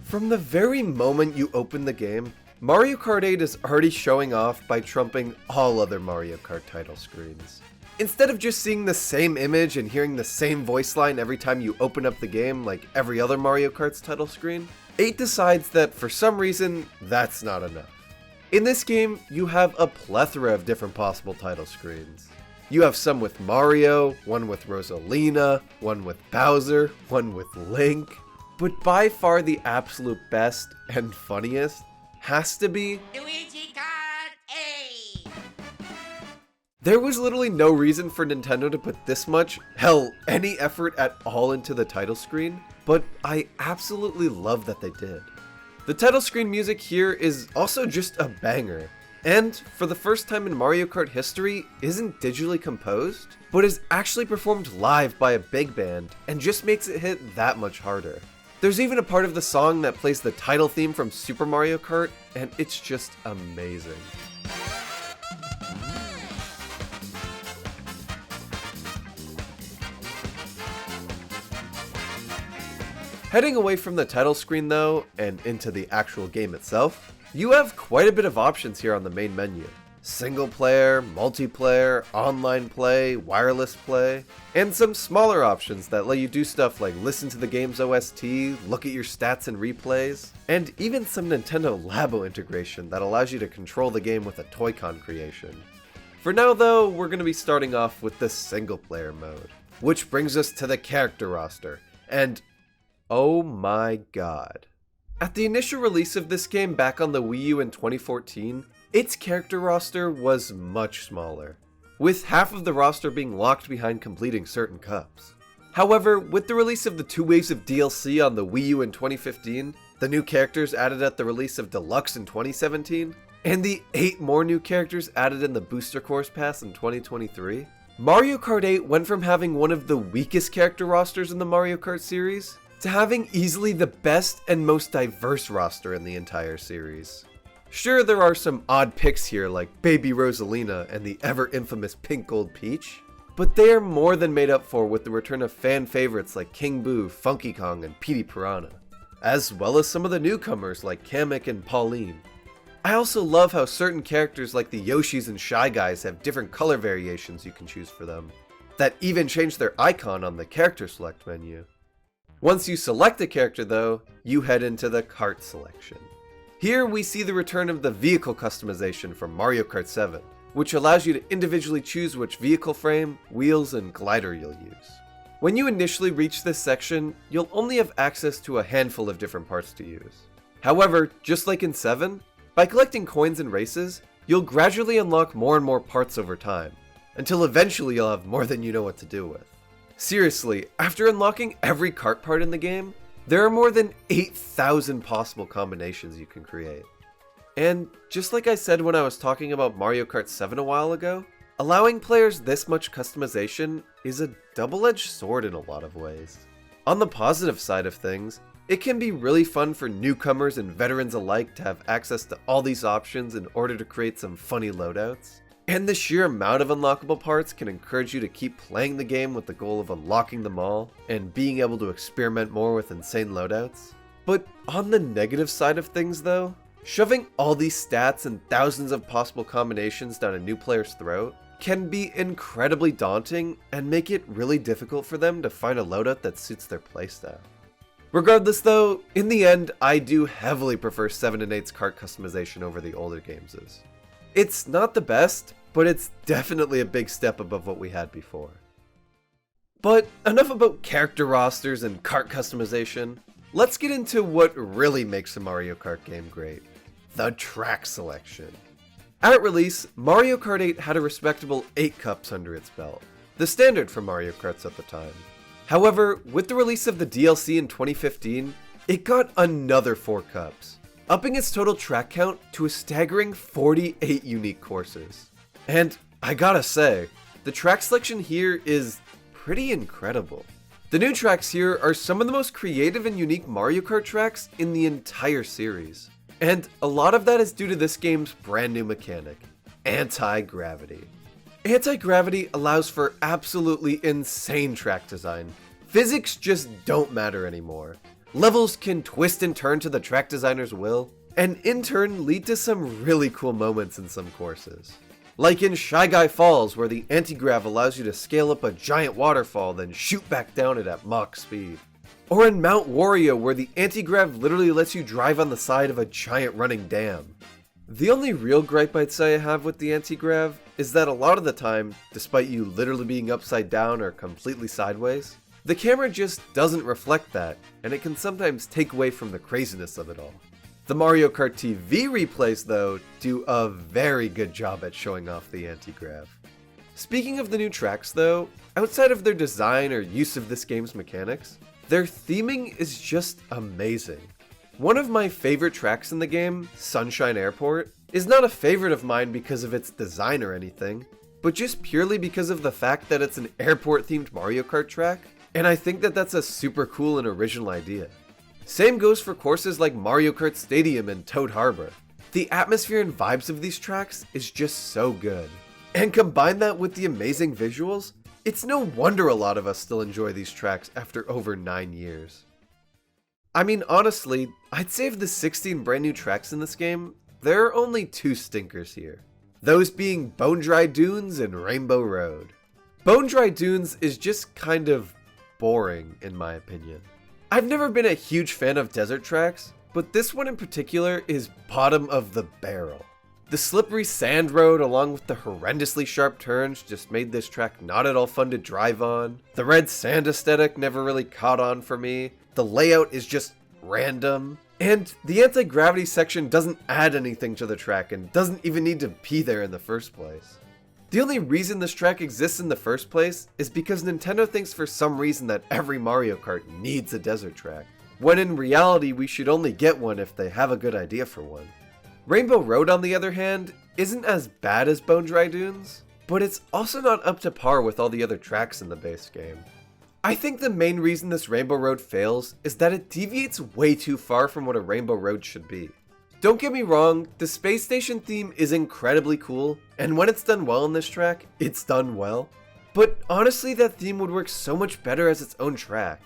From the very moment you open the game, Mario Kart 8 is already showing off by trumping all other Mario Kart title screens. Instead of just seeing the same image and hearing the same voice line every time you open up the game like every other Mario Kart's title screen, 8 decides that for some reason, that's not enough. In this game, you have a plethora of different possible title screens. You have some with Mario, one with Rosalina, one with Bowser, one with Link, but by far the absolute best and funniest has to be Luigi Kart 8! there was literally no reason for Nintendo to put this much, hell, any effort at all into the title screen, but I absolutely love that they did. The title screen music here is also just a banger, and for the first time in Mario Kart history, isn't digitally composed, but is actually performed live by a big band, and just makes it hit that much harder. There's even a part of the song that plays the title theme from Super Mario Kart, and it's just amazing. Heading away from the title screen though, and into the actual game itself, you have quite a bit of options here on the main menu. Single player, multiplayer, online play, wireless play, and some smaller options that let you do stuff like listen to the game's OST, look at your stats and replays, and even some Nintendo Labo integration that allows you to control the game with a Toy-Con creation. For now though, we're going to be starting off with the single player mode, which brings us to the character roster, and oh my god. At the initial release of this game back on the Wii U in 2014, its character roster was much smaller, with half of the roster being locked behind completing certain cups. However, with the release of the 2 waves of DLC on the Wii U in 2015, the new characters added at the release of Deluxe in 2017, and the 8 more new characters added in the Booster Course Pass in 2023, Mario Kart 8 went from having one of the weakest character rosters in the Mario Kart series to having easily the best and most diverse roster in the entire series. Sure, there are some odd picks here like Baby Rosalina and the ever infamous Pink Gold Peach, but they are more than made up for with the return of fan favorites like King Boo, Funky Kong, and Petey Piranha, as well as some of the newcomers like Kamek and Pauline. I also love how certain characters like the Yoshis and Shy Guys have different color variations you can choose for them, that even change their icon on the character select menu. Once you select a character though, you head into the kart selection. Here we see the return of the vehicle customization from Mario Kart 7, which allows you to individually choose which vehicle frame, wheels, and glider you'll use. When you initially reach this section, you'll only have access to a handful of different parts to use. However, just like in 7, by collecting coins and races, you'll gradually unlock more and more parts over time, until eventually you'll have more than you know what to do with. Seriously, after unlocking every kart part in the game, there are more than 8,000 possible combinations you can create. And just like I said when I was talking about Mario Kart 7 a while ago, allowing players this much customization is a double-edged sword in a lot of ways. On the positive side of things, it can be really fun for newcomers and veterans alike to have access to all these options in order to create some funny loadouts. and the sheer amount of unlockable parts can encourage you to keep playing the game with the goal of unlocking them all and being able to experiment more with insane loadouts. But on the negative side of things though, shoving all these stats and thousands of possible combinations down a new player's throat can be incredibly daunting and make it really difficult for them to find a loadout that suits their playstyle. Regardless though, in the end, I do heavily prefer 7 and 8's kart customization over the older games'. It's not the best, but it's definitely a big step above what we had before. But enough about character rosters and kart customization. Let's get into what really makes a Mario Kart game great: the track selection. At release, Mario Kart 8 had a respectable 8 cups under its belt, the standard for Mario Karts at the time. However, with the release of the DLC in 2015, it got another 4 cups, upping its total track count to a staggering 48 unique courses. And I gotta say, the track selection here is pretty incredible. The new tracks here are some of the most creative and unique Mario Kart tracks in the entire series. And a lot of that is due to this game's brand new mechanic, anti-gravity. Anti-gravity allows for absolutely insane track design. Physics just don't matter anymore. Levels can twist and turn to the track designer's will, and in turn lead to some really cool moments in some courses. Like in Shy Guy Falls, where the anti-grav allows you to scale up a giant waterfall, then shoot back down it at Mach speed. Or in Mount Wario, where the anti-grav literally lets you drive on the side of a giant running dam. The only real gripe I'd say I have with the anti-grav is that a lot of the time, despite you literally being upside down or completely sideways, the camera just doesn't reflect that, and it can sometimes take away from the craziness of it all. The Mario Kart TV replays, though, do a very good job at showing off the anti-grav. Speaking of the new tracks, though, outside of their design or use of this game's mechanics, their theming is just amazing. One of my favorite tracks in the game, Sunshine Airport, is not a favorite of mine because of its design or anything, but just purely because of the fact that it's an airport-themed Mario Kart track, and I think that that's a super cool and original idea. Same goes for courses like Mario Kart Stadium and Toad Harbor. The atmosphere and vibes of these tracks is just so good. And combine that with the amazing visuals, it's no wonder a lot of us still enjoy these tracks after over 9 years. I mean, honestly, I'd say of the 16 brand new tracks in this game, there are only 2 stinkers here. Those being Bone Dry Dunes and Rainbow Road. Bone Dry Dunes is just kind of boring, in my opinion. I've never been a huge fan of desert tracks, but this one in particular is bottom of the barrel. The slippery sand road along with the horrendously sharp turns just made this track not at all fun to drive on. The red sand aesthetic never really caught on for me. The layout is just random. And the anti-gravity section doesn't add anything to the track and doesn't even need to be there in the first place. The only reason this track exists in the first place is because Nintendo thinks for some reason that every Mario Kart needs a desert track, when in reality we should only get one if they have a good idea for one. Rainbow Road, on the other hand, isn't as bad as Bone Dry Dunes, but it's also not up to par with all the other tracks in the base game. I think the main reason this Rainbow Road fails is that it deviates way too far from what a Rainbow Road should be. Don't get me wrong, the space station theme is incredibly cool, and when it's done well in this track, it's done well. But honestly, that theme would work so much better as its own track.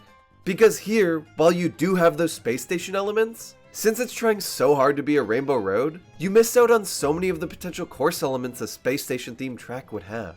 Because here, while you do have those space station elements, since it's trying so hard to be a Rainbow Road, you miss out on so many of the potential course elements a space station themed track would have.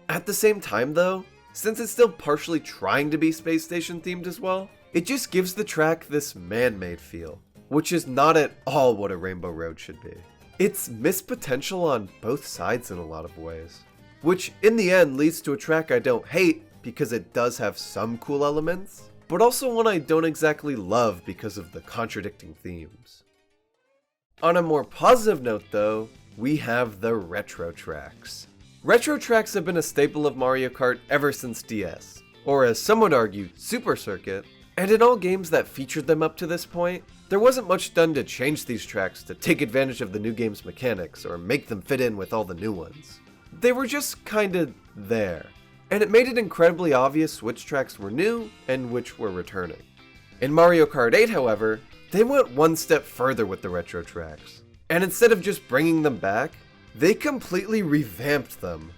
At the same time though, since it's still partially trying to be space station themed as well, it just gives the track this man-made feel, which is not at all what a Rainbow Road should be. It's missed potential on both sides in a lot of ways, which in the end leads to a track I don't hate because it does have some cool elements, but also one I don't exactly love because of the contradicting themes. On a more positive note though, we have the retro tracks. Retro tracks have been a staple of Mario Kart ever since DS, or as some would argue, Super Circuit, and in all games that featured them up to this point, there wasn't much done to change these tracks to take advantage of the new game's mechanics or make them fit in with all the new ones. They were just kinda there, and it made it incredibly obvious which tracks were new and which were returning. In Mario Kart 8, however, they went one step further with the retro tracks, and instead of just bringing them back, they completely revamped them.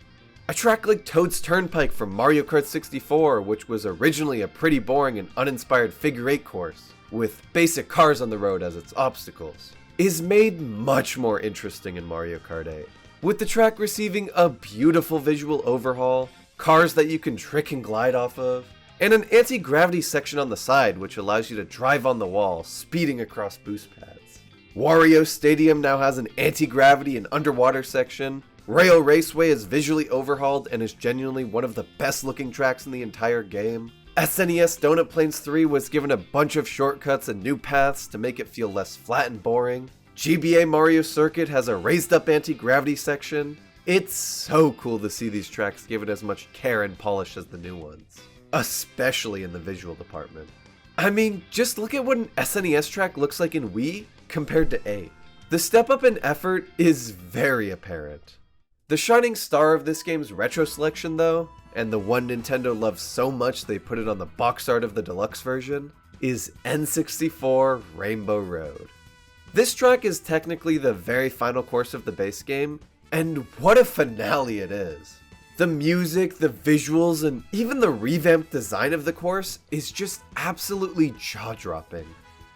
A track like Toad's Turnpike from Mario Kart 64, which was originally a pretty boring and uninspired figure 8 course, with basic cars on the road as its obstacles, is made much more interesting in Mario Kart 8. With the track receiving a beautiful visual overhaul, cars that you can trick and glide off of, and an anti-gravity section on the side which allows you to drive on the wall, speeding across boost pads. Wario Stadium now has an anti-gravity and underwater section. Rail Raceway is visually overhauled and is genuinely one of the best looking tracks in the entire game. SNES Donut Plains 3 was given a bunch of shortcuts and new paths to make it feel less flat and boring. GBA Mario Circuit has a raised up anti-gravity section. It's so cool to see these tracks given as much care and polish as the new ones, especially in the visual department. I mean, just look at what an SNES track looks like in Wii compared to 8. The step up in effort is very apparent. The shining star of this game's retro selection though, and the one Nintendo loves so much they put it on the box art of the deluxe version, is N64 Rainbow Road. This track is technically the very final course of the base game, and what a finale it is. The music, the visuals, and even the revamped design of the course is just absolutely jaw-dropping.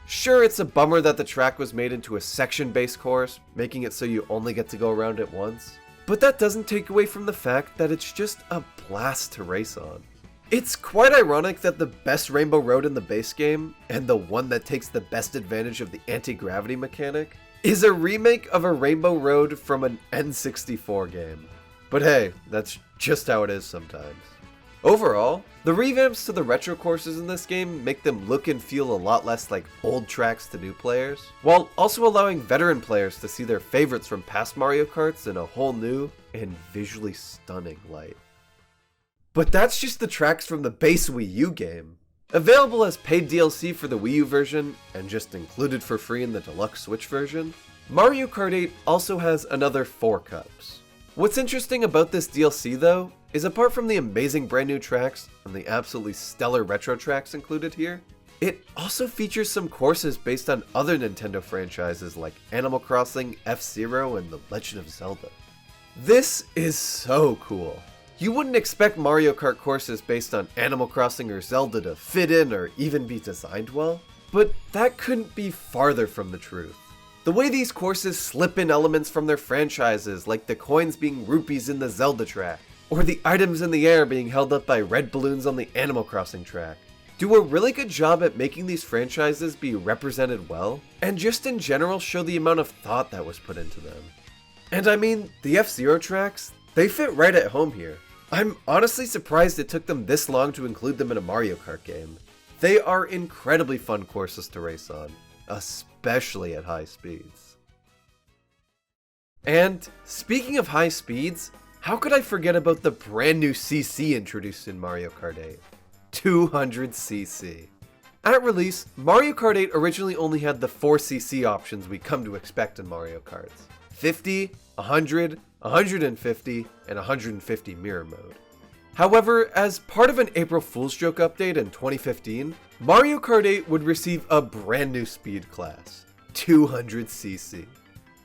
Sure, it's a bummer that the track was made into a section-based course, making it so you only get to go around it once, but that doesn't take away from the fact that it's just a blast to race on. It's quite ironic that the best Rainbow Road in the base game, and the one that takes the best advantage of the anti-gravity mechanic, is a remake of a Rainbow Road from an N64 game. But hey, that's just how it is sometimes. Overall, the revamps to the retro courses in this game make them look and feel a lot less like old tracks to new players, while also allowing veteran players to see their favorites from past Mario Karts in a whole new and visually stunning light. But that's just the tracks from the base Wii U game. Available as paid DLC for the Wii U version, and just included for free in the Deluxe Switch version, Mario Kart 8 also has another 4 cups. What's interesting about this DLC though, is apart from the amazing brand new tracks and the absolutely stellar retro tracks included here, it also features some courses based on other Nintendo franchises like Animal Crossing, F-Zero, and The Legend of Zelda. This is so cool. You wouldn't expect Mario Kart courses based on Animal Crossing or Zelda to fit in or even be designed well, but that couldn't be farther from the truth. The way these courses slip in elements from their franchises, like the coins being rupees in the Zelda track, or the items in the air being held up by red balloons on the Animal Crossing track, do a really good job at making these franchises be represented well, and just in general show the amount of thought that was put into them. And I mean, the F-Zero tracks, they fit right at home here. I'm honestly surprised it took them this long to include them in a Mario Kart game. They are incredibly fun courses to race on, especially at high speeds. And speaking of high speeds, how could I forget about the brand new CC introduced in Mario Kart 8? 200cc. At release, Mario Kart 8 originally only had the 4cc options we come to expect in Mario Karts: 50, 100, 150, and 150 mirror mode. However, as part of an April Fool's joke update in 2015, Mario Kart 8 would receive a brand new speed class, 200cc.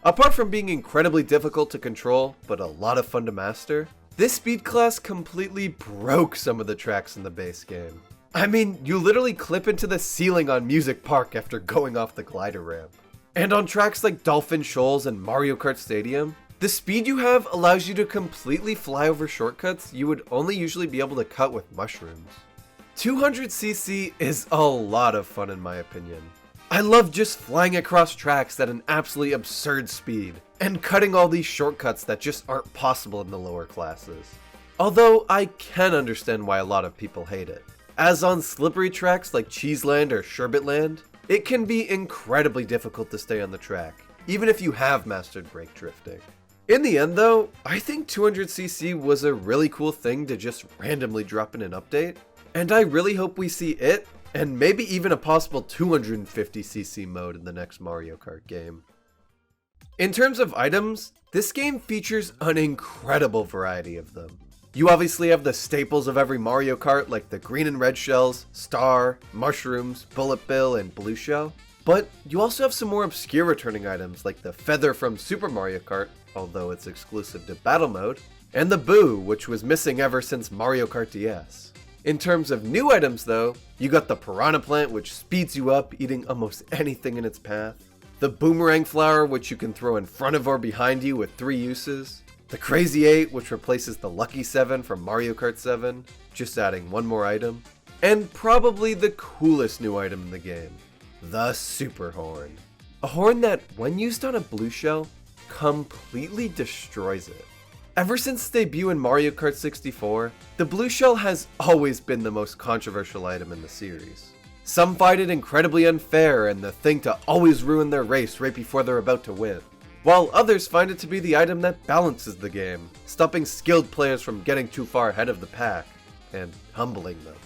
Apart from being incredibly difficult to control, but a lot of fun to master, this speed class completely broke some of the tracks in the base game. I mean, you literally clip into the ceiling on Music Park after going off the glider ramp. And on tracks like Dolphin Shoals and Mario Kart Stadium, the speed you have allows you to completely fly over shortcuts you would only usually be able to cut with mushrooms. 200cc is a lot of fun in my opinion. I love just flying across tracks at an absolutely absurd speed, and cutting all these shortcuts that just aren't possible in the lower classes. Although I can understand why a lot of people hate it, as on slippery tracks like Cheeseland or Sherbetland, it can be incredibly difficult to stay on the track, even if you have mastered brake drifting. In the end though, I think 200cc was a really cool thing to just randomly drop in an update, and I really hope we see it, and maybe even a possible 250cc mode in the next Mario Kart game. In terms of items, this game features an incredible variety of them. You obviously have the staples of every Mario Kart like the green and red shells, star, mushrooms, bullet bill, and blue shell. But you also have some more obscure returning items like the feather from Super Mario Kart, although it's exclusive to Battle Mode, and the Boo, which was missing ever since Mario Kart DS. In terms of new items though, you got the Piranha Plant, which speeds you up, eating almost anything in its path, the Boomerang Flower, which you can throw in front of or behind you with 3 uses, the Crazy 8, which replaces the Lucky 7 from Mario Kart 7, just adding one more item, and probably the coolest new item in the game, the Super Horn. A horn that, when used on a blue shell, completely destroys it. Ever since its debut in Mario Kart 64, the blue shell has always been the most controversial item in the series. Some find it incredibly unfair and the thing to always ruin their race right before they're about to win, while others find it to be the item that balances the game, stopping skilled players from getting too far ahead of the pack, and humbling them.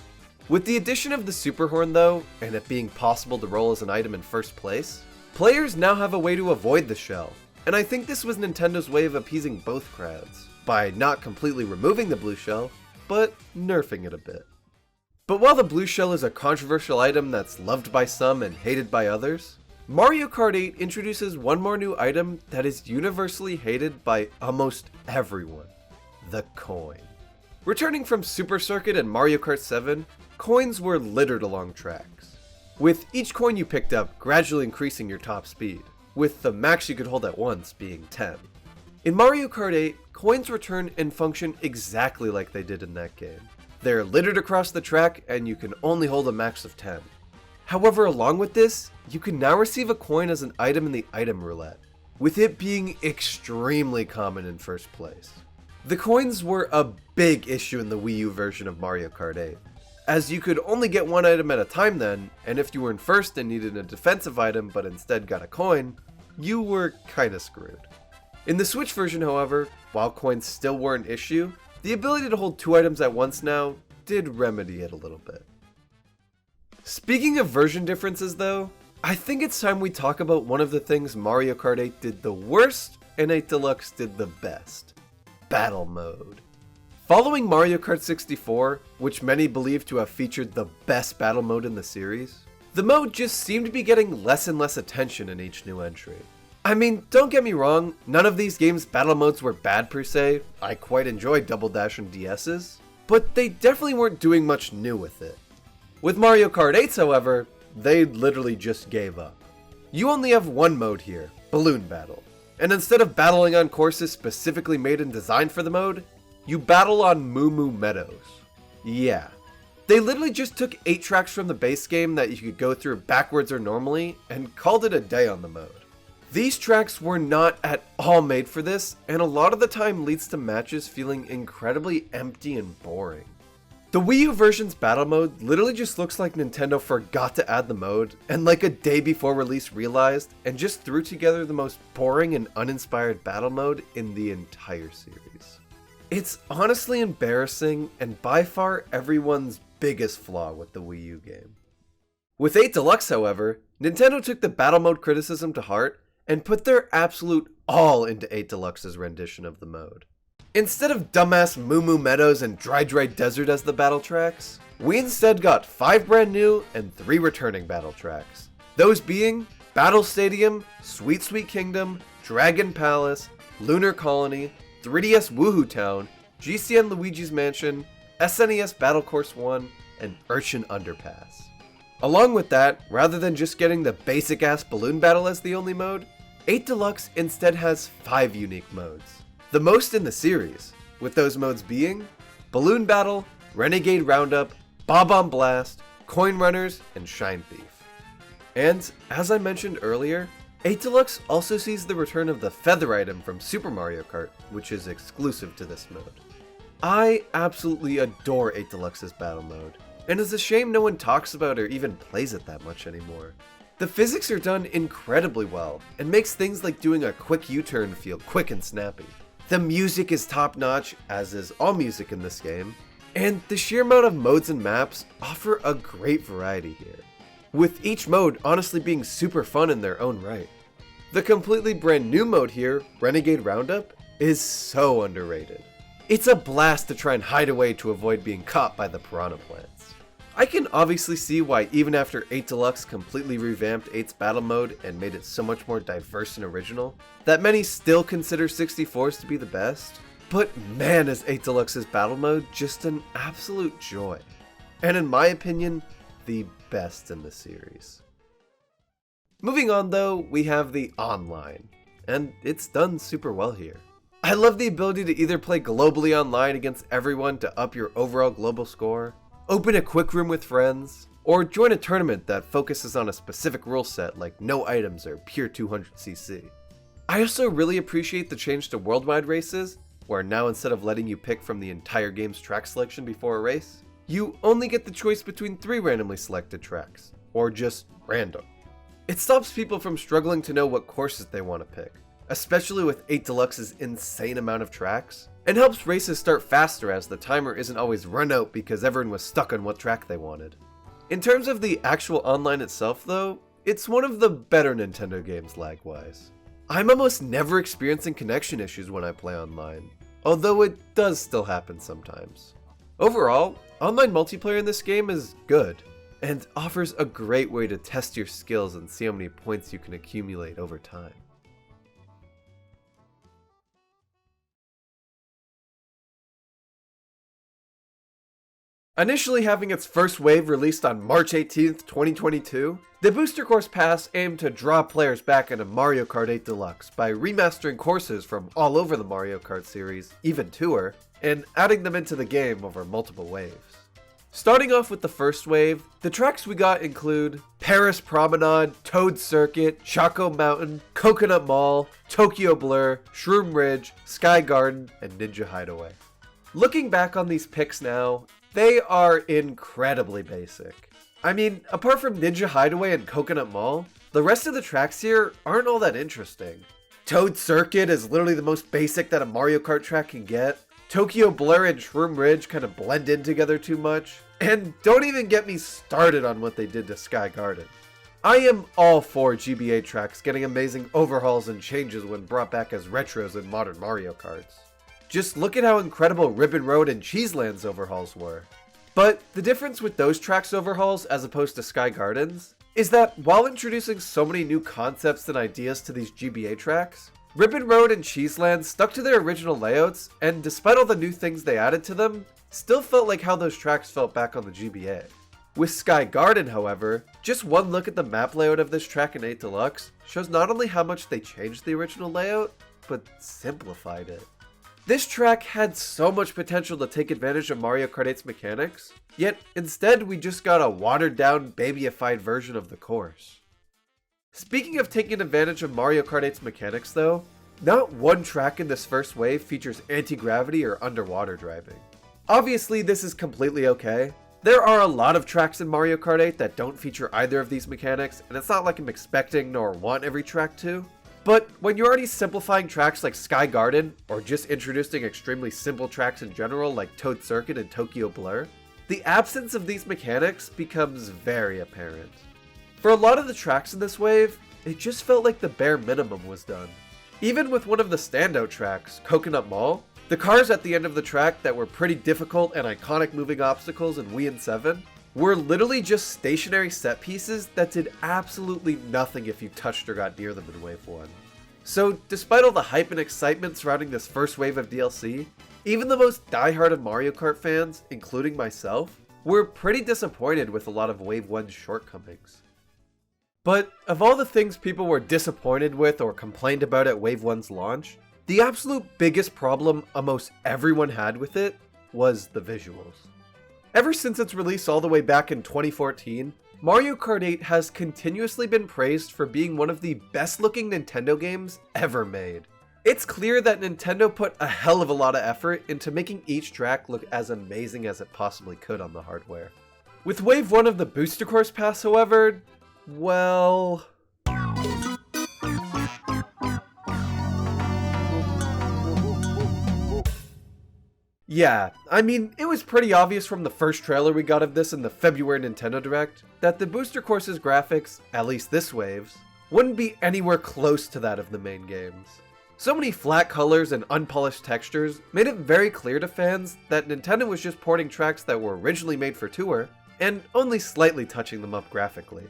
With the addition of the Super Horn though, and it being possible to roll as an item in first place, players now have a way to avoid the shell, and I think this was Nintendo's way of appeasing both crowds, by not completely removing the blue shell, but nerfing it a bit. But while the blue shell is a controversial item that's loved by some and hated by others, Mario Kart 8 introduces one more new item that is universally hated by almost everyone: the coin. Returning from Super Circuit and Mario Kart 7, coins were littered along tracks, with each coin you picked up gradually increasing your top speed, with the max you could hold at once being 10. In Mario Kart 8, coins return and function exactly like they did in that game. They're littered across the track and you can only hold a max of 10. However, along with this, you can now receive a coin as an item in the item roulette, with it being extremely common in first place. The coins were a big issue in the Wii U version of Mario Kart 8, as you could only get one item at a time then, and if you were in first and needed a defensive item but instead got a coin, you were kinda screwed. In the Switch version, however, while coins still were an issue, the ability to hold 2 items at once now did remedy it a little bit. Speaking of version differences though, I think it's time we talk about one of the things Mario Kart 8 did the worst and 8 Deluxe did the best: Battle Mode. Following Mario Kart 64, which many believe to have featured the best battle mode in the series, the mode just seemed to be getting less and less attention in each new entry. I mean, don't get me wrong, none of these games' battle modes were bad per se. I quite enjoyed Double Dash and DS's, but they definitely weren't doing much new with it. With Mario Kart 8's, however, they literally just gave up. You only have one mode here, Balloon Battle, and instead of battling on courses specifically made and designed for the mode, you battle on Moo Moo Meadows. Yeah. They literally just took 8 tracks from the base game that you could go through backwards or normally, and called it a day on the mode. These tracks were not at all made for this, and a lot of the time leads to matches feeling incredibly empty and boring. The Wii U version's battle mode literally just looks like Nintendo forgot to add the mode, and like a day before release realized, and just threw together the most boring and uninspired battle mode in the entire series. It's honestly embarrassing, and by far everyone's biggest flaw with the Wii U game. With 8 Deluxe, however, Nintendo took the battle mode criticism to heart, and put their absolute all into 8 Deluxe's rendition of the mode. Instead of dumbass Moo Moo Meadows and Dry Dry Desert as the battle tracks, we instead got 5 brand new and 3 returning battle tracks. Those being Battle Stadium, Sweet Sweet Kingdom, Dragon Palace, Lunar Colony, 3DS Woohoo Town, GCN Luigi's Mansion, SNES Battle Course 1, and Urchin Underpass. Along with that, rather than just getting the basic ass balloon battle as the only mode, 8 Deluxe instead has 5 unique modes, the most in the series, with those modes being Balloon Battle, Renegade Roundup, Bob-omb Blast, Coin Runners, and Shine Thief. And, as I mentioned earlier, 8 Deluxe also sees the return of the feather item from Super Mario Kart, which is exclusive to this mode. I absolutely adore 8 Deluxe's battle mode, and it's a shame no one talks about or even plays it that much anymore. The physics are done incredibly well, and makes things like doing a quick U-turn feel quick and snappy. The music is top notch, as is all music in this game, and the sheer amount of modes and maps offer a great variety here, with each mode honestly being super fun in their own right. The completely brand new mode here, Renegade Roundup, is so underrated. It's a blast to try and hide away to avoid being caught by the piranha plants. I can obviously see why even after 8 Deluxe completely revamped 8's battle mode and made it so much more diverse and original, that many still consider 64's to be the best. But man, is 8 Deluxe's battle mode just an absolute joy. And in my opinion, the best in the series. Moving on though, we have the online, and it's done super well here. I love the ability to either play globally online against everyone to up your overall global score, open a quick room with friends, or join a tournament that focuses on a specific rule set like no items or pure 200cc. I also really appreciate the change to worldwide races, where now instead of letting you pick from the entire game's track selection before a race, you only get the choice between 3 randomly selected tracks, or just random. It stops people from struggling to know what courses they want to pick, especially with 8 Deluxe's insane amount of tracks, and helps races start faster as the timer isn't always run out because everyone was stuck on what track they wanted. In terms of the actual online itself though, it's one of the better Nintendo games lag-wise. I'm almost never experiencing connection issues when I play online, although it does still happen sometimes. Overall, online multiplayer in this game is good, and offers a great way to test your skills and see how many points you can accumulate over time. Initially having its first wave released on March 18th, 2022, the Booster Course Pass aimed to draw players back into Mario Kart 8 Deluxe by remastering courses from all over the Mario Kart series, even Tour, and adding them into the game over multiple waves. Starting off with the first wave, the tracks we got include Paris Promenade, Toad Circuit, Choco Mountain, Coconut Mall, Tokyo Blur, Shroom Ridge, Sky Garden, and Ninja Hideaway. Looking back on these picks now, they are incredibly basic. I mean, apart from Ninja Hideaway and Coconut Mall, the rest of the tracks here aren't all that interesting. Toad Circuit is literally the most basic that a Mario Kart track can get. Tokyo Blur and Shroom Ridge kind of blend in together too much. And don't even get me started on what they did to Sky Garden. I am all for GBA tracks getting amazing overhauls and changes when brought back as retros in modern Mario Karts. Just look at how incredible Ribbon Road and Cheeseland's overhauls were. But the difference with those tracks' overhauls as opposed to Sky Garden's is that while introducing so many new concepts and ideas to these GBA tracks, Ribbon Road and Cheeseland stuck to their original layouts, and despite all the new things they added to them, still felt like how those tracks felt back on the GBA. With Sky Garden, however, just one look at the map layout of this track in 8 Deluxe shows not only how much they changed the original layout, but simplified it. This track had so much potential to take advantage of Mario Kart 8's mechanics, yet instead we just got a watered down, babyified version of the course. Speaking of taking advantage of Mario Kart 8's mechanics though, not one track in this first wave features anti-gravity or underwater driving. Obviously this is completely okay. There are a lot of tracks in Mario Kart 8 that don't feature either of these mechanics, and it's not like I'm expecting nor want every track to. But when you're already simplifying tracks like Sky Garden, or just introducing extremely simple tracks in general like Toad Circuit and Tokyo Blur, the absence of these mechanics becomes very apparent. For a lot of the tracks in this wave, it just felt like the bare minimum was done. Even with one of the standout tracks, Coconut Mall, the cars at the end of the track that were pretty difficult and iconic moving obstacles in Wii and 7 were literally just stationary set pieces that did absolutely nothing if you touched or got near them in Wave 1. So despite all the hype and excitement surrounding this first wave of DLC, even the most diehard of Mario Kart fans, including myself, were pretty disappointed with a lot of Wave 1's shortcomings. But of all the things people were disappointed with or complained about at Wave 1's launch, the absolute biggest problem almost everyone had with it was the visuals. Ever since its release all the way back in 2014, Mario Kart 8 has continuously been praised for being one of the best looking Nintendo games ever made. It's clear that Nintendo put a hell of a lot of effort into making each track look as amazing as it possibly could on the hardware. With Wave 1 of the Booster Course Pass, however, well... Yeah, I mean, it was pretty obvious from the first trailer we got of this in the February Nintendo Direct that the Booster Course's graphics, at least this wave's, wouldn't be anywhere close to that of the main games. So many flat colors and unpolished textures made it very clear to fans that Nintendo was just porting tracks that were originally made for Tour and only slightly touching them up graphically.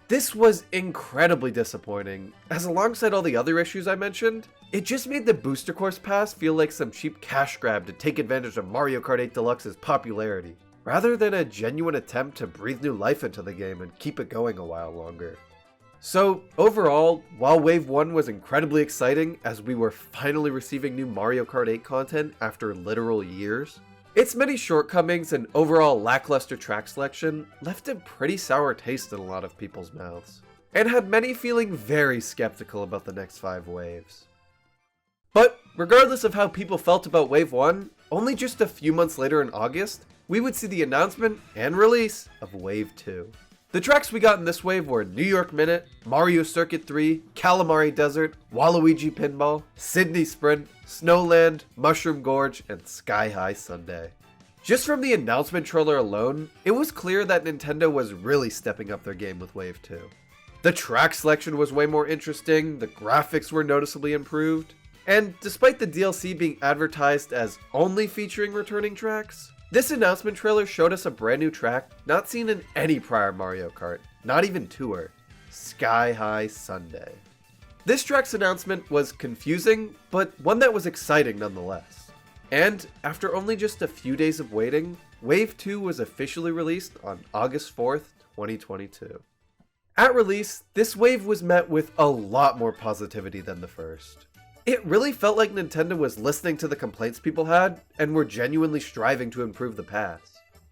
This was incredibly disappointing, as alongside all the other issues I mentioned, it just made the Booster Course Pass feel like some cheap cash grab to take advantage of Mario Kart 8 Deluxe's popularity, rather than a genuine attempt to breathe new life into the game and keep it going a while longer. So overall, while Wave 1 was incredibly exciting as we were finally receiving new Mario Kart 8 content after literal years, its many shortcomings and overall lackluster track selection left a pretty sour taste in a lot of people's mouths, and had many feeling very skeptical about the next 5 waves. But regardless of how people felt about Wave 1, only just a few months later in August, we would see the announcement and release of Wave 2. The tracks we got in this wave were New York Minute, Mario Circuit 3, Calamari Desert, Waluigi Pinball, Sydney Sprint, Snowland, Mushroom Gorge, and Sky High Sundae. Just from the announcement trailer alone, it was clear that Nintendo was really stepping up their game with Wave 2. The track selection was way more interesting, the graphics were noticeably improved, and despite the DLC being advertised as only featuring returning tracks, this announcement trailer showed us a brand new track not seen in any prior Mario Kart, not even Tour, Sky High Sundae. This track's announcement was confusing, but one that was exciting nonetheless. And after only just a few days of waiting, Wave 2 was officially released on August 4th, 2022. At release, this wave was met with a lot more positivity than the first. It really felt like Nintendo was listening to the complaints people had, and were genuinely striving to improve the pass.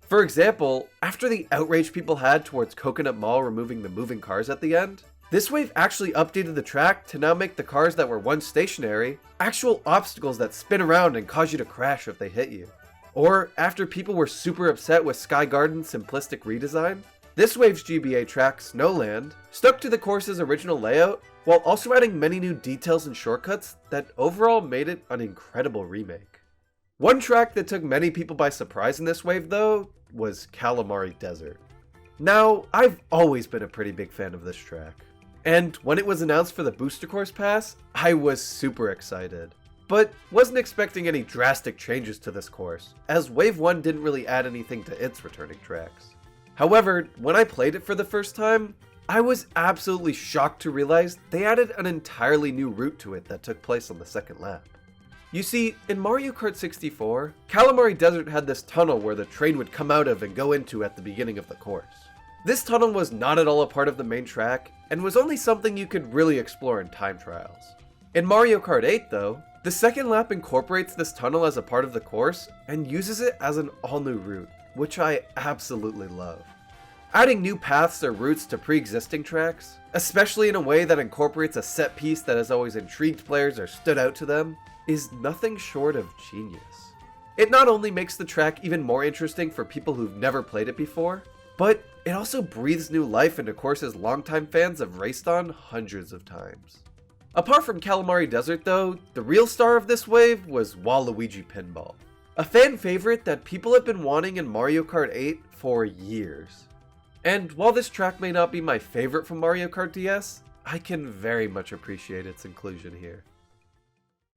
For example, after the outrage people had towards Coconut Mall removing the moving cars at the end, this wave actually updated the track to now make the cars that were once stationary actual obstacles that spin around and cause you to crash if they hit you. Or after people were super upset with Sky Garden's simplistic redesign, this wave's GBA track, Snowland, stuck to the course's original layout while also adding many new details and shortcuts that overall made it an incredible remake. One track that took many people by surprise in this wave though was Calamari Desert. Now, I've always been a pretty big fan of this track, and when it was announced for the Booster Course Pass, I was super excited. But wasn't expecting any drastic changes to this course, as Wave 1 didn't really add anything to its returning tracks. However, when I played it for the first time, I was absolutely shocked to realize they added an entirely new route to it that took place on the second lap. You see, in Mario Kart 64, Calamari Desert had this tunnel where the train would come out of and go into at the beginning of the course. This tunnel was not at all a part of the main track, and was only something you could really explore in time trials. In Mario Kart 8 though, the second lap incorporates this tunnel as a part of the course, and uses it as an all-new route, which I absolutely love. Adding new paths or routes to pre-existing tracks, especially in a way that incorporates a set piece that has always intrigued players or stood out to them, is nothing short of genius. It not only makes the track even more interesting for people who've never played it before, but it also breathes new life into courses longtime fans have raced on hundreds of times. Apart from Calamari Desert though, the real star of this wave was Waluigi Pinball, a fan favorite that people have been wanting in Mario Kart 8 for years. And while this track may not be my favorite from Mario Kart DS, I can very much appreciate its inclusion here.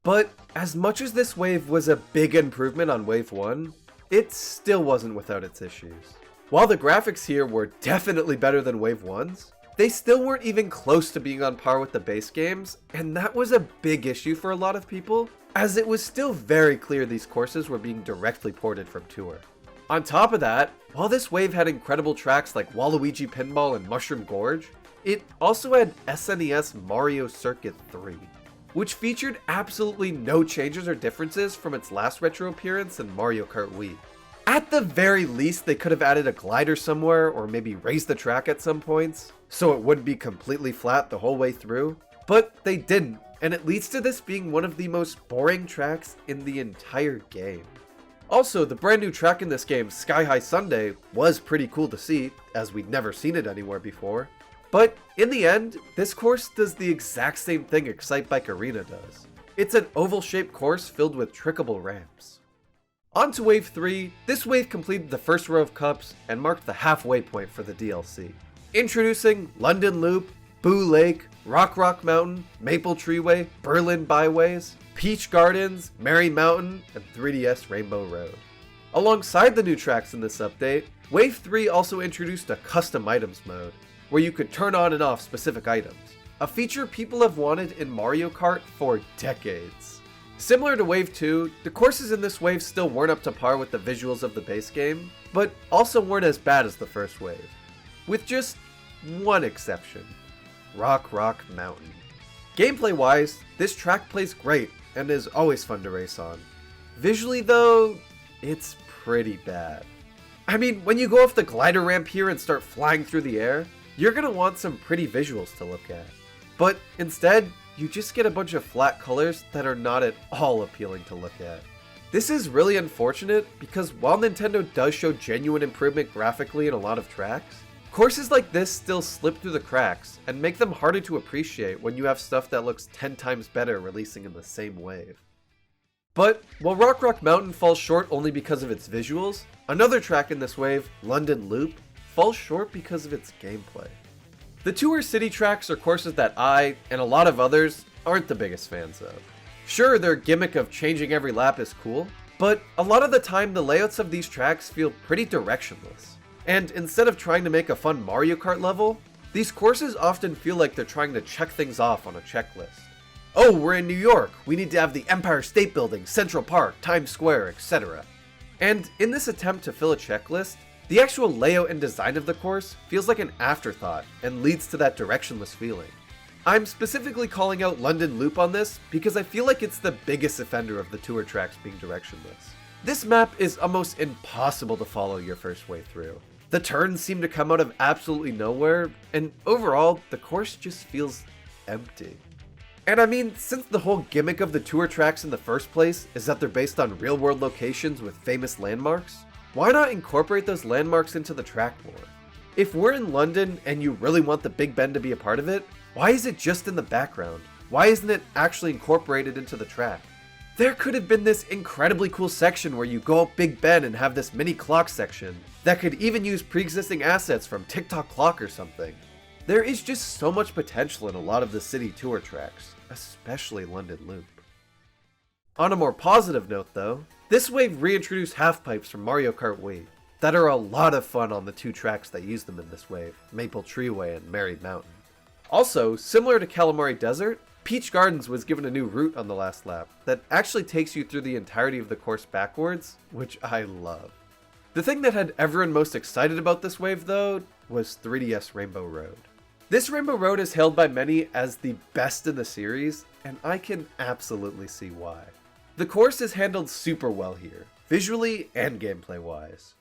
But as much as this wave was a big improvement on Wave 1, it still wasn't without its issues. While the graphics here were definitely better than Wave 1's, they still weren't even close to being on par with the base games, and that was a big issue for a lot of people, as it was still very clear these courses were being directly ported from Tour. On top of that, while this wave had incredible tracks like Waluigi Pinball and Mushroom Gorge, it also had SNES Mario Circuit 3, which featured absolutely no changes or differences from its last retro appearance in Mario Kart Wii. At the very least, they could have added a glider somewhere or maybe raised the track at some points, so it wouldn't be completely flat the whole way through, but they didn't, and it leads to this being one of the most boring tracks in the entire game. Also, the brand new track in this game, Sky High Sundae, was pretty cool to see, as we'd never seen it anywhere before. But in the end, this course does the exact same thing Excitebike Arena does. It's an oval-shaped course filled with trickable ramps. On to Wave 3, this wave completed the first row of cups and marked the halfway point for the DLC. Introducing London Loop, Boo Lake, Rock Mountain, Maple Treeway, Berlin Byways, Peach Gardens, Merry Mountain, and 3DS Rainbow Road. Alongside the new tracks in this update, Wave 3 also introduced a custom items mode, where you could turn on and off specific items, a feature people have wanted in Mario Kart for decades. Similar to Wave 2, the courses in this wave still weren't up to par with the visuals of the base game, but also weren't as bad as the first wave. With just one exception: Rock Mountain. Gameplay-wise, this track plays great and is always fun to race on. Visually though, it's pretty bad. I mean, when you go off the glider ramp here and start flying through the air, you're gonna want some pretty visuals to look at. But instead, you just get a bunch of flat colors that are not at all appealing to look at. This is really unfortunate because while Nintendo does show genuine improvement graphically in a lot of tracks, courses like this still slip through the cracks and make them harder to appreciate when you have stuff that looks 10 times better releasing in the same wave. But while Rock Mountain falls short only because of its visuals, another track in this wave, London Loop, falls short because of its gameplay. The Tour City tracks are courses that I, and a lot of others, aren't the biggest fans of. Sure, their gimmick of changing every lap is cool, but a lot of the time the layouts of these tracks feel pretty directionless. And instead of trying to make a fun Mario Kart level, these courses often feel like they're trying to check things off on a checklist. Oh, we're in New York, we need to have the Empire State Building, Central Park, Times Square, etc. And in this attempt to fill a checklist, the actual layout and design of the course feels like an afterthought and leads to that directionless feeling. I'm specifically calling out London Loop on this because I feel like it's the biggest offender of the tour tracks being directionless. This map is almost impossible to follow your first way through. The turns seem to come out of absolutely nowhere, and overall, the course just feels empty. And I mean, since the whole gimmick of the tour tracks in the first place is that they're based on real-world locations with famous landmarks, why not incorporate those landmarks into the track more? If we're in London and you really want the Big Ben to be a part of it, why is it just in the background? Why isn't it actually incorporated into the track? There could have been this incredibly cool section where you go up Big Ben and have this mini clock section that could even use pre-existing assets from TikTok Clock or something. There is just so much potential in a lot of the city tour tracks, especially London Loop. On a more positive note though, this wave reintroduced half-pipes from Mario Kart Wii that are a lot of fun on the two tracks that use them in this wave, Maple Treeway and Merry Mountain. Also, similar to Calamari Desert, Peach Gardens was given a new route on the last lap that actually takes you through the entirety of the course backwards, which I love. The thing that had everyone most excited about this wave though was 3DS Rainbow Road. This Rainbow Road is hailed by many as the best in the series, and I can absolutely see why. The course is handled super well here, visually and gameplay wise.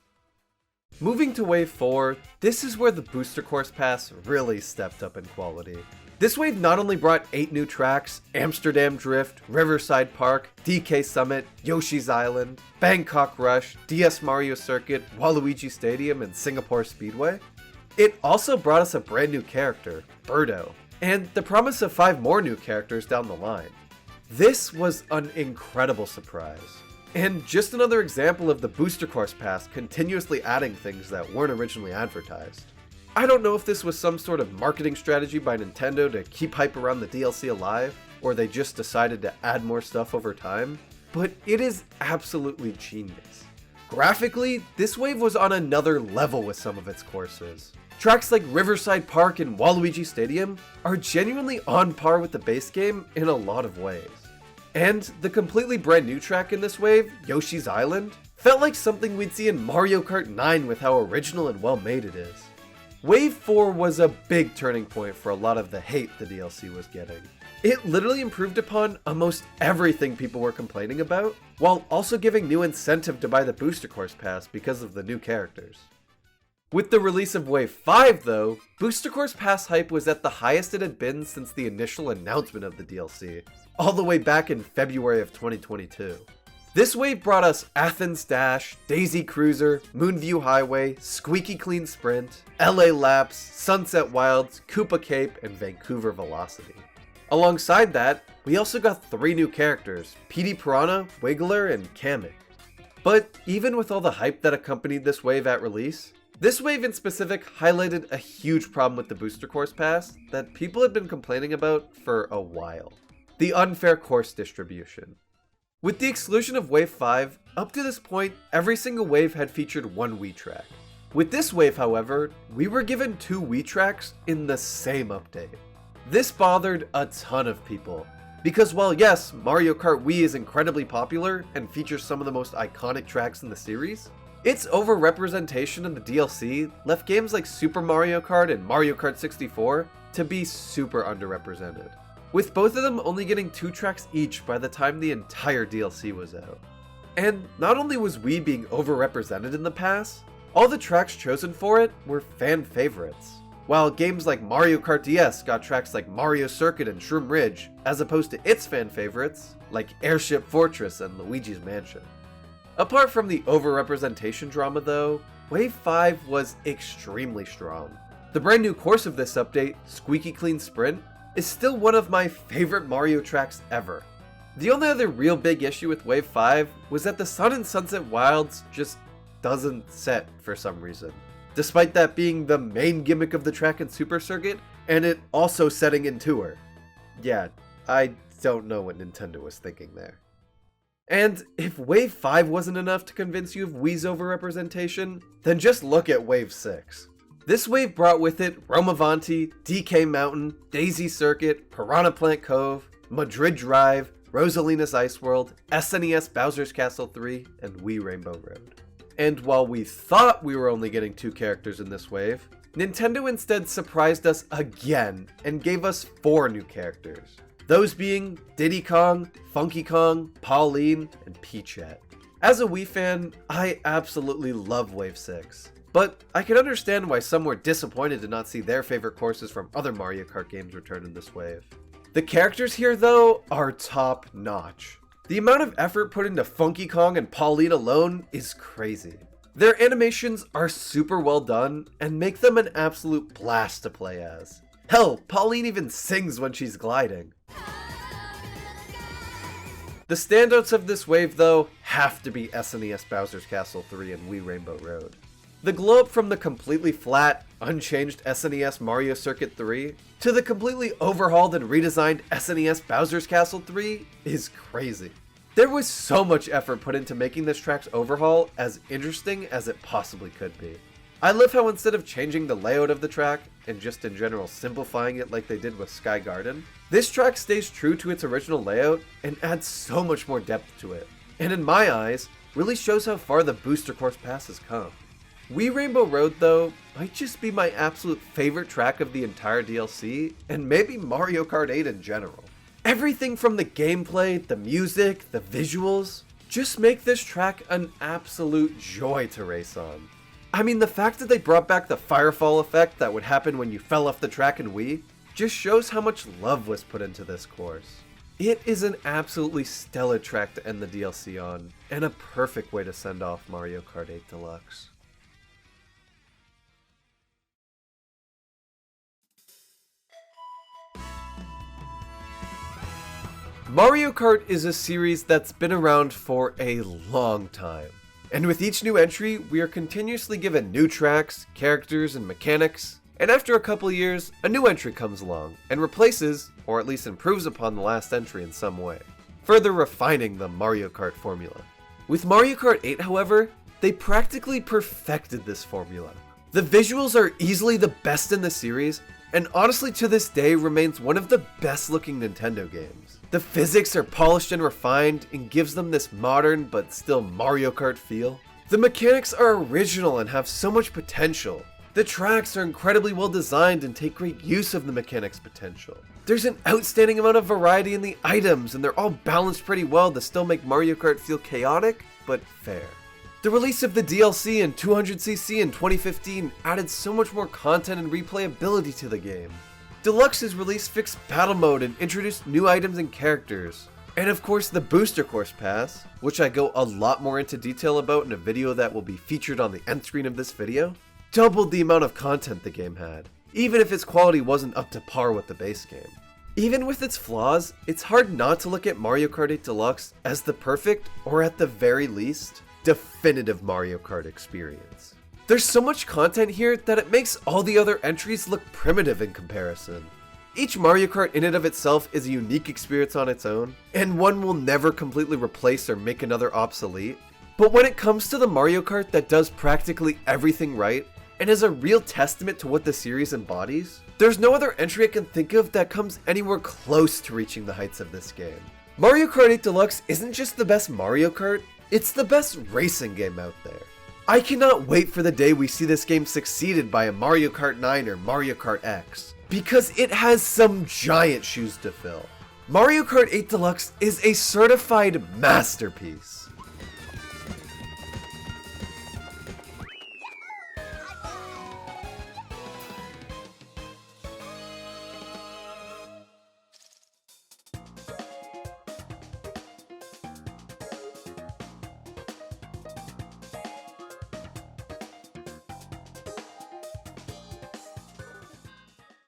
Moving to Wave 4, this is where the Booster Course Pass really stepped up in quality. This wave not only brought 8 new tracks, Amsterdam Drift, Riverside Park, DK Summit, Yoshi's Island, Bangkok Rush, DS Mario Circuit, Waluigi Stadium, and Singapore Speedway, it also brought us a brand new character, Birdo, and the promise of 5 more new characters down the line. This was an incredible surprise, and just another example of the Booster Course Pass continuously adding things that weren't originally advertised. I don't know if this was some sort of marketing strategy by Nintendo to keep hype around the DLC alive, or they just decided to add more stuff over time, but it is absolutely genius. Graphically, this wave was on another level with some of its courses. Tracks like Riverside Park and Waluigi Stadium are genuinely on par with the base game in a lot of ways. And the completely brand new track in this wave, Yoshi's Island, felt like something we'd see in Mario Kart 9 with how original and well made it is. Wave 4 was a big turning point for a lot of the hate the DLC was getting. It literally improved upon almost everything people were complaining about, while also giving new incentive to buy the Booster Course Pass because of the new characters. With the release of Wave 5 though, Booster Course Pass hype was at the highest it had been since the initial announcement of the DLC, all the way back in February of 2022. This wave brought us Athens Dash, Daisy Cruiser, Moonview Highway, Squeaky Clean Sprint, LA Laps, Sunset Wilds, Koopa Cape, and Vancouver Velocity. Alongside that, we also got 3 new characters, PD Piranha, Wiggler, and Kamek. But even with all the hype that accompanied this wave at release, this wave in specific highlighted a huge problem with the Booster Course Pass that people had been complaining about for a while: the unfair course distribution. With the exclusion of Wave 5, up to this point, every single wave had featured one Wii track. With this wave, however, we were given two Wii tracks in the same update. This bothered a ton of people, because while yes, Mario Kart Wii is incredibly popular and features some of the most iconic tracks in the series, its overrepresentation in the DLC left games like Super Mario Kart and Mario Kart 64 to be super underrepresented, with both of them only getting two tracks each by the time the entire DLC was out. And not only was Wii being overrepresented in the past, all the tracks chosen for it were fan favorites, while games like Mario Kart DS got tracks like Mario Circuit and Shroom Ridge, as opposed to its fan favorites like Airship Fortress and Luigi's Mansion. Apart from the overrepresentation drama though, Wave 5 was extremely strong. The brand new course of this update, Squeaky Clean Sprint, is still one of my favorite Mario tracks ever. The only other real big issue with Wave 5 was that the Sun and Sunset Wilds just doesn't set for some reason, despite that being the main gimmick of the track in Super Circuit, and it also setting in Tour. Yeah, I don't know what Nintendo was thinking there. And if Wave 5 wasn't enough to convince you of Wii's overrepresentation, then just look at Wave 6. This wave brought with it Romavanti, DK Mountain, Daisy Circuit, Piranha Plant Cove, Madrid Drive, Rosalina's Ice World, SNES Bowser's Castle 3, and Wii Rainbow Road. And while we thought we were only getting two characters in this wave, Nintendo instead surprised us again and gave us 4 new characters. Those being Diddy Kong, Funky Kong, Pauline, and Peachette. As a Wii fan, I absolutely love Wave 6, but I can understand why some were disappointed to not see their favorite courses from other Mario Kart games return in this wave. The characters here though are top notch. The amount of effort put into Funky Kong and Pauline alone is crazy. Their animations are super well done and make them an absolute blast to play as. Hell, Pauline even sings when she's gliding. The standouts of this wave though have to be SNES Bowser's Castle 3 and Wii Rainbow Road. The glow up from the completely flat, unchanged SNES Mario Circuit 3 to the completely overhauled and redesigned SNES Bowser's Castle 3 is crazy. There was so much effort put into making this track's overhaul as interesting as it possibly could be. I love how instead of changing the layout of the track, and just in general simplifying it like they did with Sky Garden, this track stays true to its original layout and adds so much more depth to it, and in my eyes, really shows how far the Booster Course Pass has come. Wii Rainbow Road though, might just be my absolute favorite track of the entire DLC, and maybe Mario Kart 8 in general. Everything from the gameplay, the music, the visuals, just make this track an absolute joy to race on. I mean, the fact that they brought back the firefall effect that would happen when you fell off the track in Wii just shows how much love was put into this course. It is an absolutely stellar track to end the DLC on, and a perfect way to send off Mario Kart 8 Deluxe. Mario Kart is a series that's been around for a long time. And with each new entry, we are continuously given new tracks, characters, and mechanics, and after a couple years, a new entry comes along and replaces, or at least improves upon the last entry in some way, further refining the Mario Kart formula. With Mario Kart 8, however, they practically perfected this formula. The visuals are easily the best in the series, and honestly to this day remains one of the best looking Nintendo games. The physics are polished and refined and gives them this modern but still Mario Kart feel. The mechanics are original and have so much potential. The tracks are incredibly well designed and take great use of the mechanics potential. There's an outstanding amount of variety in the items and they're all balanced pretty well to still make Mario Kart feel chaotic but fair. The release of the DLC and 200cc in 2015 added so much more content and replayability to the game. Deluxe's release fixed battle mode and introduced new items and characters. And of course the Booster Course Pass, which I go a lot more into detail about in a video that will be featured on the end screen of this video, doubled the amount of content the game had, even if its quality wasn't up to par with the base game. Even with its flaws, it's hard not to look at Mario Kart 8 Deluxe as the perfect, or at the very least, definitive Mario Kart experience. There's so much content here that it makes all the other entries look primitive in comparison. Each Mario Kart in and of itself is a unique experience on its own, and one will never completely replace or make another obsolete. But when it comes to the Mario Kart that does practically everything right, and is a real testament to what the series embodies, there's no other entry I can think of that comes anywhere close to reaching the heights of this game. Mario Kart 8 Deluxe isn't just the best Mario Kart, it's the best racing game out there. I cannot wait for the day we see this game succeeded by a Mario Kart 9 or Mario Kart X, because it has some giant shoes to fill. Mario Kart 8 Deluxe is a certified masterpiece.